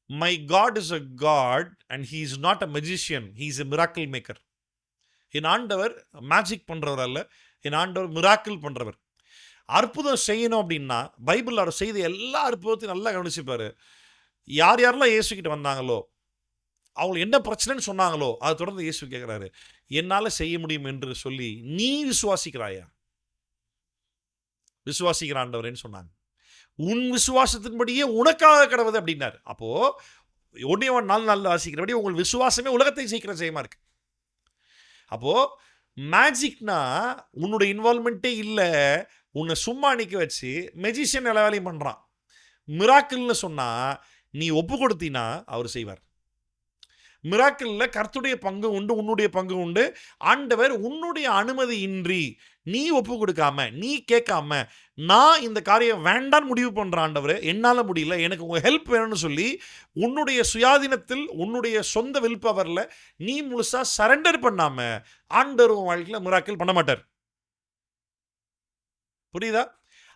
My God is a God and he is not a magician, he is a miracle maker. என் ஆண்டவர் மேஜிக் பண்றவர் அல்ல, என் ஆண்டவர் மிராக்கிள் பண்றவர். அற்புதம் செய்யணும் அப்படின்னா பைபிள் அவர் செய்த எல்லா அற்புதத்தையும் நல்லா கவனிச்சுப்பாரு. யார் யாரெல்லாம் இயேசு கிட்ட வந்தாங்களோ, அவங்களுக்கு என்ன பிரச்சனைன்னு சொன்னாங்களோ, அதை தொடர்ந்து இயேசு கேட்குறாரு, என்னால் செய்ய முடியும் என்று சொல்லி நீ விசுவாசிக்கிறாயா? விசுவாசிக்கிற ஆண்டவரேன்னு சொன்னாங்க. உன் விசுவாசத்தின்படியே உனக்காக கடவுது அப்படின்னாரு. அப்போ 1 வாசிக்கிறபடி உங்கள் விசுவாசமே உலகத்தை சீக்கிரம் செய்யமா இருக்கு. அப்போ மேஜிக்னா உன்னுடைய இன்வால்மெண்ட்டே இல்லை, உன்னை சும்மா நிற்க வச்சு மெஜிஷியன் எல்லா வேலையும் பண்ணுறான். மிராக்கிள்னு சொன்னால் நீ ஒப்பு கொடுத்தீன்னா அவர் செய்வார். மிராக்கிளில் கர்த்தருடைய பங்கு உண்டு, உன்னுடைய பங்கு உண்டு. ஆண்டவர் உன்னுடைய அனுமதி இன்றி நீ ஒப்பு கொடுக்காம, நீ கேட்காம, நான் இந்த காரியம் வேண்டான்னு முடிவு பண்ணுற ஆண்டவர், என்னால் முடியல, எனக்கு உங்கள் ஹெல்ப் வேணும்னு சொல்லி உன்னுடைய சுயாதீனத்தில் உன்னுடைய சொந்த வில் பவரில் நீ முழுசாக சரண்டர் பண்ணாமல் ஆண்டவர் உன் வாழ்க்கையில் மிராக்கிள் பண்ண மாட்டார். புரியுதா?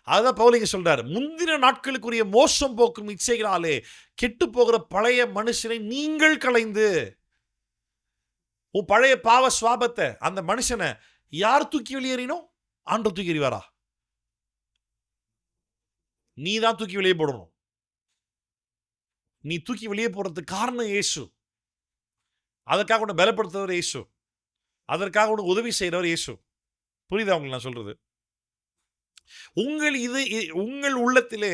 அதான் பவுலிங்க சொல்றாரு, முந்தின நாட்களுக்குரிய மோசம் போக்கும் இச்சைகளாலே கெட்டு போகிற பழைய மனுஷனை நீங்கள் களைந்து, உன் பழைய பாவ சுவாபத்தை, அந்த மனுஷனை யார் தூக்கி வெளியேறினோம்? ஆண்டவர் தூக்கி எறிவாரா? நீ தான் தூக்கி வெளியே போடணும். நீ தூக்கி வெளியே போடுறதுக்கு காரணம் இயேசு. அதற்காக உன்னை பலப்படுத்துறவர் இயேசு. அதற்காக உனக்கு உதவி செய்கிறவர் இயேசு. புரியுதா உங்களுக்கு நான் சொல்றது? உங்கள் உள்ளத்திலே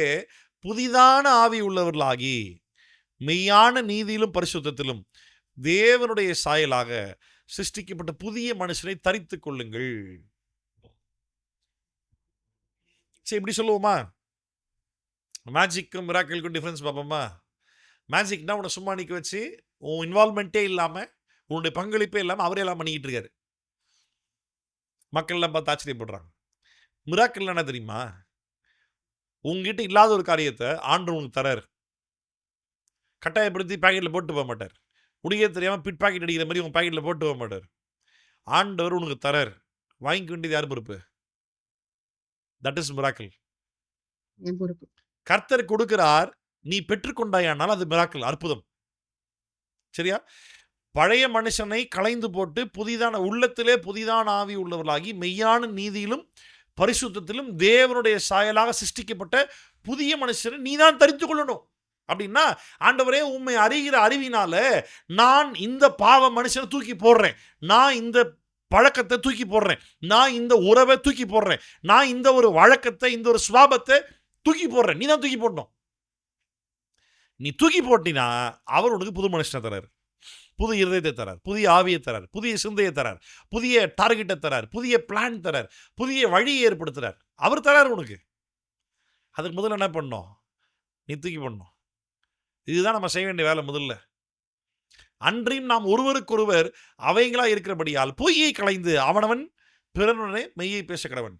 புதிதான ஆவி உள்ளவர்களாகி மெய்யான நீதியிலும் பரிசுத்தத்திலும் தேவனுடைய சாயலாக சிருஷ்டிக்கப்பட்ட புதிய மனுஷனை தரித்துக் கொள்ளுங்கள். சரி, இப்படி சொல்லுவோமா? மேஜிக்கும் மிராக்கிளுக்கும் டிஃபரன்ஸ் பார்ப்போமா? மேஜிக்னா உன்னை சும்மா நிற்க வச்சு உன் இன்வால்மெண்ட்டே இல்லாமல், உன்னுடைய பங்களிப்பே இல்லாமல் அவரே எல்லாம் பண்ணிக்கிட்டு இருக்காரு. மக்கள் எல்லாம் பார்த்து ஆச்சரியப்படுறாங்க. மிராக்கிள் என்ன தெரியுமா? உங்ககிட்ட இல்லாத ஒரு காரியத்தை ஆண்டவர் உங்களுக்கு தராரு. கட்டாயப்படுத்தி பாக்கெட்டில் போட்டு போக மாட்டார். உனக்கே தெரியாமல் பிட் பாக்கெட் அடிக்கிற மாதிரி உங்கள் பாக்கெட்டில் போட்டு போக மாட்டார். ஆண்டவர் உனக்கு தரார். வாங்கிக்க வேண்டியது யார் பொறுப்பு? That is miracle. கர்த்தர் கொடுக்கிறார், நீ பெற்றுக்கொண்டாயானால் அது மிராக்கிள், அற்புதம். சரியா? பழைய மனுஷனை களைந்து போட்டு புதிதான உள்ளத்திலே புதிதான ஆவி உள்ளவர்களாகி மெய்யான நீதியிலும் பரிசுத்தத்திலும் தேவனுடைய சாயலாக சிருஷ்டிக்கப்பட்ட புதிய மனுஷனை நீ தான் தரித்து கொள்ளணும். அப்படின்னா, ஆண்டவரே உண்மை அறிகிற அறிவினால நான் இந்த பாவ மனுஷனை தூக்கி போடுறேன், நான் இந்த பழக்கத்தை தூக்கி போடுறேன், நான் இந்த உறவை தூக்கி போடுறேன், நான் இந்த ஒரு வழக்கத்தை, இந்த ஒரு சுவாபத்தை தூக்கி போடுறேன். நீ தான் தூக்கி போடணும். நீ தூக்கி போட்டினா அவர் உனக்கு புது மனுஷனை தரார், புது இருதயத்தை தரார், புதிய ஆவியை தரார், புதிய சிந்தையை தரார், புதிய டார்கெட்டை தரார், புதிய பிளான் தரார், புதிய வழியை ஏற்படுத்துறார். அவர் தரார் உனக்கு. அதுக்கு முதல்ல என்ன பண்ணணும்? நீ தூக்கி போடணும். இதுதான் நம்ம செய்ய வேண்டிய வேலை முதல்ல. அன்றையும் நாம் ஒருவருக்கொருவர் அவைகளா இருக்கிறபடியால் பொய்யை களைந்து அவனவன் பிறனுடனே மெய்யை பேச கடவன்.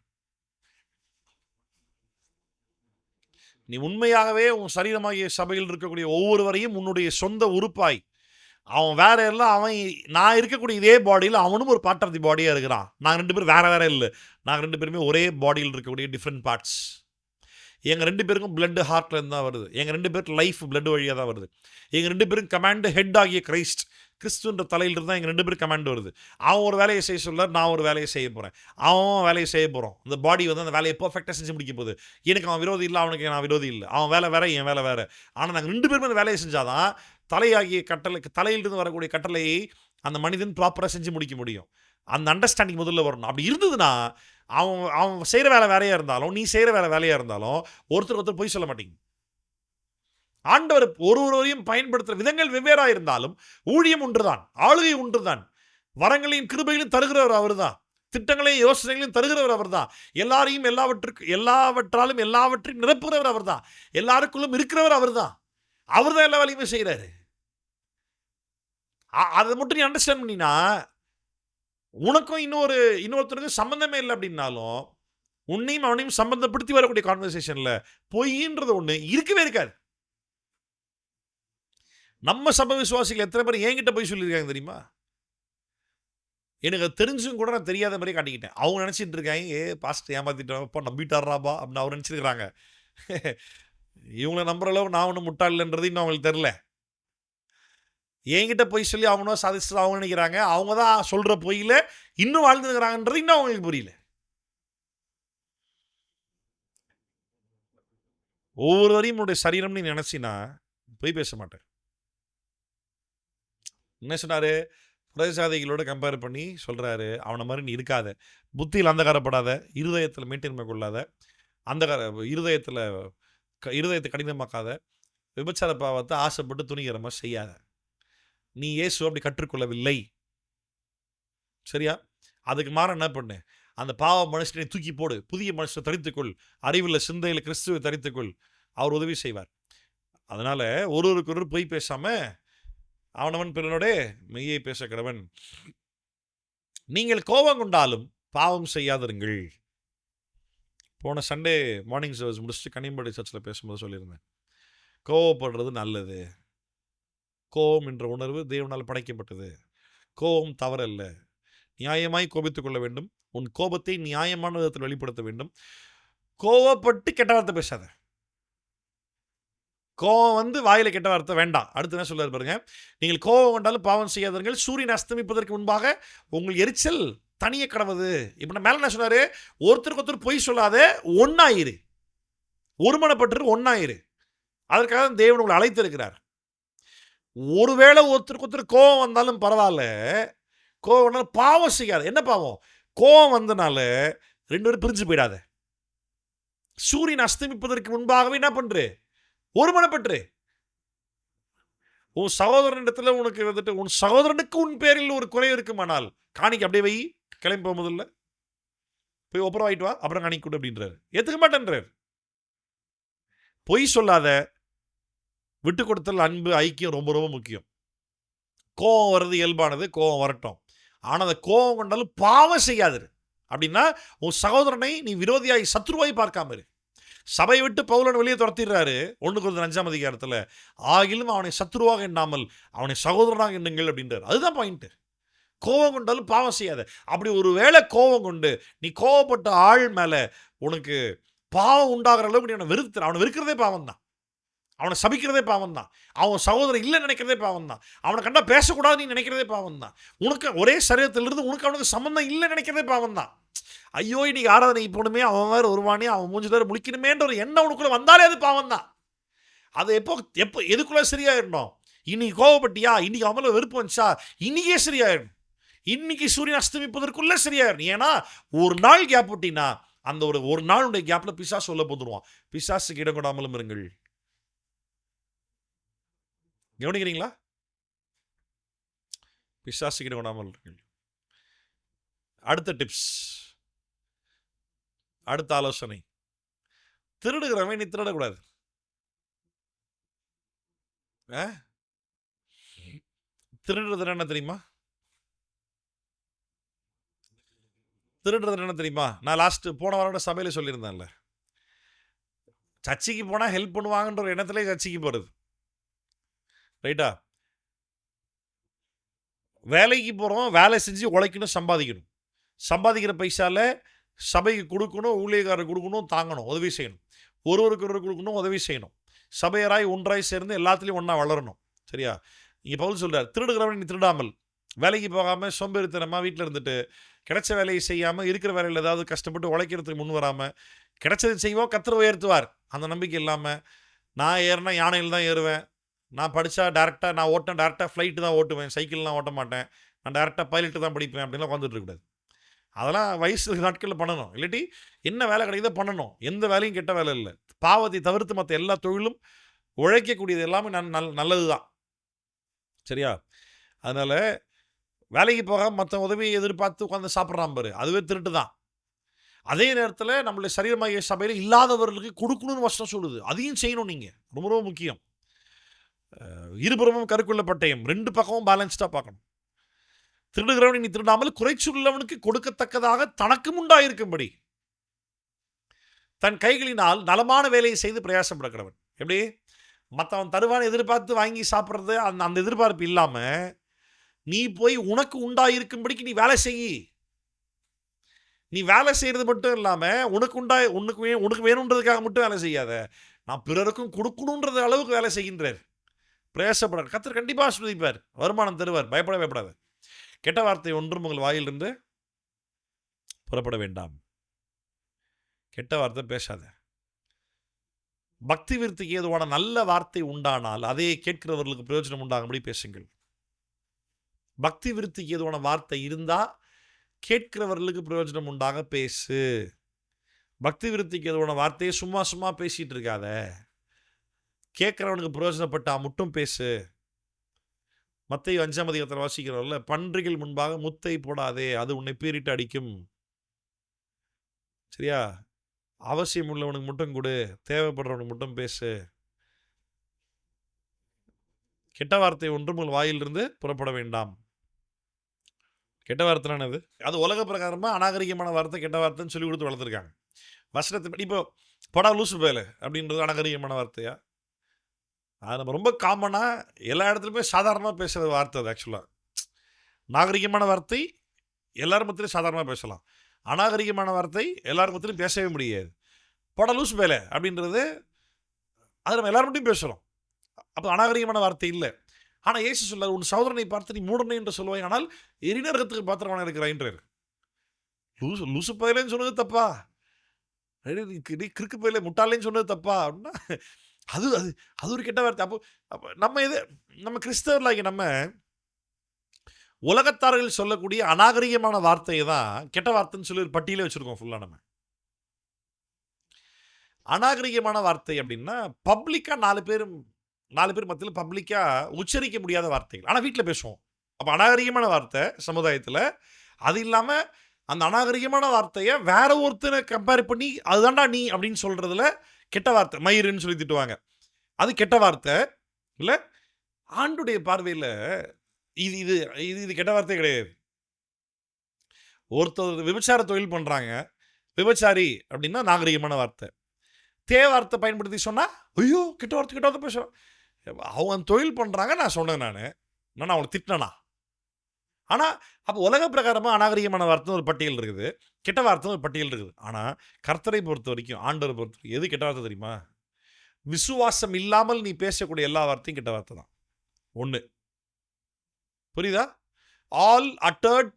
நீ உண்மையாகவே உன் சரீரமாகிய சபையில் இருக்கக்கூடிய ஒவ்வொருவரையும் உன்னுடைய சொந்த உறுப்பாய், அவன் வேற எல்லாம், அவன் நான் இருக்கக்கூடிய இதே பாடியில் அவனும் ஒரு பார்ட் ஆஃப் தி பாடியாக இருக்கிறான். நாங்கள் 2 பேரும் வேற வேற இல்லை, நாங்கள் 2 பேருமே ஒரே பாடியில் இருக்கக்கூடிய டிஃப்ரெண்ட் பார்ட்ஸ். எங்கள் 2 பேருக்கும் பிளட் ஹார்ட்லேருந்து தான் வருது. எங்கள் 2 பேருக்கு லைஃப் பிளட் வழியாக தான் வருது. எங்கள் 2 பேரும் கமாண்டு ஹெட் ஆகிய கிறிஸ்துன்ற தலையிலிருந்து தான் எங்கள் 2 பேரும் கமாண்ட் வருது. அவன் ஒரு வேலையை செய்ய சொல்ல, நான் ஒரு வேலையை செய்ய போகிறேன், அவன் வேலையை செய்ய போகிறோம். இந்த பாடி வந்து அந்த வேலையை பர்ஃபெக்டாக செஞ்சு முடிக்க போகுது. எனக்கு அவன் விரோதி இல்லை, அவனுக்கு நான் விரோதி இல்லை. அவன் வேலை வேற, என் வேலை வேறு. ஆனால் நாங்கள் 2 பேருமே அந்த வேலையை செஞ்சாதான் தலையாகிய தலையிலிருந்து வரக்கூடிய கட்டளையை அந்த மனிதன் ப்ராப்பராக செஞ்சு முடிக்க முடியும். அந்த அண்டர்ஸ்டாண்டிங் முதல்ல வரணும். அப்படி இருந்ததுன்னா அவன் செய்கிற வேலை வேலையாக இருந்தாலும், நீ செய்கிற வேலையாக இருந்தாலும் ஒருத்தர் போய் சொல்ல மாட்டீங்க. ஆண்டவர் ஒருவரையும் பயன்படுத்துகிற விதங்கள் வெவ்வேறாக இருந்தாலும் ஊழியம் ஒன்றுதான், ஆளுகை ஒன்றுதான், வரங்களையும் கிருபைகளையும் தருகிறவர் அவர் தான், திட்டங்களையும் யோசனைகளையும் தருகிறவர் அவர் தான், எல்லாரையும் எல்லாவற்றாலும் எல்லாவற்றையும் நிரப்புகிறவர் அவர் தான், எல்லாருக்குள்ளும் இருக்கிறவர் அவர் தான். அவர் தான் எல்லா வேலையுமே செய்கிறாரு. அதை மட்டும் நீ அண்டர்ஸ்டாண்ட் பண்ணினா, உனக்கும் இன்னொருத்தருக்கும் சம்பந்தமே இல்லை அப்படின்னாலும் உன்னையும் அவனையும் சம்பந்தப்படுத்தி வரக்கூடிய கான்வர்சேஷன்ல பொய்ன்றது ஒண்ணு இருக்கவே இருக்காது. நம்ம சபை விசுவாசிகள் எத்தனை பேர் என்கிட்ட போய் சொல்லியிருக்காங்க தெரியுமா? எனக்கு தெரிஞ்சும் கூட நான் தெரியாத மாதிரி காட்டிக்கிட்டேன். அவங்க நினைச்சிட்டு இருக்காங்க, பாஸ்டர் ஏமாத்திட்டப்பா, நம்பிட்டாராப்பா அப்படின்னு அவர் நினைச்சிருக்கிறாங்க. இவங்களை நம்புற அளவு நான் ஒன்றும் முட்டாள் இல்லைன்றது இன்னும் அவங்களுக்கு தெரியல. என்கிட்ட பொய் சொல்லி அவனோ சாதிச்சு அவங்க நினைக்கிறாங்க, அவங்க தான் சொல்கிற பொய்யில் இன்னும் வாழ்ந்துருக்கிறாங்கன்றது இன்னும் அவங்களுக்கு புரியல. ஒவ்வொருவரையும் உன்னுடைய சரீரம்னு நீ நினச்சினா பொய் பேச மாட்டேன். என்ன சொன்னார்? புறஜாதிகளோட கம்பேர் பண்ணி சொல்கிறாரு, அவனை மாதிரி நீ இருக்காத, புத்தியில் அந்தகாரப்படாத, இருதயத்தில் மேட்டின்மை கொள்ளாத, இருதயத்தை கடினமாக்காத, விபச்சார பாவத்தை ஆசைப்பட்டு துணிகிற மாதிரி செய்யாத. நீ இயேசு அப்படி கற்றுக்கொள்ளவில்லை, சரியா? அதுக்கு மாற என்ன பண்ணு? அந்த பாவ மனுஷனை தூக்கி போடு, புதிய மனுஷனை தரித்துக்கொள், அறிவில் சிந்தையில் கிறிஸ்துவை தரித்துக்கொள், அவர் உதவி செய்வார். அதனால ஒருவருக்கு பொய் பேசாம அவனவன் பிறனோட மெய்யை பேச கடவன். நீங்கள் கோபம் கொண்டாலும் பாவம் செய்யாதிருங்கள். போன சண்டே மார்னிங் சர்வீஸ் முடிச்சுட்டு கனிம்படி சர்ச்சில் பேசும்போது சொல்லியிருந்தேன், கோவப்படுறது நல்லது. கோபம் என்ற உணர்வு தேவனால் படைக்கப்பட்டது. கோபம் தவறல்ல. நியாயமாய் கோபித்துக் கொள்ள வேண்டும். உன் கோபத்தை நியாயமான விதத்தில் வெளிப்படுத்த வேண்டும். கோவப்பட்டு கெட்ட வார்த்தை பேசாத. கோவம் வாயில கெட்ட வார்த்தை வேண்டாம். அடுத்து என்ன சொல்றாரு பாருங்க, நீங்கள் கோவம் கொண்டாலும் பாவம் செய்யாதீர்கள், சூரியன் அஸ்தமிப்பதற்கு முன்பாக உங்கள் எரிச்சல் தனிய கடவுது. இப்போ நான் மேலே என்ன சொன்னாரு? ஒருத்தருக்கு ஒருத்தர் பொய் சொல்லாத, ஒன்னாயிரு, ஒருமனப்பட்டு ஒன்னாயிரு. அதற்காக தேவன் உங்களை அழைத்திருக்கிறார். ஒருவேளை ஒருத்தருக்கு ஒருத்தர் கோவம் வந்தாலும் பரவாயில்ல, கோவம் வந்தாலும் பாவம் செய்யாது. என்ன பாவம்? கோவம் வந்தனால ரெண்டு பேரும் பிரிஞ்சு போயிடாத. சூரியன் அஸ்தமிப்பதற்கு முன்பாகவே என்ன பண்று? ஒருமனப்பற்று. உன் சகோதரனிடத்துல உனக்கு உன் சகோதரனுக்கு உன் பேரில் ஒரு குறை இருக்குமானால் காணிக்க அப்படியே வை, கிளம்பி போகும்போதில்ல போய் ஒப்புறம் வாங்கிட்டு வா, அப்புறம் காணிக்க கொடு அப்படின்றாரு. ஏத்துக்க மாட்டேன்றார். பொய் சொல்லாத, விட்டு கொடுத்தல், அன்பு, ஐக்கியம் ரொம்ப ரொம்ப முக்கியம். கோவம் வர்றது இயல்பானது, கோவம் வரட்டும். ஆனால் அந்த கோவம் கொண்டாலும் பாவம் செய்யாது. அப்படின்னா உன் சகோதரனை நீ விரோதியாய் சத்ருவாய் பார்க்காம இரு. சபையை விட்டு பவுலன் வெளியே துரத்திடுறாரு 1 Corinthians 5ஆம் அதிகாரத்தில். ஆகிலும் அவனை சத்ருவாக எண்ணாமல் அவனை சகோதரனாக எண்ணுங்கள் அப்படின்றார். அதுதான் பாயிண்ட். கோபம் கொண்டாலும் பாவம் செய்யாத. அப்படி ஒரு வேளை கோபம் கொண்டு நீ கோவப்பட்ட ஆள் மேலே உனக்கு பாவம் உண்டாகிற அளவுக்கு நீ அவனை வெறுத்துற, அவனை வெறுக்கிறதே பாவம் தான், அவனை சபிக்கிறதே பாவம் தான், அவன் சகோதரன் இல்லை நினைக்கிறதே பாவம் தான், அவனை கண்டா பேசக்கூடாது நீ நினைக்கிறதே பாவம் தான், உனக்கு ஒரே சரீரத்திலிருந்து உனக்கு அவனுக்கு சம்பந்தம் இல்லை நினைக்கிறதே பாவம் தான். ஐயோ இன்னைக்கு ஆராதனை போகணுமே, அவன் வேறு வருவானே, அவன் மூஞ்சி வேறு முழிக்கணுமேன்ற ஒரு எண்ணம் உனக்குள்ள வந்தாலே அது பாவம் தான். அது எப்போ எதுக்குள்ள சரியாயிடணும்? இன்னைக்கு கோவப்பட்டியா, இன்னைக்கு அவங்கள வெறுப்பு வந்துச்சா, இன்னைக்கே சரியாயிடணும். இன்னைக்கு சூரியன் அஸ்தமிப்பதற்குள்ள சரியாயிடணும். ஏன்னா ஒரு நாள் கேப் விட்டினா அந்த ஒரு நாளுடைய கேப்ல பிசாசு சொல்ல போதுருவான், பிசாசுக்கு இடம் கொடாமலும் இருங்கள். கவனிக்கிறீங்களா? பிசாசுக்கு இடம் கொடாமல் இருங்கள். அடுத்த டிப்ஸ், அடுத்த ஆலோசனை, திருடுகிறவன் நீ திருடக்கூடாது. திருடுறது என்ன தெரியுமா? திருடுறது என்ன தெரியுமா? நான் போன வாரோட சபையில் சொல்லியிருந்தேன்ல, சர்ச்சைக்கு போனால் ஹெல்ப் பண்ணுவாங்கன்ற ஒரு எண்ணத்துல சர்ச்சைக்கு போகிறது, ரைட்டா? வேலைக்கு போகிறோம், வேலை செஞ்சு உழைக்கணும், சம்பாதிக்கணும். சம்பாதிக்கிற பைசால சபைக்கு கொடுக்கணும், ஊழியக்காரர் கொடுக்கணும், தாங்கணும், உதவி செய்யணும், ஒருவருக்கு கொடுக்கணும், உதவி செய்யணும். சபையராய் ஒன்றாய் சேர்ந்து எல்லாத்துலேயும் ஒன்றா வளரணும். சரியா? இங்கே பவுல் சொல்கிறார், திருடுகிறவன் நீ திருடாமல், வேலைக்கு போகாமல் சோம்பேறித்தனமாக வீட்டில் இருந்துட்டு கிடைச்ச வேலையை செய்யாமல் இருக்கிற வேலையில் ஏதாவது கஷ்டப்பட்டு உழைக்கிறதுக்கு முன் வராமல், கிடைச்சது செய்வோம், கர்த்தர் உயர்த்துவார் அந்த நம்பிக்கை இல்லாமல், நான் ஏறினா யானையில் தான் ஏறுவேன், நான் படித்தா டேரெக்டாக நான் ஓட்டேன், டேரெக்டாக ஃப்ளைட்டு தான் ஓட்டுவேன், சைக்கிள்லாம் ஓட்ட மாட்டேன், நான் டேரெக்டாக பைலட்டு தான் படிப்பேன் அப்படின்லாம் உட்காந்துட்டு இருக்கக்கூடாது. அதெல்லாம் வயசு நாட்களில் பண்ணணும். இல்லாட்டி என்ன வேலை கிடைக்குதோ பண்ணணும். எந்த வேலையும் கெட்ட வேலை இல்லை. பாவத்தை தவிர்த்து மற்ற எல்லா தொழிலும் உழைக்கக்கூடியது எல்லாமே நல்லது தான். சரியா? அதனால் வேலைக்கு போக மற்ற உதவியை எதிர்பார்த்து உட்காந்து சாப்பிட்றான் பாரு, அதுவே திருட்டு தான். அதே நேரத்தில் நம்மளுடைய சரீரமாகிய சபையில் இல்லாதவர்களுக்கு கொடுக்கணும்னு வசனம் சொல்லுது, அதையும் செய்யணும். நீங்கள் ரொம்ப ரொம்ப முக்கியம். இருபுறமும் கருக்குள்ள பட்டயம், 2 பக்கமும் பேலன்ஸ்டாக பார்க்கணும். திருடுகிறவனை நீ திருடாமல் குறைச்சுள்ளவனுக்கு கொடுக்கத்தக்கதாக தனக்கும் உண்டாயிருக்கும்படி தன் கைகளினால் நலமான வேலையை செய்து பிரயாசப்படக்கிறவன். எப்படி? மற்றவன் தருவான் எதிர்பார்த்து வாங்கி சாப்பிட்றது, அந்த எதிர்பார்ப்பு இல்லாமல் நீ போய் உனக்கு உண்டாயிருக்கும்படிக்கு நீ வேலை செய்யி. நீ வேலை செய்கிறது மட்டும் இல்லாமல் உனக்கு வேணுன்றதுக்காக மட்டும் வேலை செய்யாத, நான் பிறருக்கும் கொடுக்கணுன்றது அளவுக்கு வேலை செய்கின்றார். பிரயாசப்படாது. கர்த்தர் கண்டிப்பா ஆசீர்வதிப்பார், வருமானம் தருவார். பயப்படாது. கெட்ட வார்த்தை ஒன்றும் உங்கள் வாயிலிருந்து புறப்பட வேண்டாம். கெட்ட வார்த்தை பேசாத. பக்தி விருத்திக்கு ஏதுவான நல்ல வார்த்தை உண்டானால் அதை கேட்கிறவர்களுக்கு பிரயோஜனம் உண்டாகும்படி பேசுங்கள். பக்தி விருத்திக்கு ஏதுவான வார்த்தை இருந்தா கேட்கிறவர்களுக்கு பிரயோஜனம் உண்டாக பேசு. பக்தி விருத்திக்கு ஏதுவான வார்த்தையை சும்மா பேசிட்டு இருக்காத. கேட்கிறவனுக்கு பிரயோஜனப்பட்டா மட்டும் பேசு. மத்தேயு 5ஆம் அதிகாரத்தில் வாசிக்கிறோம்ல, பன்றிகள் முன்பாக முத்தை போடாதே, அது உன்னை பீறிட்டு அடிக்கும். சரியா? அவசியம் உள்ளவனுக்கு மட்டும் கொடு, தேவைப்படுறவனுக்கு மட்டும் பேசு. கெட்ட வார்த்தை ஒன்றும் உங்கள் வாயிலிருந்து புறப்பட வேண்டாம். கெட்ட வார்த்தைனா என்னது? அது உலக பிரகாரமா அநாகரிகமான வார்த்தை கெட்ட வார்த்தைன்னு சொல்லி கொடுத்து வளர்த்துருக்காங்க. வசனத்தை இப்போ படா லூசு பேல அப்படின்றது அநாகரிகமான வார்த்தையா? அது நம்ம ரொம்ப காமனாக எல்லா இடத்துலையுமே சாதாரணமாக பேசுகிற வார்த்தை. அது ஆக்சுவலாக நாகரிகமான வார்த்தை எல்லாரும் மத்தியிலும் சாதாரணமாக பேசலாம். அநாகரிகமான வார்த்தை எல்லாரும் மத்தியிலும் பேசவே முடியாது. பட லூஸ் பேல அப்படின்றது அது நம்ம எல்லாரும் மட்டும் பேசுகிறோம். அப்போ அநாகரிகமான வார்த்தை இல்லை. ஆனால் இயேசு சொல்லார், உன் சகோதரனை பார்த்து நீ மூடனே என்று சொல்லுவாய், ஆனால் எரிநரகத்துக்கு பாத்திரமான இருக்கிறாயின்றார். லூசு பயிலேன்னு சொன்னது தப்பா? நீ கிறுக்கு பயில முட்டாளேன்னு சொன்னது தப்பா? அப்படின்னா அது அது அது ஒரு கெட்ட வார்த்தை. அப்போ நம்ம கிறிஸ்தவர்களாகி நம்ம உலகத்தார்கள் சொல்லக்கூடிய அநாகரிகமான வார்த்தையை தான் கெட்ட வார்த்தைன்னு சொல்லி ஒரு பட்டியலே வச்சிருக்கோம் ஃபுல்லாக. நம்ம அநாகரிகமான வார்த்தை அப்படின்னா பப்ளிக்கா நாலு பேர் மத்தியில் பப்ளிக்கா உச்சரிக்க முடியாத வார்த்தைகள், ஆனால் வீட்டில் பேசுவோம். அப்போ அநாகரிகமான வார்த்தை சமுதாயத்தில். அது இல்லாமல் அந்த அநாகரிகமான வார்த்தையை வேற ஒருத்தனை கம்பேர் பண்ணி அதுதான்டா நீ அப்படின்னு சொல்றதுல கெட்ட வார்த்தை, மயிருன்னு சொல்லி திட்டுவாங்க. அது கெட்ட வார்த்தை இல்லை. ஆண்டுடைய பார்வையில் இது இது இது கெட்ட வார்த்தை கிடையாது. ஒருத்தர் விபச்சார தொழில் பண்ணுறாங்க, விபச்சாரி அப்படின்னா நாகரிகமான வார்த்தை. வார்த்தை பயன்படுத்தி சொன்னால் ஐயோ கெட்ட வார்த்தை பேசுகிறோம். அவங்க தொழில் பண்ணுறாங்க, நான் சொன்னேன், நான் அவங்களை திட்டினா. ஆனால் அப்போ உலக பிரகாரமாக அநாகரிகமான வார்த்தை ஒரு பட்டியல் இருக்குது, கெட்ட வார்த்தை ஒரு பட்டியல் இருக்குது. ஆனால் கர்த்தரை பொறுத்த வரைக்கும், ஆண்டவரை பொறுத்த வரைக்கும் எது கெட்ட வார்த்தை தெரியுமா? விசுவாசம் இல்லாமல் நீ பேசக்கூடிய எல்லா வார்த்தையும் கெட்ட வார்த்தை தான். ஒன்று புரியுதா? All uttered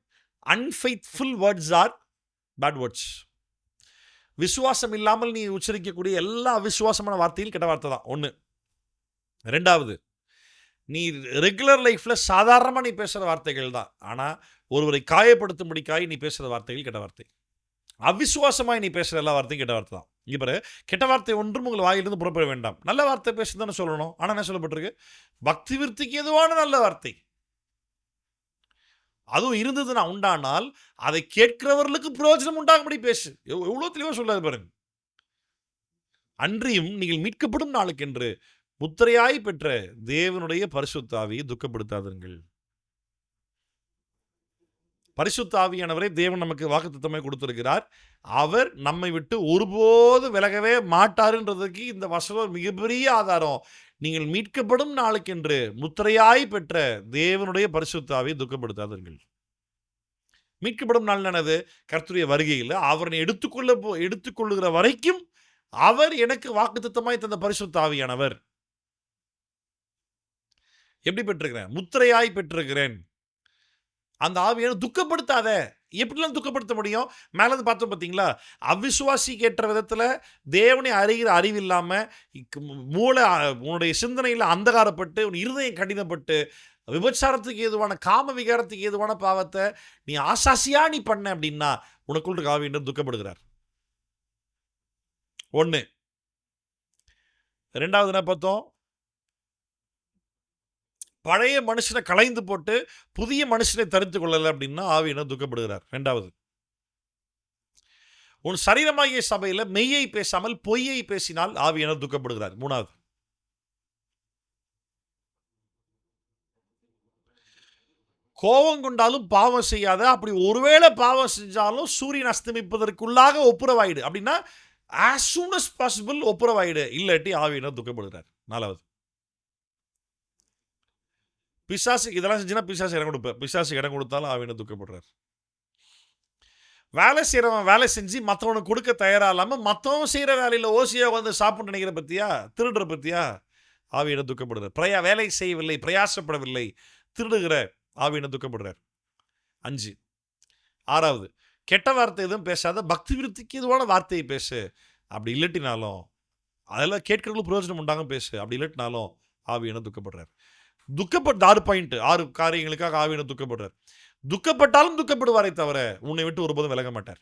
unfaithful words are bad words. விசுவாசம் இல்லாமல் நீ உச்சரிக்கக்கூடிய எல்லா அவிசுவாசமான வார்த்தையும் கெட்ட வார்த்தை தான். ஒன்று. ரெண்டாவது, நீ ரெகுலர் லைஃப்ல சாதாரணமாக நீ பேசுகிற வார்த்தைகள் தான், ஆனால் ஒருவரை காயப்படுத்தும்படிக்காய் நீ பேசுகிற வார்த்தைகள் கெட்ட வார்த்தை. அவிசுவாசமாய் நீ பேசுகிற எல்லா வார்த்தையும் கெட்ட வார்த்தை தான். இப்போ கெட்ட வார்த்தை ஒன்றும் உங்கள் வாயிலிருந்து புறப்பட வேண்டாம். நல்ல வார்த்தை பேசுதானே சொல்லணும். ஆனால் என்ன சொல்லப்பட்டிருக்கு? பக்தி விருத்திக்கு எதுவான நல்ல வார்த்தை அதுவும் இருந்ததுன்னா உண்டானால் அதை கேட்கிறவர்களுக்கு பிரயோஜனம் உண்டாகும்படி பேசு. எவ்வளோ தெளிவாக சொல்லாது பாருங்க. அன்றியும் நீங்கள் மீட்கப்படும் நாளுக்கென்று முத்திரையாய் பெற்ற தேவனுடைய பரிசுத்த ஆவியை துக்கப்படுத்தாதீர்கள். பரிசுத்த ஆவியானவரை தேவன் நமக்கு வாக்குத்தத்தமாய் கொடுத்திருக்கிறார். அவர் நம்மை விட்டு ஒருபோது விலகவே மாட்டாருன்றதுக்கு இந்த வசனம் மிகப்பெரிய ஆதாரம். நீங்கள் மீட்கப்படும் நாளுக்கென்று முத்திரையாய் பெற்ற தேவனுடைய பரிசுத்த ஆவியை துக்கப்படுத்தாதீர்கள். மீட்கப்படும் நாள் என்னது? கர்த்தருடைய வருகையில் அவரை எடுத்துக்கொள்ளுகிற வரைக்கும் அவர் எனக்கு வாக்குத்தத்தமாய் தந்த பரிசுத்த ஆவியானவர். எப்படி பெற்றிருக்கிறேன்? முத்திரையாய் பெற்றிருக்கிறேன். அந்த ஆவியான துக்கப்படுத்தாத. எப்படிலாம் துக்கப்படுத்த முடியும்? மேலேருந்து பார்த்தோம் பார்த்தீங்களா? அவிசுவாசி கேட்ட விதத்தில் தேவனை அறிகிற அறிவு இல்லாமல் மூளை உன்னுடைய சிந்தனையில் அந்தகாரப்பட்டு உன் இருதயம் கடினப்பட்டு விபச்சாரத்துக்கு ஏதுவான காம விகாரத்துக்கு ஏதுவான பாவத்தை நீ ஆசாசியா நீ பண்ண அப்படின்னா உனக்குள் இருக்க ஆவியினர் துக்கப்படுகிறார். ஒன்று. ரெண்டாவது என்ன பார்த்தோம்? பழைய மனுஷனை களைந்து போட்டு புதிய மனுஷனை தரித்து கொள்ளல அப்படின்னா ஆவியினர் துக்கப்படுகிறார். ரெண்டாவது, உன் சரீரமாகிய சபையில் மெய்யை பேசாமல் பொய்யை பேசினால் ஆவியினர் துக்கப்படுகிறார். மூணாவது, கோபம் கொண்டாலும் பாவம் செய்யாத, அப்படி ஒருவேளை பாவம் செஞ்சாலும் சூரியன் அஸ்தமிப்பதற்குள்ளாக ஒப்புரவாயிடு. அப்படின்னா as soon as possible ஒப்புரவாயிடு, இல்லாட்டி ஆவியினர் துக்கப்படுகிறார். நாலாவது, பிசாசு இதெல்லாம் செஞ்சுன்னா பிசாசு இடம் கொடுப்பார். பிசாசு இடம் கொடுத்தாலும் ஆவியினர் துக்கப்படுறார். வேலை செய்கிறவன் வேலை செஞ்சு மற்றவனுக்கு கொடுக்க தயாராக இல்லாமல் மற்றவன் செய்கிற வேலையில் ஓசியாக வந்து சாப்பிட்டு நினைக்கிற பற்றியா, திருடுற பற்றியா, ஆவியினர் துக்கப்படுறார். வேலை செய்யவில்லை, பிரயாசப்படவில்லை, திருடுகிற ஆவியினர் துக்கப்படுறார். 5. 6வது, கெட்ட வார்த்தை எதுவும் பேசாத, பக்தி விருத்திக்கு எதுவான வார்த்தையை பேசு. அப்படி இல்லட்டினாலும் அதெல்லாம் கேட்கறவங்களுக்கு பிரயோஜனம் உண்டாக பேசு. அப்படி இல்லட்டினாலும் ஆவியினர் துக்கப்படுறார். 6 பாயிண்ட், 6 காரியங்களுக்காக ஆவியினர் துக்கப்படுறார். துக்கப்பட்டாலும் துக்கப்படுவாரை தவிர உன்னை விட்டு ஒருபோதும் விலக மாட்டார்.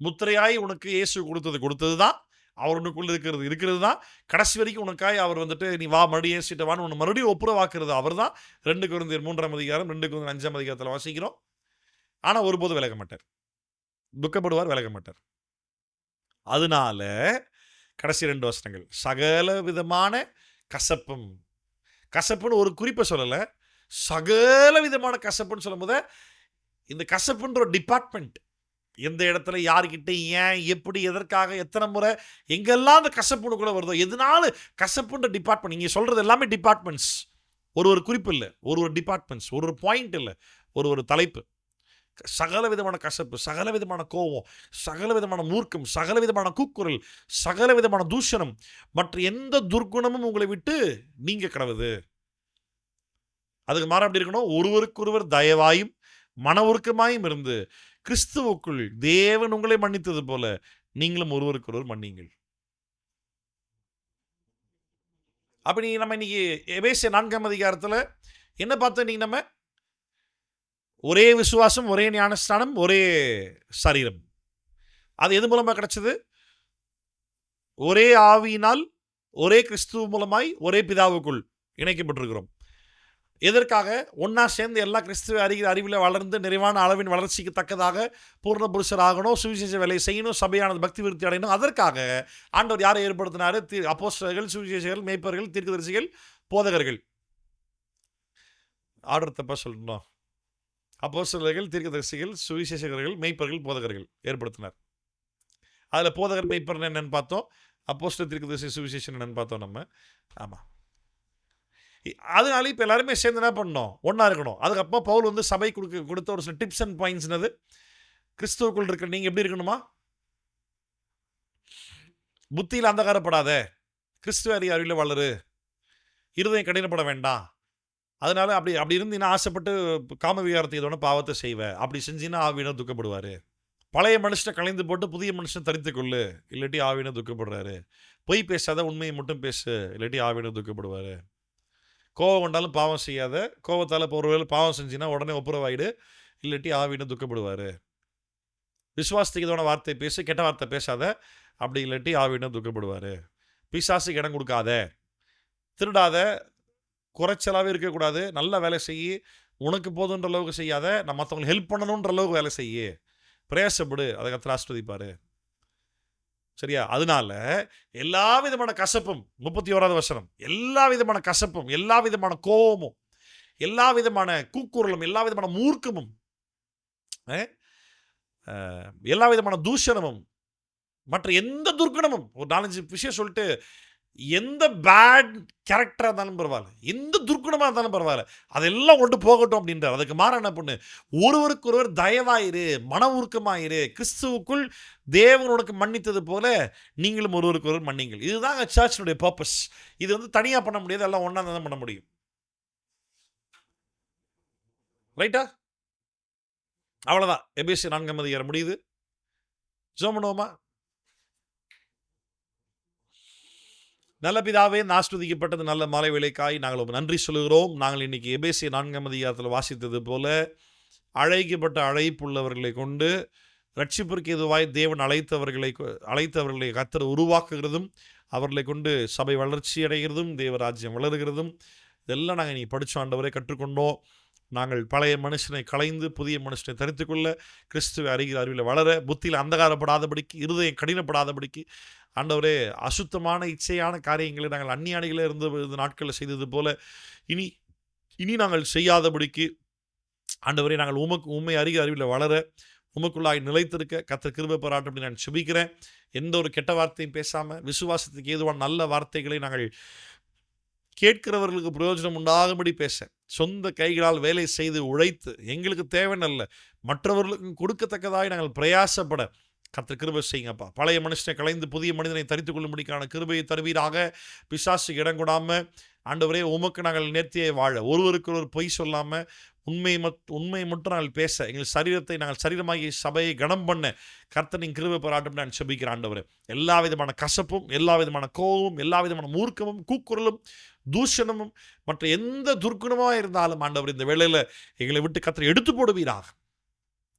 முத்திரையாய் உனக்கு இயேசு கொடுத்தது தான், அவர் உனக்குள்ள இருக்கிறது தான். கடைசி வரைக்கும் உனக்காய் அவர் வந்துட்டு நீ வா மறுபடியும் ஏசிட்ட வான்னு உன்னை மறுபடியும் ஒப்புரவாக்குறது அவர் தான். 2 கொரிந்தியர் 3ஆம் அதிகாரம் 2 கொரிந்தியர் 5ஆம் அதிகாரத்தில் வாசிக்கிறோம். ஆனால் ஒருபோதும் விலக மாட்டார், துக்கப்படுவார், விலக மாட்டார். அதனால கடைசி 2 வசனங்கள், சகல விதமான கசப்பும். கசப்புன்னு ஒரு குறிப்பை சொல்லலை, சகல விதமான கசப்புன்னு சொல்லும் போது இந்த கசப்புன்ற ஒரு டிபார்ட்மெண்ட், எந்த இடத்துல யார்கிட்ட ஏன் எப்படி எதற்காக எத்தனை முறை எங்கெல்லாம் அந்த கசப்புனுக்குள்ள வருதோ, எதனால கசப்புன்ற டிபார்ட்மெண்ட். நீங்கள் சொல்கிறது எல்லாமே டிபார்ட்மெண்ட்ஸ், ஒரு குறிப்பு இல்லை, ஒரு டிபார்ட்மெண்ட்ஸ், ஒரு பாயிண்ட் இல்லை, ஒரு தலைப்பு. சகல விதமான கசப்பு, சகல விதமான கோபம், சகல விதமான மூர்க்கம், சகல விதமான கூக்குரல், சகல விதமான தூஷணம், மற்ற எந்த துர்க்குணமும் உங்களை விட்டு நீங்க கடவுது. அதுக்கு மாற அப்படி இருக்கணும், ஒருவருக்கொருவர் தயவாயும் மன உருக்கமாயும் இருந்து கிறிஸ்துவுக்குள் தேவன் உங்களை மன்னித்தது போல நீங்களும் ஒருவருக்கொருவர் மன்னிங்கள். அப்படி நம்ம இன்னைக்கு எபேசியர் 4ஆம் அதிகாரத்தில் என்ன பார்த்தோம்? இன்னைக்கு நம்ம ஒரே விசுவாசம், ஒரே ஞானஸ்தானம், ஒரே சரீரம். அது எது மூலமாக கிடைச்சது? ஒரே ஆவியினால், ஒரே கிறிஸ்துவ மூலமாய், ஒரே பிதாவுக்குள் இணைக்கப்பட்டிருக்கிறோம். எதற்காக? ஒன்றா சேர்ந்து எல்லா கிறிஸ்துவ அறிவில் வளர்ந்து நிறைவான அளவின் வளர்ச்சிக்கு தக்கதாக பூர்ண புருஷர் ஆகணும், சுவிசேஷ வேலையை செய்யணும், சபையானது பக்தி விருத்தி அடையணும். அதற்காக ஆண்டவர் யாரை ஏற்படுத்தினார்? அப்போஸ்தலர்கள், சுவிசேஷகர்கள், மேய்ப்பர்கள், தீர்க்கதரிசிகள், போதகர்கள். ஆர்டர் தப்பா சொல்லணும். அப்போஸ்தலர்கள், தீர்க்கதரிசிகள், சுவிசேஷகர்கள், மேய்ப்பர்கள், போதகர்கள் ஏற்படுத்தினார். அதில் போதகர் மேய்ப்பர் என்னன்னு பார்த்தோம், அப்போஸ்தலர், தீர்க்கதரிசி, சுவிசேஷன் என்னன்னு பார்த்தோம் நம்ம. ஆமாம், அதனால இப்போ எல்லாருமே சேர்ந்து என்ன பண்ணணும்? ஒன்றா இருக்கணும். அதுக்கப்புறம் பவுல் வந்து சபை கொடுத்த ஒரு சில டிப்ஸ் அண்ட் பாயிண்ட்ஸ்னது, கிறிஸ்துவுக்குள் இருக்கிற நீங்கள் எப்படி இருக்கணுமா? புத்தியில் அந்தகாரப்படாத, கிறிஸ்துவ அறிவில் வளரு, இருதயம் கடினப்பட வேண்டாம். அதனால அப்படி இருந்தீங்கன்னா ஆசைப்பட்டு காம விகாரத்தை இதோட பாவத்தை செய்வேன். அப்படி செஞ்சீங்கன்னா ஆவியினர் துக்கப்படுவார். பழைய மனுஷனை கலைந்து போட்டு புதிய மனுஷனை தரித்துக்கொள்ளு, இல்லாட்டி ஆவியினர் துக்கப்படுறாரு. பொய் பேசாத, உண்மையை மட்டும் பேசு, இல்லாட்டி ஆவியினர் துக்கப்படுவார். கோவம் கொண்டாலும் பாவம் செய்யாத, கோவத்தால் இப்போ ஒருவேளை பாவம் செஞ்சின்னா உடனே ஒப்புரவாயிடு, இல்லாட்டி ஆவியினர் துக்கப்படுவார். விசுவாசத்துக்கு இதோட வார்த்தை பேசு, கெட்ட வார்த்தை பேசாத, அப்படி இல்லாட்டி ஆவியினர் துக்கப்படுவார். பிசாசுக்கு இடம் கொடுக்காத, திருடாத, குறைச்சலாகவே இருக்கக்கூடாது, நல்ல வேலை செய்யி, உனக்கு போதுன்ற அளவுக்கு செய்யாத, நான் மற்றவங்களுக்கு ஹெல்ப் பண்ணணுன்ற அளவுக்கு வேலை செய்யி, பிரயாசப்படு, அதை கர்த்தர் ஆசீர்வதிப்பார். சரியா? அதனால எல்லா விதமான கசப்பும், 31வது வசனம், எல்லா விதமான கசப்பும், எல்லா விதமான கோபமும், எல்லா விதமான கூக்குரலும், எல்லா விதமான மூர்க்கமும், எல்லா விதமான தூஷணமும், மற்ற எந்த துர்க்குணமும், ஒரு 4-5 விஷயம் சொல்லிட்டு, எந்த பேட் கேரக்டராக இருந்தாலும் பரவாயில்ல, எந்த துர்க்குணமாக இருந்தாலும் பரவாயில்ல, அதெல்லாம் கொண்டு போகட்டும் அப்படின்றார். அதுக்கு மாற என்ன பண்ணு? ஒருவருக்கொருவர் தயவாயிரு, மன உருக்கமாயிரு, கிறிஸ்துவுக்குள் தேவன் உனக்கு மன்னித்தது போல நீங்களும் ஒருவருக்கொருவர் மன்னிங்கள். இதுதாங்க சர்ச்சினுடைய பர்பஸ். இது வந்து தனியாக பண்ண முடியாது, எல்லாம் ஒன்றா தான் பண்ண முடியும். ரைட்டா? அவ்வளோதான். எபேசியர் 4ஆம் அதிகாரம் முடியுது. ஜெபம் பண்ணுவோமா? நல்ல பிதாவே, ஆசீர்வதிக்கப்பட்டது நல்ல மாலை வேளைக்காய் நாங்கள் நன்றி சொல்லுகிறோம். நாங்கள் இன்னைக்கு எபேசியர் 4ஆம் அதிகாரத்தில் வாசித்தது போல அழைக்கப்பட்ட அழைப்புள்ளவர்களை கொண்டு ரட்சிப்பிற்கு எதுவாய் தேவன் அழைத்தவர்களை கர்த்தர் உருவாக்குகிறதும், அவர்களை கொண்டு சபை வளர்ச்சி அடைகிறதும், தேவராஜ்யம் வளருகிறதும், இதெல்லாம் நாங்கள் இன்னைக்கு படித்தோம். ஆண்டவரை கற்றுக்கொண்டோம். நாங்கள் பழைய மனுஷனை களைந்து புதிய மனுஷனை தரித்துக்கொள்ள, கிறிஸ்துவை அறிவில் வளர, புத்தியில் அந்தகாரப்படாதபடிக்கு, இருதயம் கடினப்படாதபடிக்கு, ஆண்டவரே அசுத்தமான இச்சையான காரியங்களை நாங்கள் அந்நியானிகளே இருந்த நாட்களில் செய்தது போல இனி நாங்கள் செய்யாதபடிக்கு, ஆண்டவரே நாங்கள் உண்மை அறிவில் வளர, உமக்குள்ளாய் நிலைத்திருக்க கர்த்தர் கிருபை பாராட்டும் அப்படி நான் செபிக்கிறேன். எந்த ஒரு கெட்ட வார்த்தையும் பேசாமல், விசுவாசத்துக்கு ஏதுவான நல்ல வார்த்தைகளை நாங்கள் கேட்கிறவர்களுக்கு பிரயோஜனம் உண்டாகும்படி பேச, சொந்த கைகளால் வேலை செய்து உழைத்து எங்களுக்கு தேவையில்லை, மற்றவர்களுக்கும் கொடுக்கத்தக்கதாய் நாங்கள் பிரயாசப்பட, கர்த்தர் கிருபை செய்யுங்கப்பா. பழைய மனுஷனை களைந்து புதிய மனிதனை தரித்துக் கொள்ளும்படிக்கான கிருபையை தருவீராக. பிசாசுக்கு இடம் கொடாம ஆண்டவரே உமக்கு நாங்கள் நேர்த்தியை வாழ, ஒருவருக்கு ஒரு பொய் சொல்லாமல் உண்மை மட்டும் நாங்கள் பேச, எங்கள் சரீரத்தை நாங்கள் சரீரமாகி சபையை கனம் பண்ண கர்த்தர் நீங்கள் கிருபை பாராட்டும் நான் செபிக்கிறேன் ஆண்டவரே. எல்லா விதமான கசப்பும், எல்லா விதமான கோபமும், எல்லா விதமான மூர்க்கமும், கூக்குரலும், தூஷணமும், மற்ற எந்த துர்க்குணமாக இருந்தாலும் ஆண்டவர் இந்த வேளையில் எங்களை விட்டு கர்த்தர் எடுத்து போடுவீராக.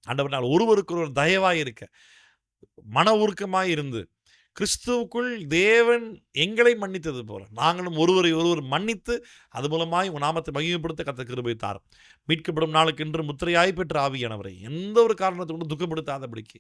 ஆண்டவர் நாங்கள் ஒருவருக்கு ஒரு தயவாக இருக்க, மன உருக்கமாக இருந்து, கிறிஸ்துவுக்குள் தேவன் எங்களை மன்னித்தது போல நாங்களும் ஒருவரை ஒருவர் மன்னித்து அது மூலமாய் உன் நாமத்தை மகிமைப்படுத்த கர்த்தர் கிருபை தாரும். மீட்கப்படும் நாளுக்கு இன்று முத்திரையாய் பெற்ற ஆவியானவரை எந்த ஒரு காரணத்தை கொண்டு துக்கப்படுத்தாதபடிக்கு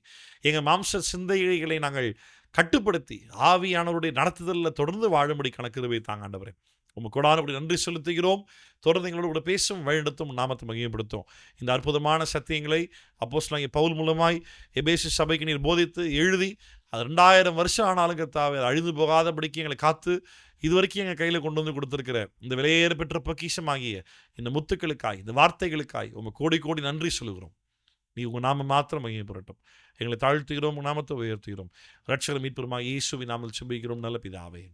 எங்கள் மாம்ச சிந்தைகளை நாங்கள் கட்டுப்படுத்தி ஆவியானவருடைய நடத்துதலில் தொடர்ந்து வாழும்படிக்கான கிருபை தாங்க ஆண்டவரே. உங்கள் கொடானபடி நன்றி செலுத்துகிறோம். தொடர்ந்து எங்களோட கூட பேசும், வழிநடத்தும், நாமத்தை மகிமைப்படுத்தும். இந்த அற்புதமான சத்தியங்களை அப்போஸ்தலனாகிய பவுல் மூலமாய் எபேசு சபைக்கு நீர் போதித்து எழுதி அது 2000 வருஷம் ஆனாலும் கர்த்தாவே அழிந்து போகாதபடிக்கு எங்களை காத்து இதுவரைக்கும் எங்கள் கையில் கொண்டு வந்து கொடுத்துருக்கிற இந்த விலையேற பெற்ற பொக்கிஷமாகிய இந்த முத்துக்களுக்காய், இந்த வார்த்தைகளுக்காய் உங்கள் கோடி கோடி நன்றி சொல்லுகிறோம். நீ உங்கள் நாம மாத்திரம் மகிமைப்படட்டும். எங்களை தாழ்த்துகிறோம், உங்கள் நாமத்தை உயர்த்துகிறோம். ரட்சகர் மீட்பெருமாகிய இயேசுவின் நாமத்தில் ஜெபிக்கிறோம் நல்ல பிதாவே,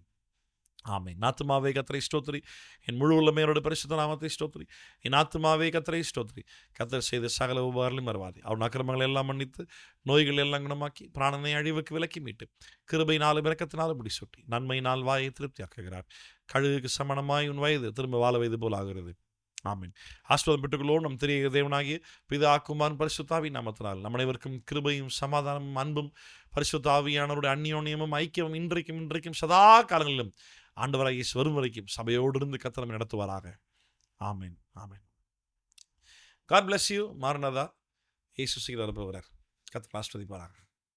ஆமென். ஆத்துமாவே கர்த்தரை ஸ்தோத்திரி, என் முழு உள்ளமே அவருடைய பரிசுத்த நாமத்தை ஸ்தோத்திரி. என் ஆத்துமாவே கர்த்தரை ஸ்தோத்திரி. கர்த்தர் செய்த சகல உபகாரங்களையும் மறவாதே. அவன் அக்கிரமங்களை எல்லாம் மன்னித்து, நோய்கள் எல்லாம் குணமாக்கி, பிராணனை அழிவுக்கு விலக்கி மீட்டு, கிருபையினாலும் இரக்கத்தினாலும் முடிசூட்டி, நன்மையினால் வாயை திருப்தியாக்குகிறார். கழுகுக்கு சமணமாய் உன் வயது திரும்ப வாழ வயது போல் ஆகிறது. ஆமென். ஆசீர்வாதம் பெற்றுக்கொள்வோம். நம் திரிய தேவனாகிய பிதா குமாரன் பரிசுத்தாவின் நாமத்தினால் நம் அனைவருக்கும் கிருபையும் சமாதானமும் அன்பும் பரிசுத்த ஆவியானவருடைய அந்யோன்யமும் ஐக்கியமும் இன்றைக்கும் சதா காலங்களிலும் ஆண்டவராகிய இயேசு வரும் வரைக்கும் சபையோடு இருந்து கர்த்தர் நம்மை நடத்துவாராக. ஆமென், ஆமென். God bless you. மாரநாதா. இயேசு சீக்கிரம் வரப்போகிறார். கர்த்தர் ஆசீர்வதிப்பாராக.